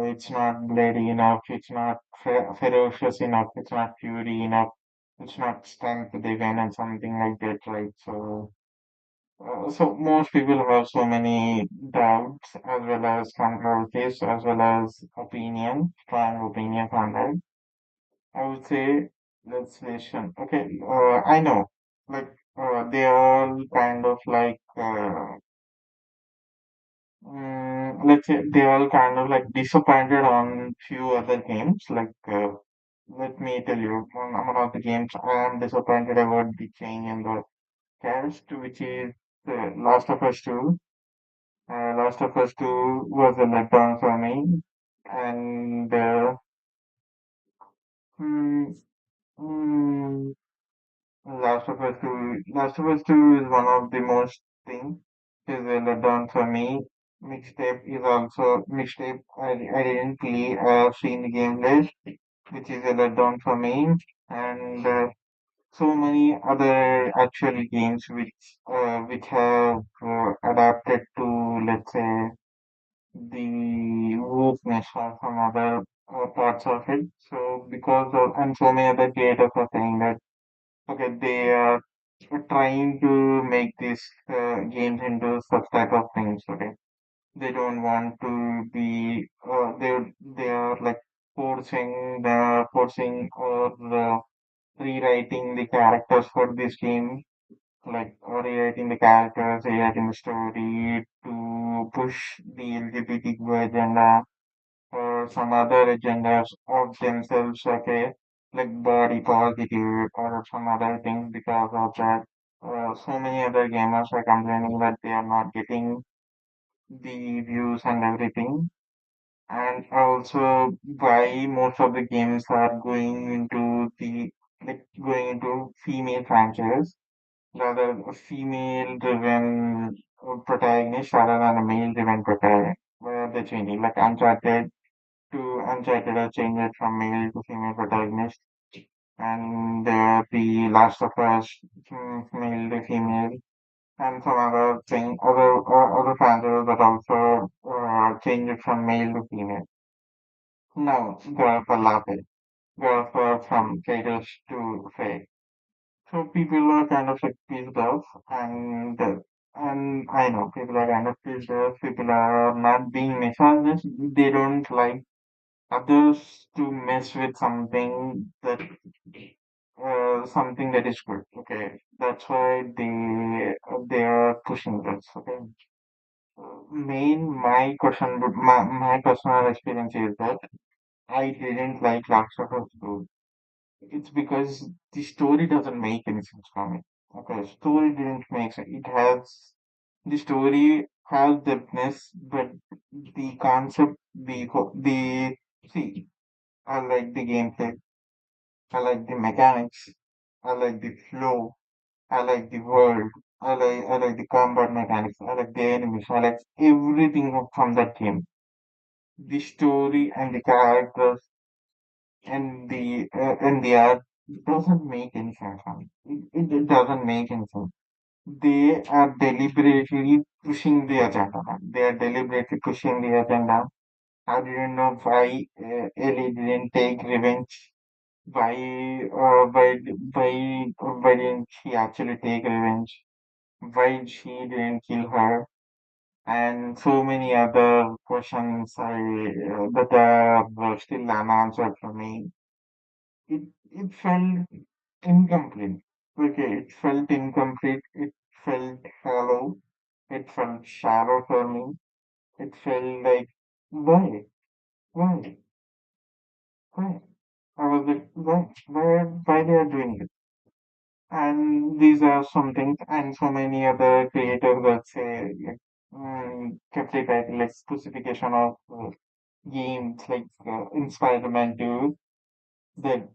it's not bloody enough, it's not ferocious enough, it's not fury enough, it's not strength driven and something like that, right? So most people have so many doubts as well as controversies as well as strong opinions on that. I would say let's listen. Okay, I know, like they are kind of like let's say they are kind of like disappointed on few other games. Like let me tell you, one of the games I am disappointed about the change in the cast, which is Last of Us 2. Last of Us 2 was a letdown for me, and mm, mm, Last of Us 2 is one of the most thing is a letdown for me. Mixtape. I didn't play. I have seen the gameplay, which is a letdown for me, and so many other actual games which have adapted to, let's say, the wokeness of some other parts of it. So because of and so many other creators are saying that okay, they are trying to make these games into such type of things. Okay, they don't want to be they are like forcing or rewriting the characters for this game, like rewriting the characters, rewriting the story to push the LGBTQ agenda or some other agendas of themselves, okay, like body positive or some other things. Because of that, so many other gamers are complaining that they are not getting the views and everything. And also why most of the games are going into going into female franchise, rather a female driven protagonist rather than a male driven protagonist. Where they're changing, like Uncharted are changed from male to female protagonist, and the Last of Us male to female, and some other franchises that also changed from male to female. Now, girls are laughing. Girls are from traitors to fake. So people are kind of like pissed off, and I know people are kind of pissed off. People are not being misogynist. They don't like others to mess with something that is good. Okay, that's why they are pushing this. Okay, my personal experience is that I didn't like Last of Us 2. It's because the story doesn't make any sense for me. Okay, story didn't make sense. The story has depthness, but the concept, the see, I like the gameplay. I like the mechanics. I like the flow. I like the world. I like the combat mechanics. I like the enemies. I like everything from that game. The story and the characters and the art doesn't make any sense. Man. It doesn't make any sense. They are deliberately pushing the agenda. Man. They are deliberately pushing the agenda. I didn't know why Ellie didn't take revenge. Why, why didn't she actually take revenge? Why she didn't kill her? And so many other questions that are still unanswered for me. It felt incomplete. Okay, it felt incomplete. It felt hollow. It felt shallow for me. It felt like why, why, why? I was like, why they are doing it? And these are some things, and so many other creators that say, like, kept it at like specification of games like in Spider-Man 2, that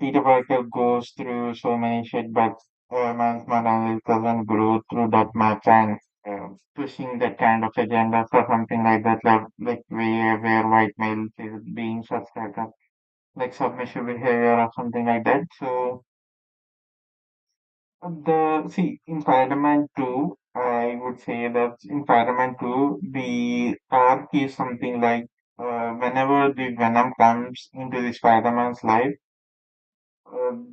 Peter Parker goes through so many shit, but Miles Morales doesn't go through that much, and pushing that kind of agenda for something like that, like where white males is being such like submissive behavior or something like that. So the see in Spider-Man 2, I would say that in Spider-Man 2, the arc is something like whenever the Venom comes into the Spider-Man's life,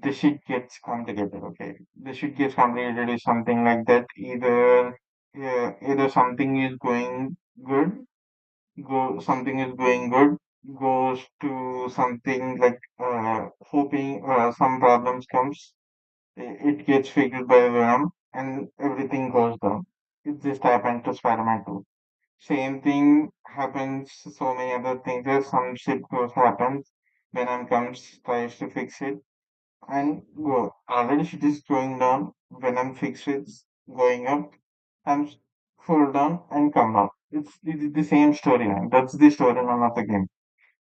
the shit gets complicated. Okay, the shit gets complicated is something like that. Either something is going good, something is going good, goes to something like hoping some problems comes, it gets figured by Venom, and everything goes down. It just happened to Spider-Man 2. Same thing happens so many other things. There's some shit goes happens. Venom comes, tries to fix it, and go. Already shit is going down. Venom fixes, going up, and fall down and come up. It's the same storyline. That's the storyline of the game.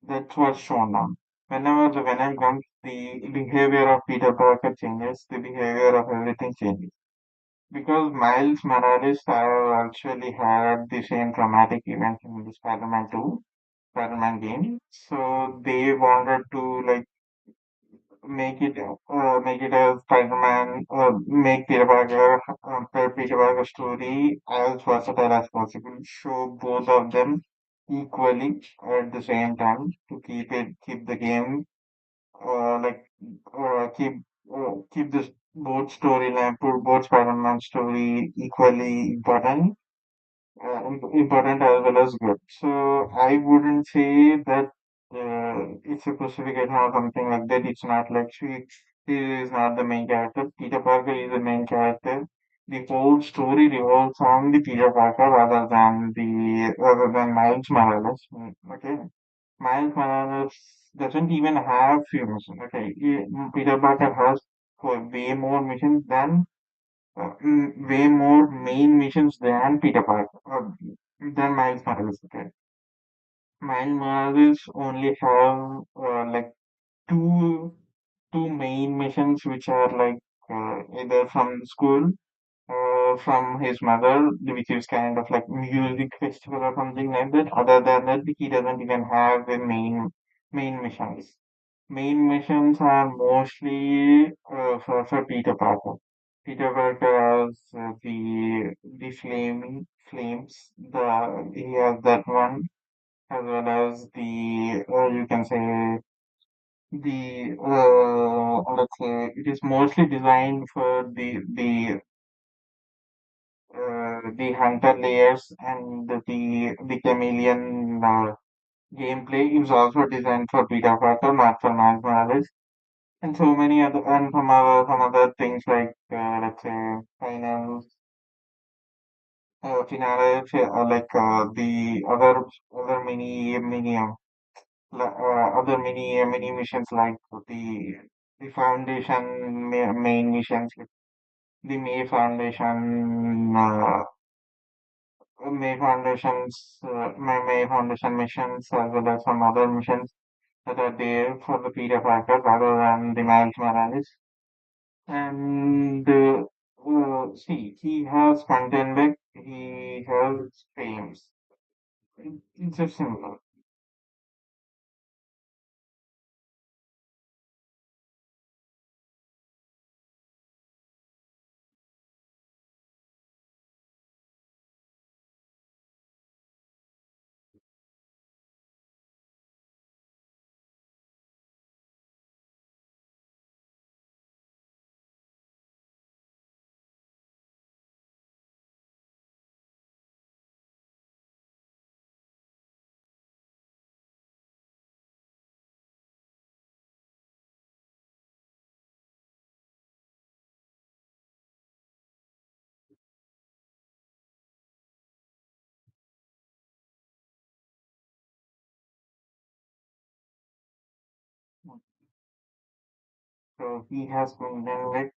That's what's shown now. Whenever the Venom comes, the behavior of Peter Parker changes, the behavior of everything changes. Because Miles Morales have actually had the same traumatic event in the Spider-Man 2, Spider-Man game. So they wanted to like make it a Spider-Man, make Peter Parker, Peter Parker story as versatile as possible. Show both of them equally at the same time to keep the game, like, keep this both storyline, put both Spider-Man story equally important as well as good. So I wouldn't say that it's a crucifixion or something like that. It's not like she is not the main character. Peter Parker is the main character. The whole story revolves on the Peter Parker rather than Miles Morales. Okay, Miles Morales doesn't even have few missions. Okay, Peter Parker has way more missions than way more main missions than Peter Parker, than Miles Morales. Okay, Miles Morales only have like two two main missions, which are like either from school, from his mother, which is kind of like music festival or something like that. Other than that, he doesn't even have the main missions. Main missions are mostly for Peter Parker. Peter Parker has the flames. He has that one, as well as the you can say the let's say it is mostly designed for the hunter layers, and the chameleon gameplay is also designed for Peter Parker, not for Miles Morales. And so many other, and some other things like let's say finale, like the other other mini missions, like the foundation main missions, like the May Foundation missions, as well as some other missions that are there for the Peter Parker rather than the Miles Morales. And see, he has content back, he has frames. It's just similar. So he has content back.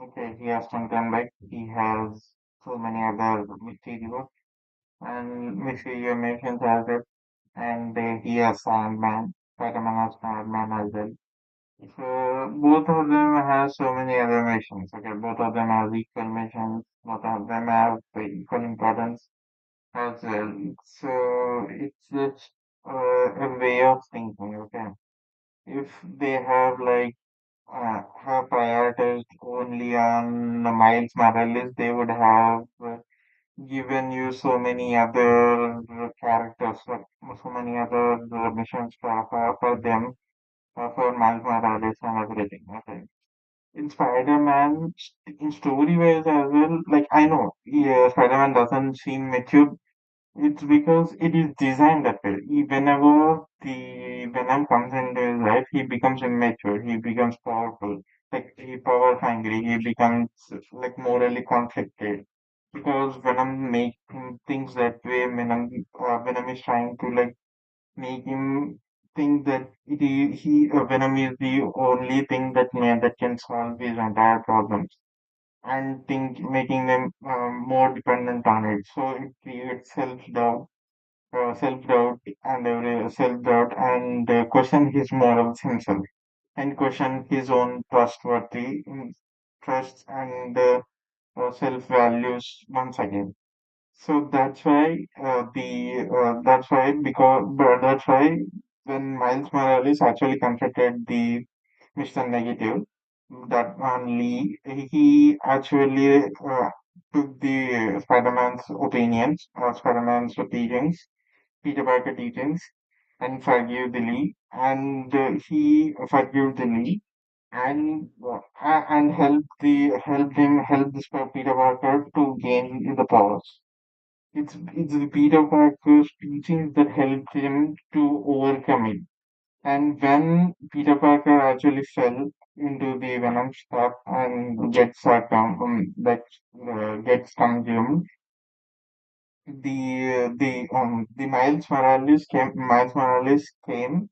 Okay, he has content back. He has so many other material and material mentions as it. And he has Sandman. Spider-Man has Sandman as well. So both of them have so many other missions. Okay, both of them have equal missions. Both of them have the equal importance as well. So it's just a way of thinking. Okay, if they have prioritized only on the Miles Morales, they would have given you so many other characters, like so many other missions for them, for Miles Morales and everything. Okay. In Spider-Man, in story-wise as well, like I know, yeah, Spider-Man doesn't seem mature. It's because it is designed that way. Whenever the Venom comes into his life, he becomes immature. He becomes powerful, like he power hungry. He becomes like morally conflicted because Venom make him thinks that way. Venom is trying to like make him think that Venom is the only thing that can solve his entire problems and think making them more dependent on it. So it creates self-doubt and self-doubt and question his morals himself and question his own trust and self-values once again. So that's why when Miles Morales actually confronted the Mr. Negative, that one Lee, he actually took the Spider-Man's teachings, Peter Parker teachings, and forgive the Lee, and he forgave the Lee, and help this Peter Parker to gain the powers. It's the Peter Parker's teachings that helped him to overcome it. And when Peter Parker actually fell into the Venom trap and gets consumed, the Miles Morales came,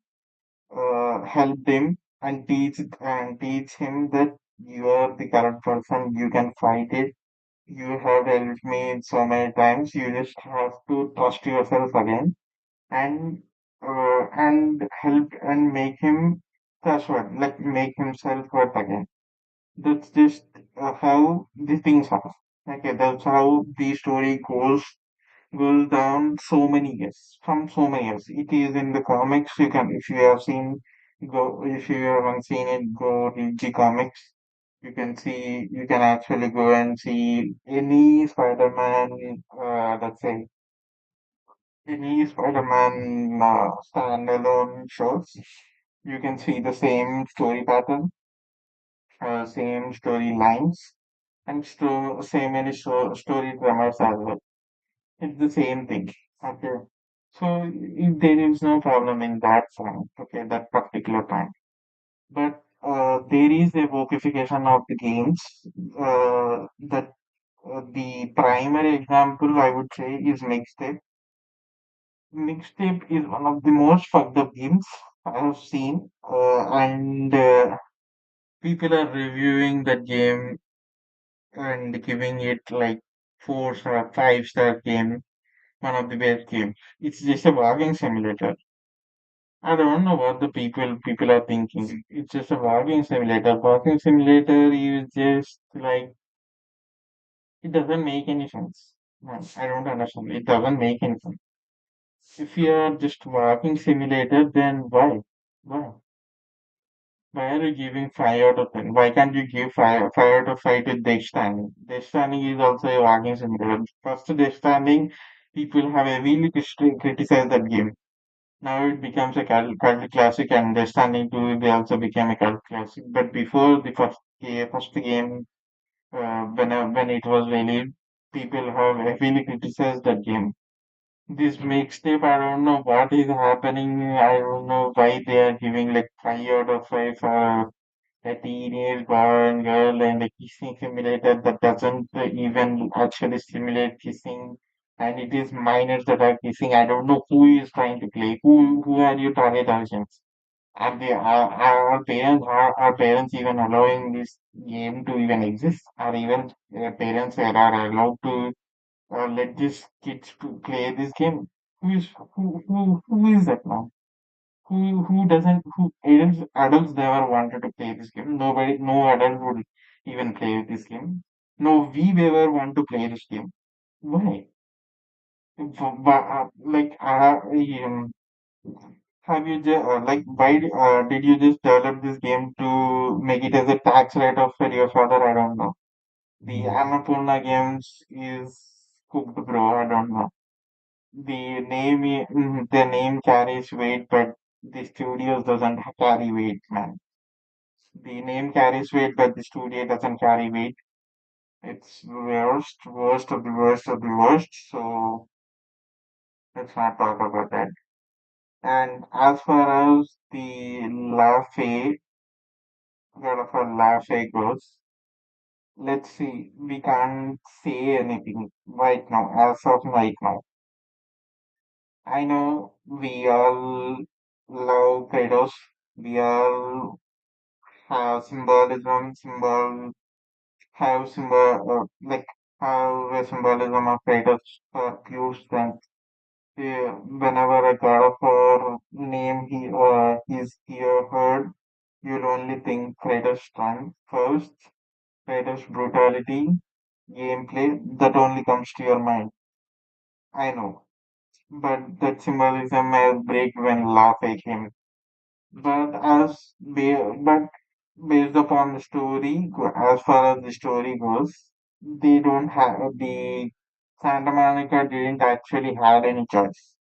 helped him and teach him that you are the correct person. You can fight it. You have helped me so many times. You just have to trust yourself again and help and make him trustworthy, like make himself worth again. That's just how the things are. Okay, that's how the story goes down so many years, from so many years. It is in the comics. You can, if you haven't seen it, go read the comics. You can actually go and see any Spider-Man, let's say, any Spider-Man standalone shows. You can see the same story pattern, same story lines, and story dramas as well. It's the same thing. Okay. So there is no problem in that point, okay, that particular point. But there is a vokification of the games. That The primary example I would say is Mixtape. Mixtape is one of the most fucked up games I have seen, and people are reviewing that game and giving it like 4-star, 5-star game, one of the best games. It's just a walking simulator. I don't know what the people are thinking. It's just a walking simulator. Walking simulator is just like it doesn't make any sense. No, I don't understand. It doesn't make any sense. If you are just walking simulator, then why? Why? Why are you giving 5 out of 10? Why can't you give 5 out of 5 to Death Stranding? Death Stranding is also a walking simulator. First Death Stranding, people have heavily criticized that game. Now it becomes a cult classic, and Death Stranding 2, they also became a cult classic. But before the first game, when it was released, people have heavily criticized that game. This mixtape, I don't know what is happening. I don't know why they are giving like 5 out of 5 for a teenage boy and girl and a kissing simulator that doesn't even actually simulate kissing. And it is minors that are kissing. I don't know who is trying to play. Who are your target audience? Are parents even allowing this game to even exist? Are even parents are allowed to let these kids to play this game? Who is that now? who doesn't who adults never wanted to play this game. Nobody, no adult would even play this game. No, we ever want to play this game. Why? Like, have you just like why did you just develop this game to make it as a tax write-off for your father? I don't know. The Annapurna games is cooked, bro. I don't know. The name carries weight, but the studios doesn't carry weight, man. The name carries weight, but the studio doesn't carry weight. It's worst of the worst of the worst. So let's not talk about that. And as far as the God of a Lafe goes, let's see. We can't say anything right now, as of right now. I know we all love Kratos. We all have like have a symbolism of Kratos for pure strength. Whenever a god of war name is here heard, you'll only think Kratos strength first, Kratos brutality, gameplay, that only comes to your mind. I know, but that symbolism has break when Lafe came. But based upon the story, as far as the story goes, they don't have the Santa Monica didn't actually had any choice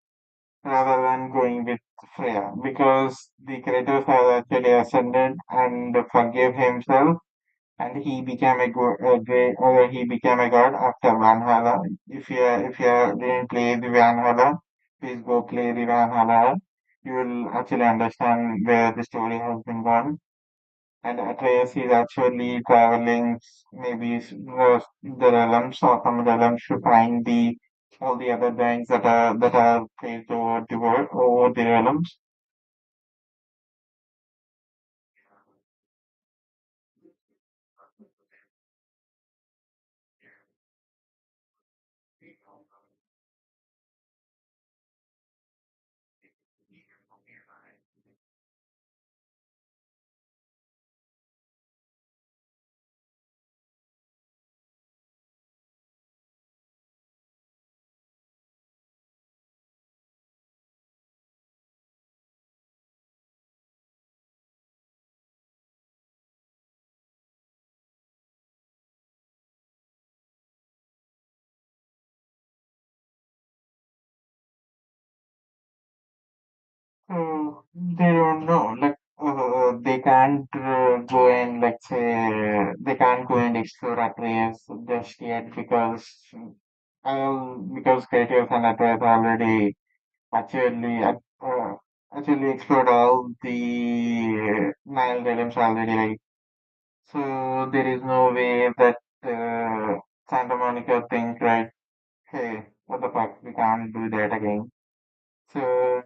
rather than going with Freya because the Kratos has actually ascended and forgave himself and he became he became a god after Valhalla. If you didn't play the Valhalla, please go play the Valhalla. You will actually understand where the story has been gone. And Atreus is actually traveling maybe the realms or some realms to find the all the other giants that are placed over the world over the realms. They don't know. Like they can't go and like say they can't go and explore Atreus just yet because Kratos and Atreus already actually actually explored all the Nile realms already. Like so, there is no way that Santa Monica think right. Hey, what the fuck? We can't do that again. So,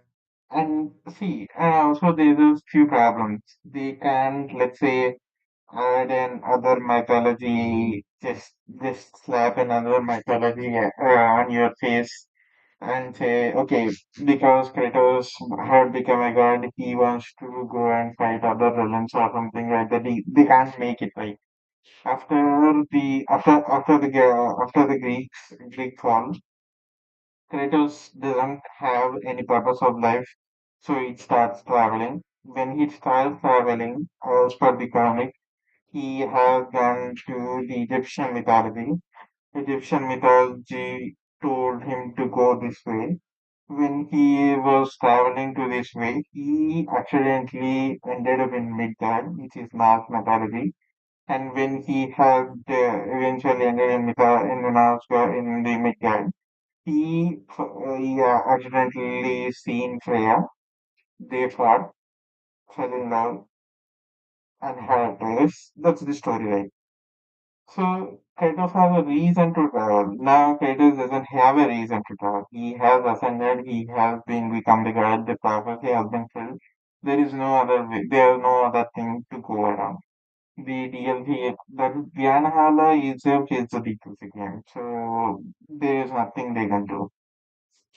and see, and also there's a few problems. They can't, let's say, add an other mythology, just slap another mythology on your face and say, okay, because Kratos had become a god, he wants to go and fight other villains or something like that. They can't make it right. After the Greek fall, Kratos doesn't have any purpose of life, so he starts traveling. When he starts traveling, as per the comic, he has gone to the Egyptian mythology. Egyptian mythology told him to go this way. When he was traveling to this way, he accidentally ended up in Midgard, which is Norse mythology. And when he had eventually ended in the Midgard, he accidentally seen Freya. They fought, fell in love, and had babies. That's the story, right? So Kratos has a reason to travel. Now Kratos doesn't have a reason to travel. He has ascended. He has been become the god. The prophecy has been filled. There is no other way. There is no other thing to go around. The DLC, the Valhalla itself is a DLC game, so there is nothing they can do.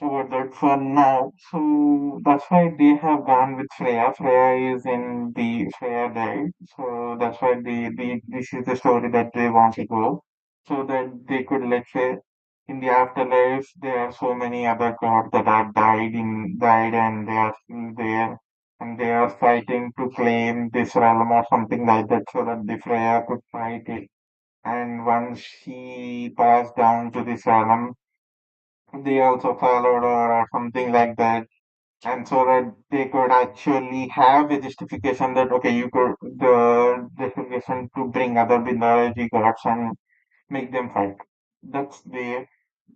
about that for now. So that's why they have gone with Freya. Freya is in the Freya died. So that's why this is the story that they want to go. So that they could, let's say, in the afterlife, there are so many other gods that have died and they are still there. And they are fighting to claim this realm or something like that so that the Freya could fight it. And once she passed down to this realm, they also followed or something like that, and so that they could actually have a justification that okay, you could the justification to bring other mythology gods and make them fight. That's their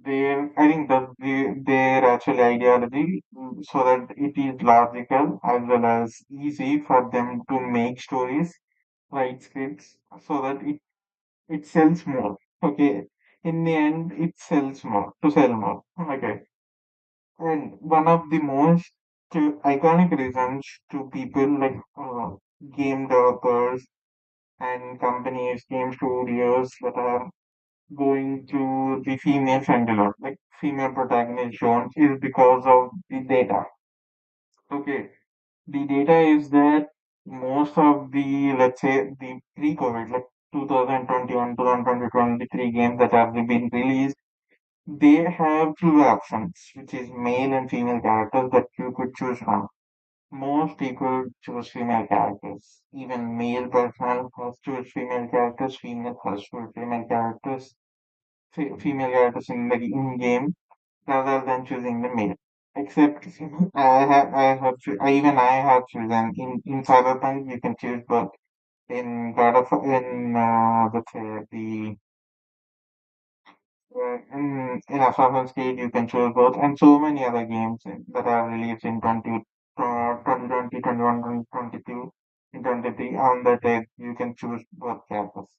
I think that's their actual ideology, so that it is logical as well as easy for them to make stories, write scripts, so that it sells more. Okay, in the end, it sells more to sell more. Okay. And one of the most iconic reasons to people like game developers and companies, game studios that are going to the female friendly like female protagonist zones is because of the data. Okay, the data is that most of the, let's say, the pre-COVID, like 2021, 2023 games that have been released, they have two options, which is male and female characters that you could choose from. Most people choose female characters. Even male person has choose female characters, female has choose female characters, female characters in the in game rather than choosing the male. Except even I have chosen in Cyberpunk you can choose both. In God of in let's say the in Assassin's Creed, you can choose both, and so many other games that are released in 2020, 2022, in 23. On that day, you can choose both characters.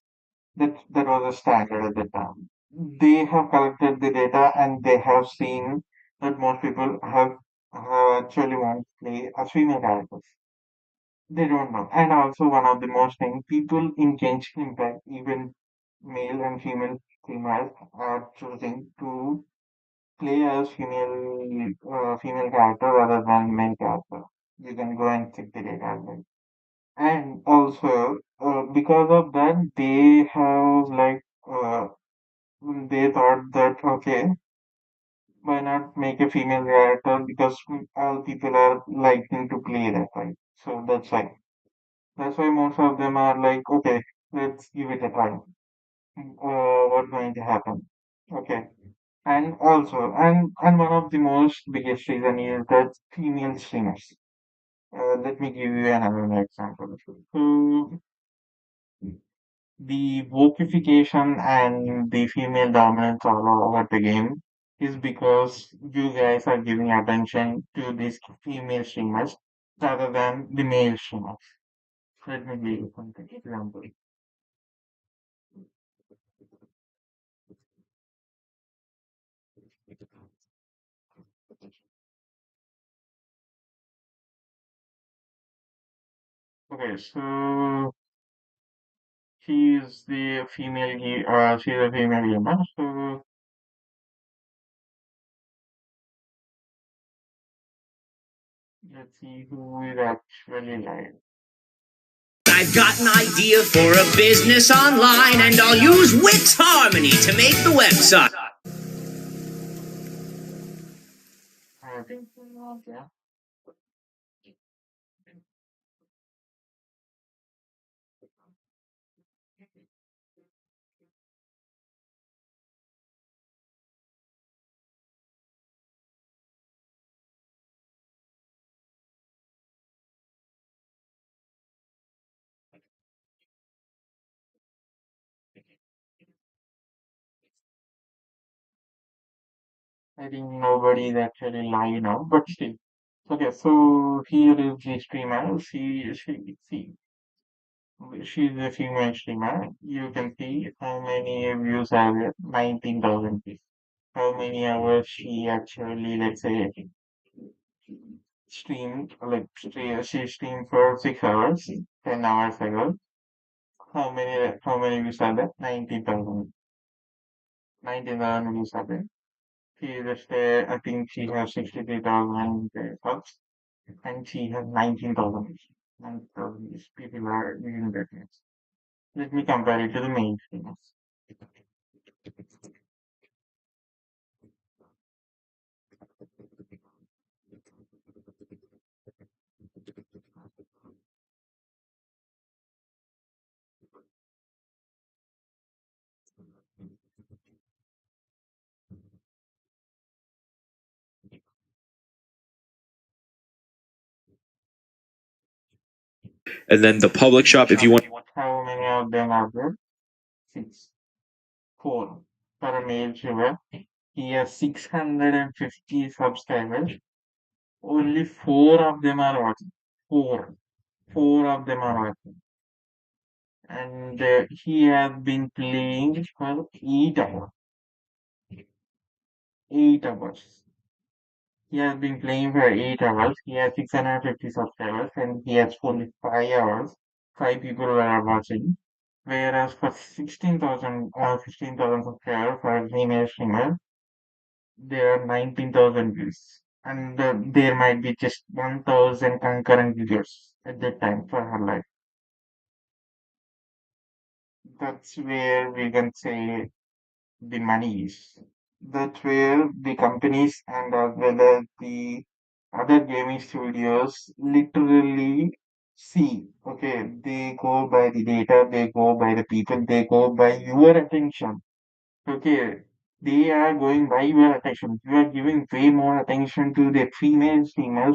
That was a standard at the time. They have collected the data and they have seen that most people have actually want to play as female characters. They don't know. And also one of the most thing, people in Genshin Impact, even male and female females are choosing to play as female character rather than male character. You can go and check the data as well. And also, because of that, they have like they thought that okay, why not make a female character because all people are liking to play that, right? So that's why. That's why most of them are like, okay, let's give it a try. What's going to happen? Okay. And also, and one of the most biggest reason is that female streamers. Let me give you another example. So the wokeification and the female dominance all over the game is because you guys are giving attention to these female streamers rather than the male streamers. Let me give you something example. Okay, so she's a female gamer. So let's see who is actually live. I've got an idea for a business online, and I'll use Wix Harmony to make the website. I think yeah. I think nobody is actually live now, but still. Okay, so here is the streamer. She's a female streamer. You can see how many views have it. 19,000 views. How many hours she actually, let's say, she streamed for 6 hours, 10 hours ago. How many views are that? 19,000 views are there. She just, I think she has 63,000 subs, and she has 19,000. And so these people are using that much. Let me compare it to the main streamers. And then the public shop, if you want. How many of them are there? Six. Four. For a male streamer, he has 650 subscribers. Only four of them are watching. Four. Four of them are watching. And he has been playing for 8 hours. 8 hours. He has been playing for 8 hours. He has 650 subscribers and he has only 5 hours. Five people are watching. Whereas for 16,000 15,000 subscribers for a female streamer, there are 19,000 views. And there might be just 1,000 concurrent videos at that time for her life. That's where we can say the money is. That's where the companies and as well as the other gaming studios literally see. Okay, they go by the data, they go by the people, they go by your attention. Okay, they are going by your attention. You are giving way more attention to the female streamer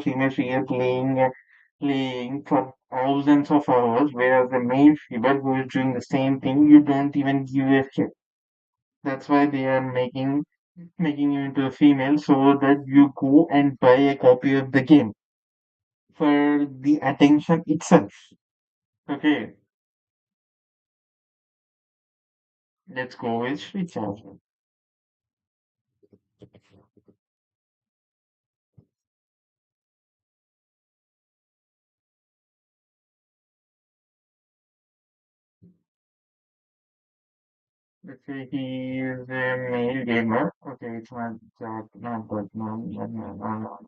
playing for thousands of hours, whereas the male streamer who is doing the same thing, you don't even give a shit. That's why they are making you into a female so that you go and buy a copy of the game for the attention itself. Okay, let's go with Switch as well. Let's say he is a male gamer. Okay, it's not that, not that, no.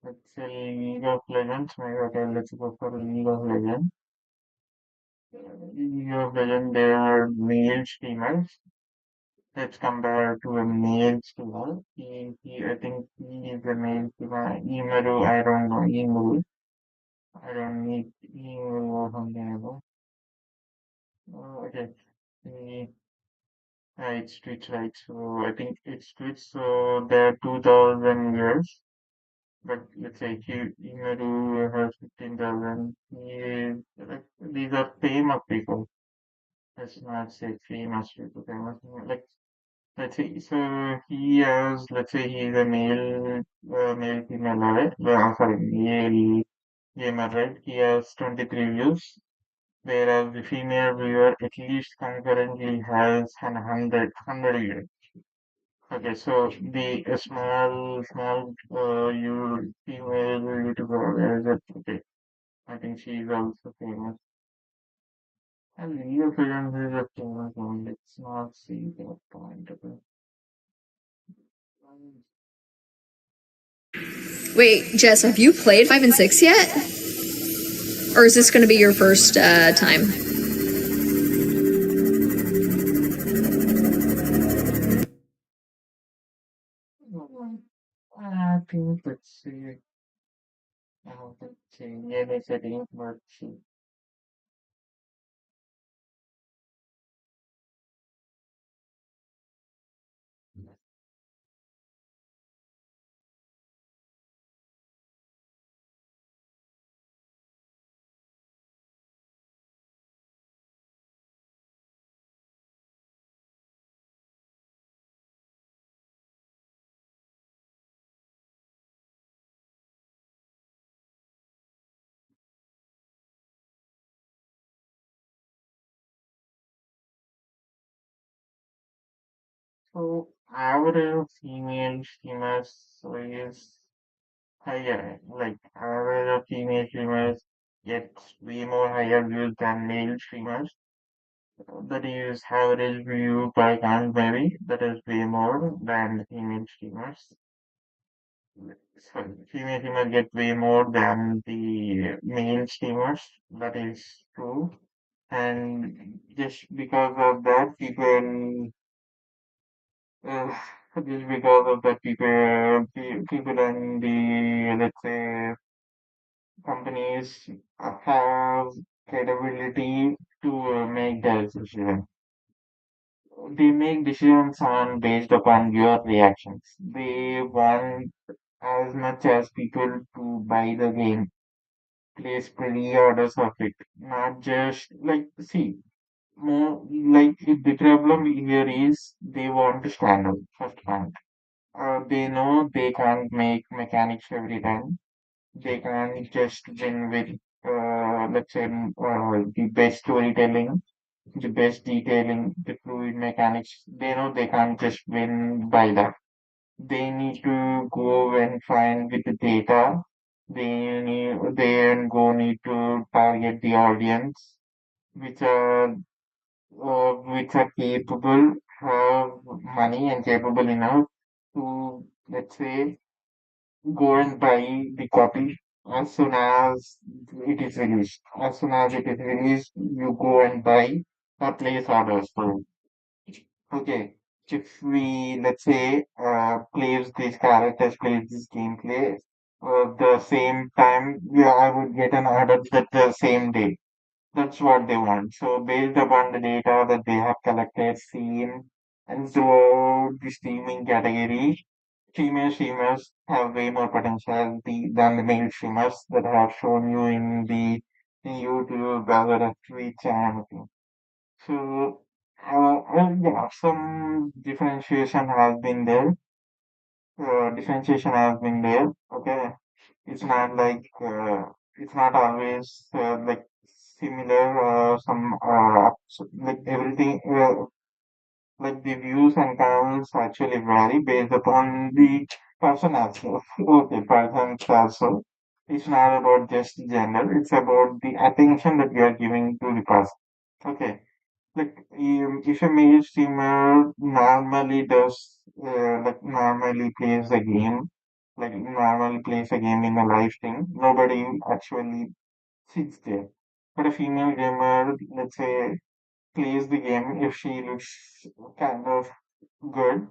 Let's say League of Legends. Maybe okay, let's go for League of Legends. League of Legends, there are male streamers. Let's compare to a male streamer. I think he is a male streamer. Imaru, I don't know. Imaru. I don't need Imaru or something like that. Okay. He, it's Twitch, right? So I think it's Twitch. So there are 2,000 viewers. But let's say Imaru has 15,000. Like, these are famous people. Let's not say famous people. Famous, like, let's say, so he has, let's say he's a male female, right? Sorry, male gamer, right? He has 23 views, whereas the female viewer at least concurrently has 100 views. Okay, so the female YouTuber, is it? Okay, I think she is also famous. And League of Legends is a famous one. Let's not see that point. Okay. Wait, Jess, have you played 5 and 6 yet? Or is this going to be your first time? I think let's see. I don't think change any settings, but see. So average female streamers is higher. Like average of female streamers get way more higher views than male streamers. that is average view per count maybe, that is way more than the female streamers. So female streamers get way more than the male streamers, that is true. And just because of that, uh, just because of that, people in the, let's say, companies have credibility to make their decision. They make decisions on based upon your reactions. They want as much as people to buy the game, place pre-orders of it, not just like see more like the problem here is they want to stand out first point. They know they can't make mechanics every time. They can't just win with let's say the best storytelling, the best detailing, the fluid mechanics. They know they can't just win by that. They need to go and find with the data. They need to target the audience which are capable, have money and capable enough to, let's say, go and buy the copy as soon as it is released. As soon as it is released, you go and buy or place orders for it. Okay. If we, let's say, plays these characters, plays this gameplay, the same time, yeah, I would get an order that the same day. That's what they want. So based upon the data that they have collected, seen, and throughout the streaming category, female streamers have way more potential than the male streamers that I have shown you in YouTube, as well as Twitch and everything. So, well, yeah, some differentiation has been there. Differentiation has been there. Okay, it's not like it's not always like similar. Like everything, like the views and comments actually vary based upon the person also. Okay, persons also. It's not about just gender. It's about the attention that we are giving to the person. Okay. Like if a male streamer normally plays a game, like normally plays a game in a live stream, nobody actually sits there. But a female gamer, let's say, plays the game if she looks kind of good,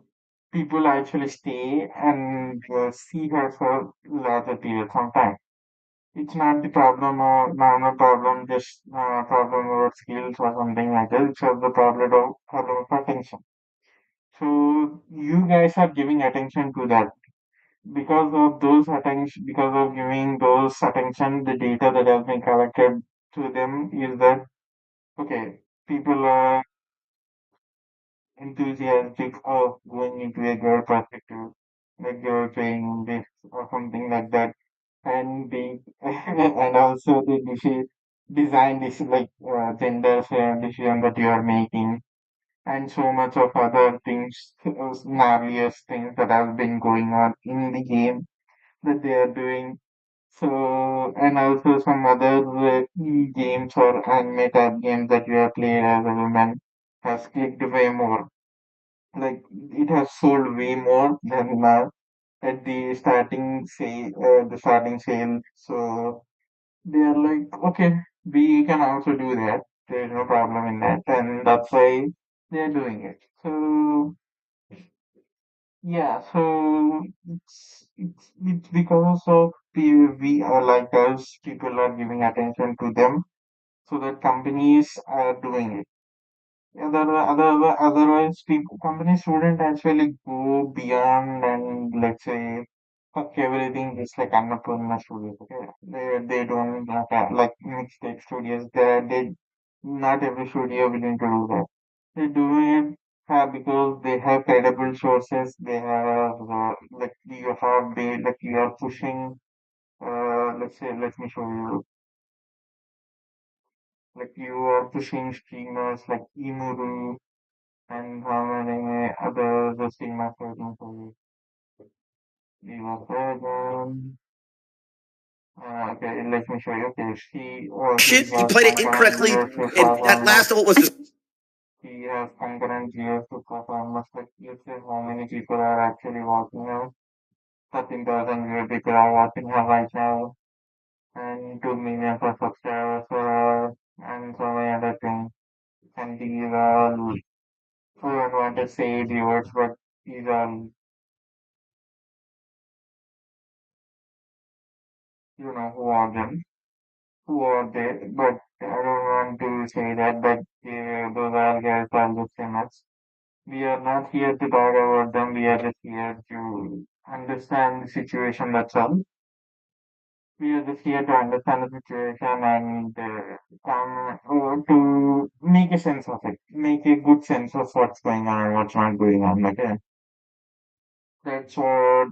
people actually stay and see her for larger periods of time. It's not the problem or normal problem, just problem about skills or something like that. It's just the problem of attention. So you guys are giving attention to that because of giving those attention, the data that has been collected to them is that okay, people are enthusiastic of going into a girl perspective, like girl playing this or something like that, and they and also the design this like gender decision that you are making, and so much of other things, gnarliest things that have been going on in the game that they are doing. So, and also some other games or anime type games that you have played as a woman has clicked way more. Like it has sold way more than at the starting sale. So they are like, okay, we can also do that. There's no problem in that, and that's why they're doing it. So yeah, so it's because of we are like us, people are giving attention to them, so that companies are doing it. Otherwise, companies wouldn't actually go beyond and let's say fuck everything just like Annapurna Studios. Okay, they don't like mixtape studios. They not every studio willing to do that. They do it because they have credible sources. They have like you are pushing. Let's say let me show you. Like you are pushing streamers like Imuru and how many other streamers waiting for you. You are present. Okay, let me show you. Okay, Shit, he you has played it 1.0 incorrectly, viewership and as that almost. last ult was he has concurrent viewers to perform. Like, let's say how many people are actually watching now. 13,000 people are watching her right now, and 2 million for subscribers, and so many other things. And these are, I don't want to say the words, but these are, who are them, who are they, but I don't want to say that, but those are guys are just famous. We are not here to talk about them, we are just here to understand the situation, that's all. We are just here to understand the situation and come to make a sense of it, make a good sense of what's going on and what's not going on. Okay, that's what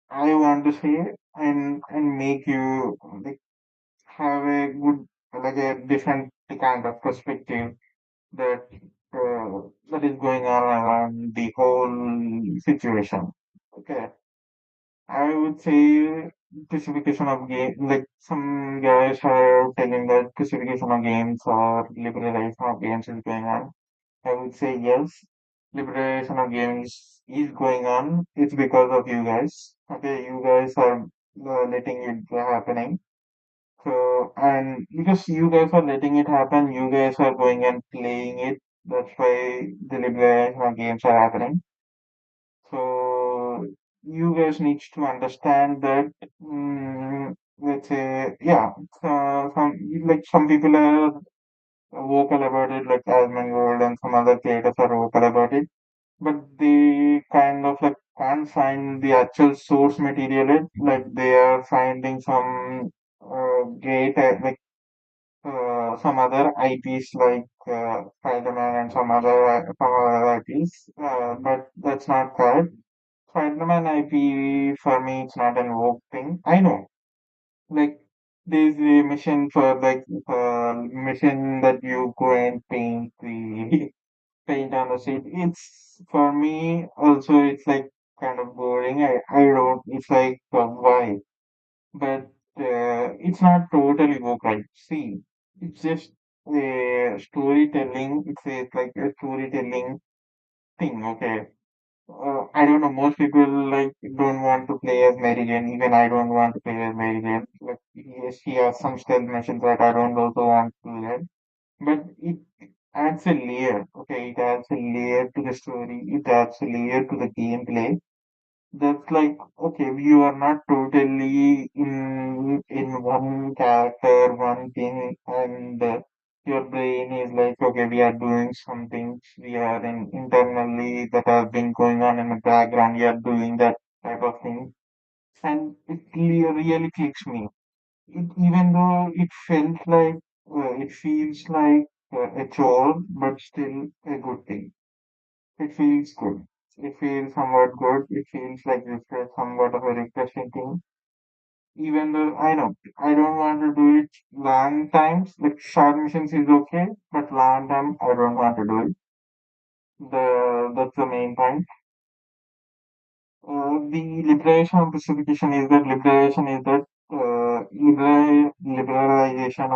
I want to say, and make you like have a good, like a different kind of perspective that that is going on around the whole situation. Okay. I would say classification of game, like some guys are telling that classification of games or liberalization of games is going on. I would say yes, liberalization of games is going on. It's because of you guys. Okay, you guys are letting it happening. So, and because you guys are letting it happen, you guys are going and playing it. That's why the liberalization of games are happening. So you guys need to understand that, let's say, yeah, some people are vocal about it, like Asmongold and some other creators are vocal about it, but they kind of like can't find the actual source material. Like they are finding some great some other IPs like Spider-Man and some other IPs, but that's not correct. Spider-Man IP for me it's not an woke thing. I know. Like there's a mission for like mission that you go and paint the paint on the sheet. It's for me also it's like kind of boring. I don't it's like why? But it's not totally woke, right? See, it's just a storytelling. It's like a storytelling thing. Okay, I don't know. Most people like don't want to play as Mary Jane. Even I don't want to play as Mary Jane. Like yes, she has some stealth missions that I don't also want to do that. But it adds a layer. Okay, it adds a layer to the story. It adds a layer to the gameplay. That's like okay, you are not totally in one character, one thing, and your brain is like okay, we are doing something. We are in internally that has been going on in the background. We are doing that type of thing, and it really clicks me. Even though it felt like it feels like a chore, but still a good thing. It feels good. It feels somewhat good. It feels like somewhat of a refreshing thing. Even though I know I don't want to do it long times. Like short missions is okay, but long time I don't want to do it. That's the main point. The liberation of specification is that liberalization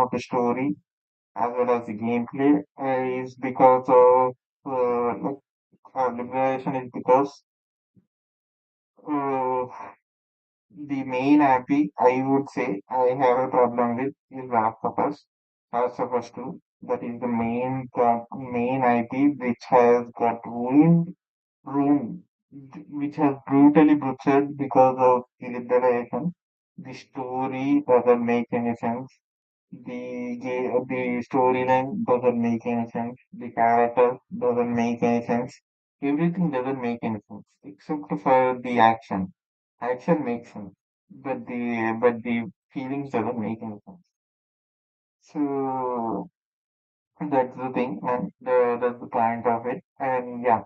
of the story as well as the gameplay is because of liberation is because uh, the main IP, I would say, I have a problem with is Last of Us. Last of Us 2. That is the main IP which has got ruined, which has brutally butchered because of the liberalization. The story doesn't make any sense. The storyline doesn't make any sense. The character doesn't make any sense. Everything doesn't make any sense except for the action. Action makes sense, but the feelings doesn't make any sense. So that's the thing, and that's the point of it. And yeah,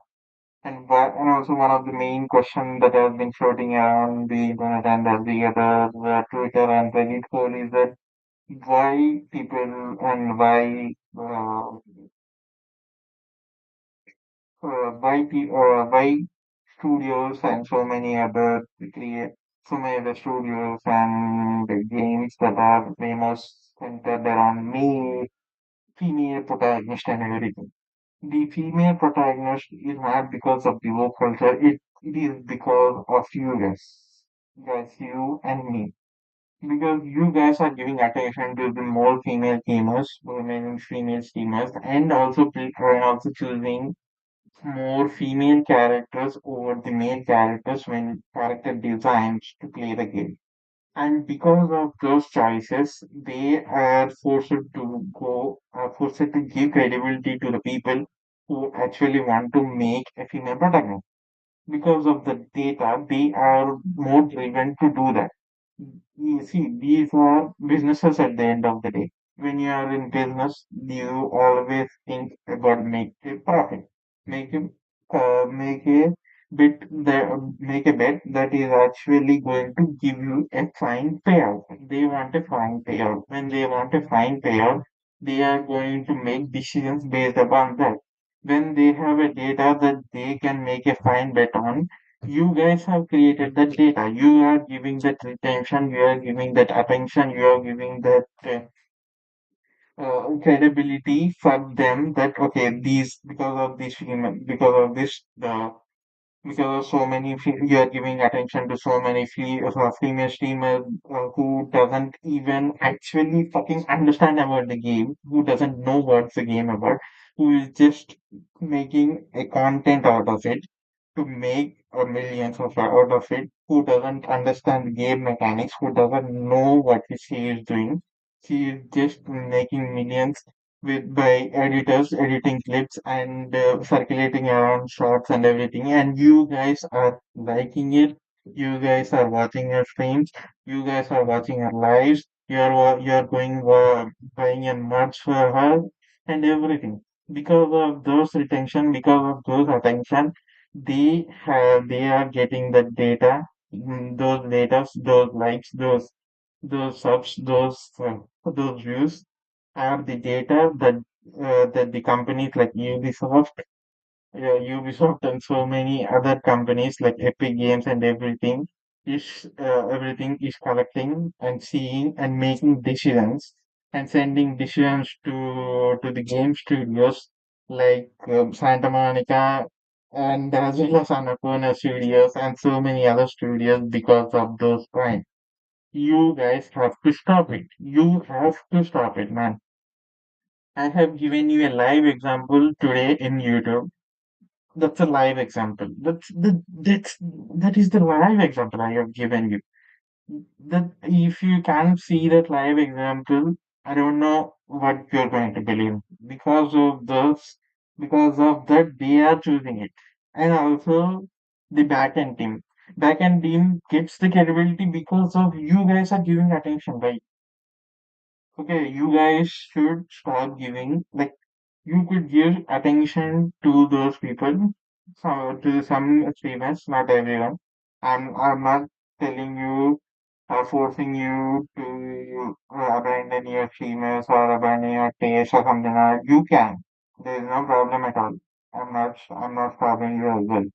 and also one of the main questions that has been floating around the internet and every other Twitter and Reddit hole is that why people and why studios and so many other studios and the games that are famous centered around me, female protagonist and everything. The female protagonist is not because of the woke culture. It is because of you guys, you and me. Because you guys are giving attention to the more female gamers, women female streamers, and also choosing more female characters over the male characters when character designs to play the game. And because of those choices, they are forced to give credibility to the people who actually want to make a female protagonist. Because of the data, they are more driven to do that. You see, these are businesses at the end of the day. When you are in business, you always think about make a profit, make a make a make a bet that is actually going to give you a fine payout. They want a fine payout. When they want a fine payout, they are going to make decisions based upon that. When they have a data that they can make a fine bet on, you guys have created that data. You are giving that retention, you are giving that attention, you are giving that credibility for them that okay, these because of this because of so many you are giving attention to so many female streamers who doesn't even actually fucking understand about the game, who doesn't know what's the game about, who is just making a content out of it to make millions of out of it, who doesn't understand game mechanics, who doesn't know what she is doing. She is just making millions with by editors editing clips and circulating around shots and everything. And you guys are liking it. You guys are watching her streams. You guys are watching her lives. You are going buying a merch for her and everything because of those retention, because of those attention they are getting the data, those data, those likes, those subs, those views are the data that the companies like Ubisoft and so many other companies like Epic Games and everything is collecting and seeing and making decisions and sending decisions to the game studios like Santa Monica and as well as Annapurna Studios and so many other studios because of those crimes. You guys have to stop it. You have to stop it, man. I have given you a live example today in YouTube. That's a live example. That is the live example I have given you. That if you can't see that live example, I don't know what you're going to believe. Because of those, because of that, they are choosing it. And also the backend team. Backend team gets the credibility because of you guys are giving attention, right? Okay, you guys should start giving like you could give attention to those people, to some streamers, not everyone. I'm not telling you or forcing you to abandon your streamers or abandon your taste or something like that. You can. There is no problem at all. I'm not stopping you as well.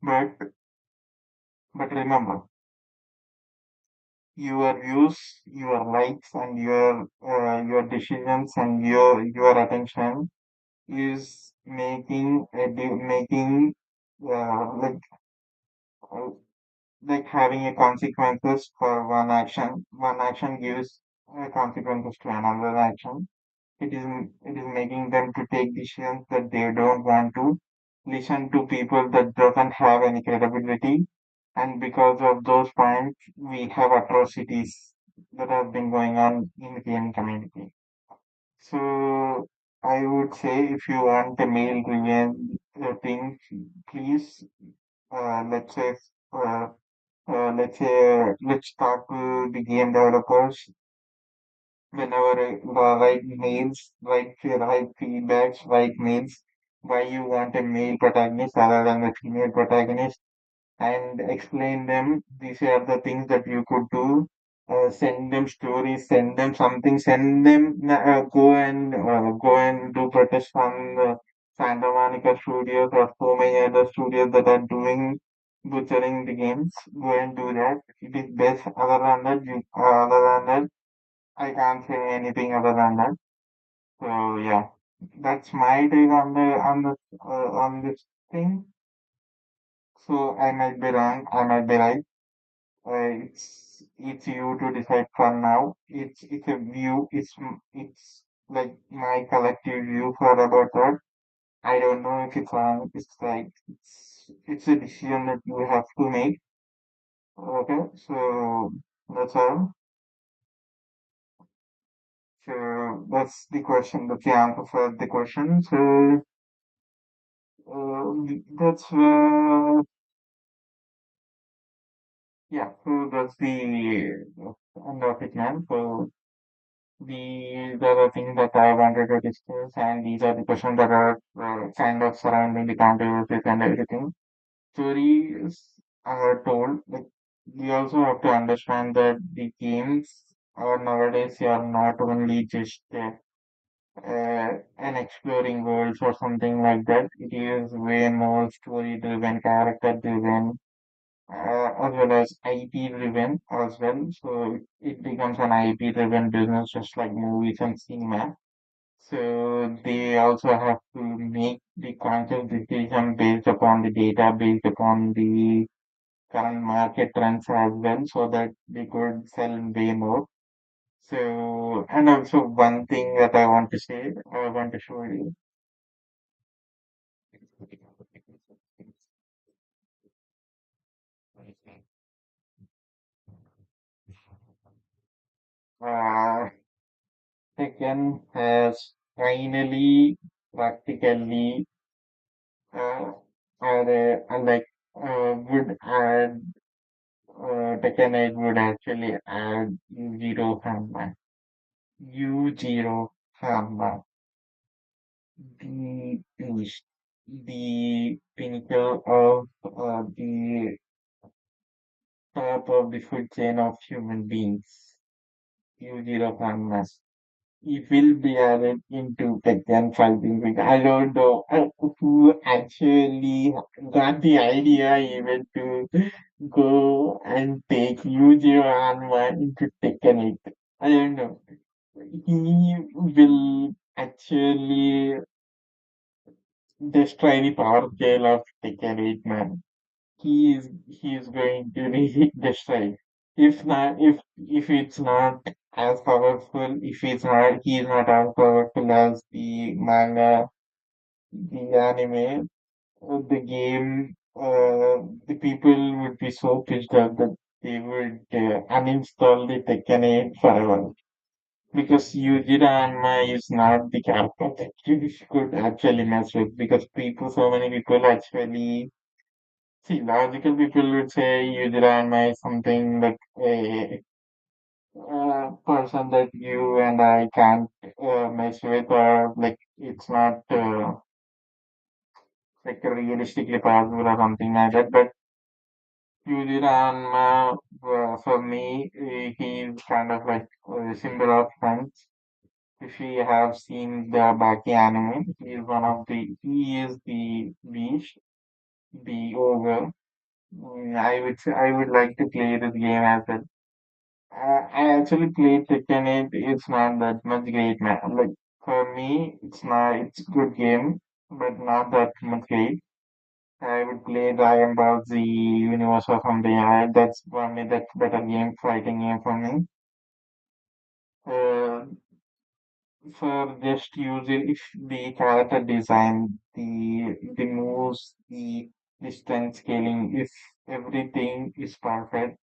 But but remember, your views, your likes, and your decisions and your attention is making uh, like having a consequences for one action. One action gives consequences to another action. It is making them to take decisions that they don't want to listen to people that doesn't have any credibility. And because of those points, we have atrocities that have been going on in the gaming community. So I would say if you want a male driven thing, please let's say uh, let's talk to the game developers whenever write mails, write feedbacks, write mails why you want a male protagonist rather than a female protagonist and explain them these are the things that you could do. Send them stories, send them something, send them go and do protest on the Santa Monica studios or so many other studios that are doing butchering the games. Go and do that. It is best. Other than that, I can't say anything other than that. So yeah. that's my take on this thing. So I might be wrong, I might be right. It's you to decide for now. It's a view. It's like my collective view for about that. I don't know if it's wrong. It's like it's a decision that you have to make. Okay, so that's all. So that's the question. That's the answer for the question. So that's yeah. So that's the end of it, man. So these are the things that I wanted to discuss, and these are the questions that are kind of surrounding the controversies and everything. Stories are told. Like we also have to understand that the games are nowadays are not only just an exploring worlds or something like that. It is way more story driven, character driven, as well as IP driven as well. So it becomes an IP driven business, just like movies and cinema. So they also have to make the conscious decision based upon the data, based upon the current market trends as well, so that they could sell way more. So, and also one thing that I want to say, I want to show you. Uh, Tekken has finally practically uh, like would add Tekken 8 would actually add U0 Hanma. U0 Hanma, the beast, the pinnacle of the top of the food chain of human beings. U0 Hanma. He will be added into Tekken fighting week. I don't know who actually got the idea even to go and take Yuji Hanma into Tekken 8. I don't know. He will actually destroy the power scale of Tekken 8, man. He is going to really destroy. If not, if it's not as powerful, if it's not he is not as powerful as the manga, the anime, the game, the people would be so pissed off that they would uninstall the Tekken 8 forever. Because Yujira Anma is not the character that you could actually mess with. Because so many people actually see, logical people would say Yujira Anma is something like a person that you and I can't mess with, or like it's not like realistically possible or something like that. But Yujira Anma, for me, he's kind of like a symbol of strength. If you have seen the Baki anime, he is the beast, the ogre. I would like to play this game as well. I actually played Tekken 8. It's not that much great, man. Like for me, it's good game, but not that much great. I would play Dragon Ball Z Universe or something. That's for me. That's better game, fighting game for me. Uh, for just using if the character design, the moves, the distance scaling, if everything is perfect,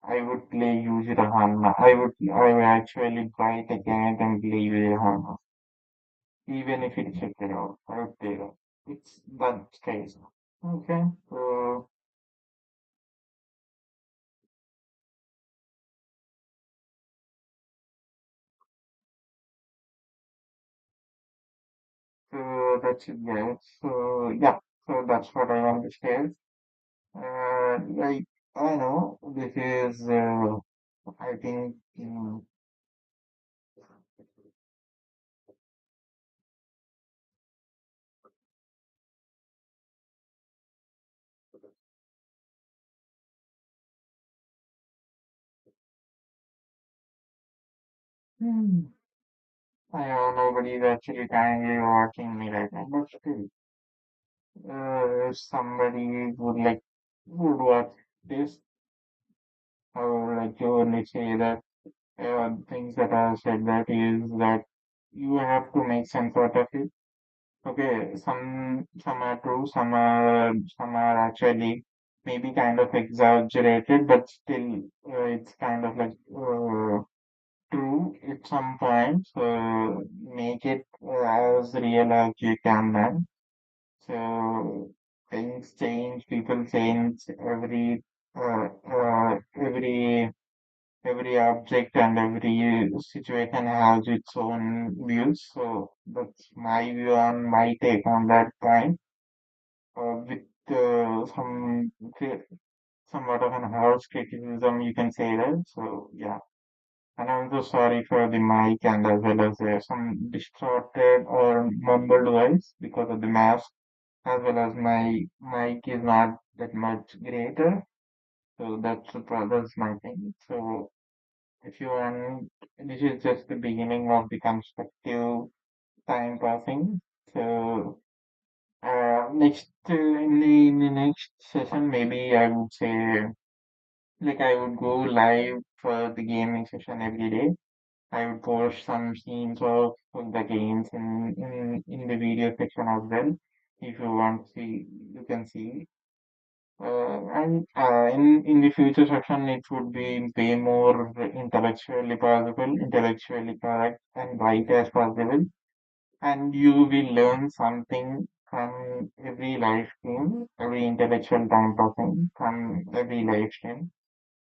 I would play Yuji Hanma. I would actually buy the game and play Yuji Hanma. Even if it's a kilo, I would play that. It's that case. Okay, that's it, guys. So yeah, so that's what I want to say. Like I know this is, I think, I know nobody's actually kindly watching me right now, but still, if somebody would watch this, I would like to only say that things that I said that is that you have to make sense out of it. Okay, some are true, some are actually maybe kind of exaggerated, but still it's kind of like true at some points. Make it as real as you can then. So things change, people change, every object and every situation has its own views. So that's my view on my take on that point. With somewhat of an harsh criticism, you can say that. So yeah, and I'm so sorry for the mic and as well as some distorted or mumbled voice because of the mask, as well as my mic is not that much greater. So that's my thing. So if you want, this is just the beginning of the constructive time passing. So in the next session, maybe I would say like I would go live for the gaming session every day. I would post some scenes of the games in the video section as well. If you want to see, you can see. And in the future section, it would be way more intellectually possible, intellectually correct, and right as possible. And you will learn something from every live stream, every intellectual time passing from every live stream.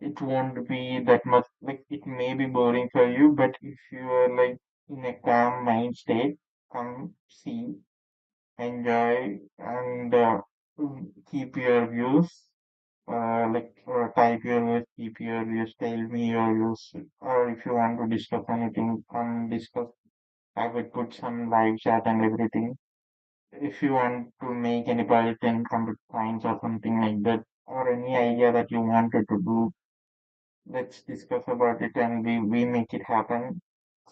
It won't be that much like it may be boring for you, but if you are like in a calm mind state, come see, enjoy, and keep your views. Type your views, keep your views, tell me your views, or if you want to discuss anything, come discuss. I would put some live chat and everything. If you want to make any bulletin, computer science or something like that, or any idea that you wanted to do, let's discuss about it and we make it happen.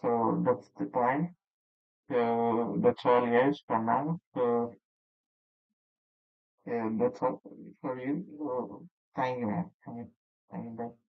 So that's the point. So that's all guys for now. So yeah, that's all for you. Thank you, man. Thank you. Thank you. Bye.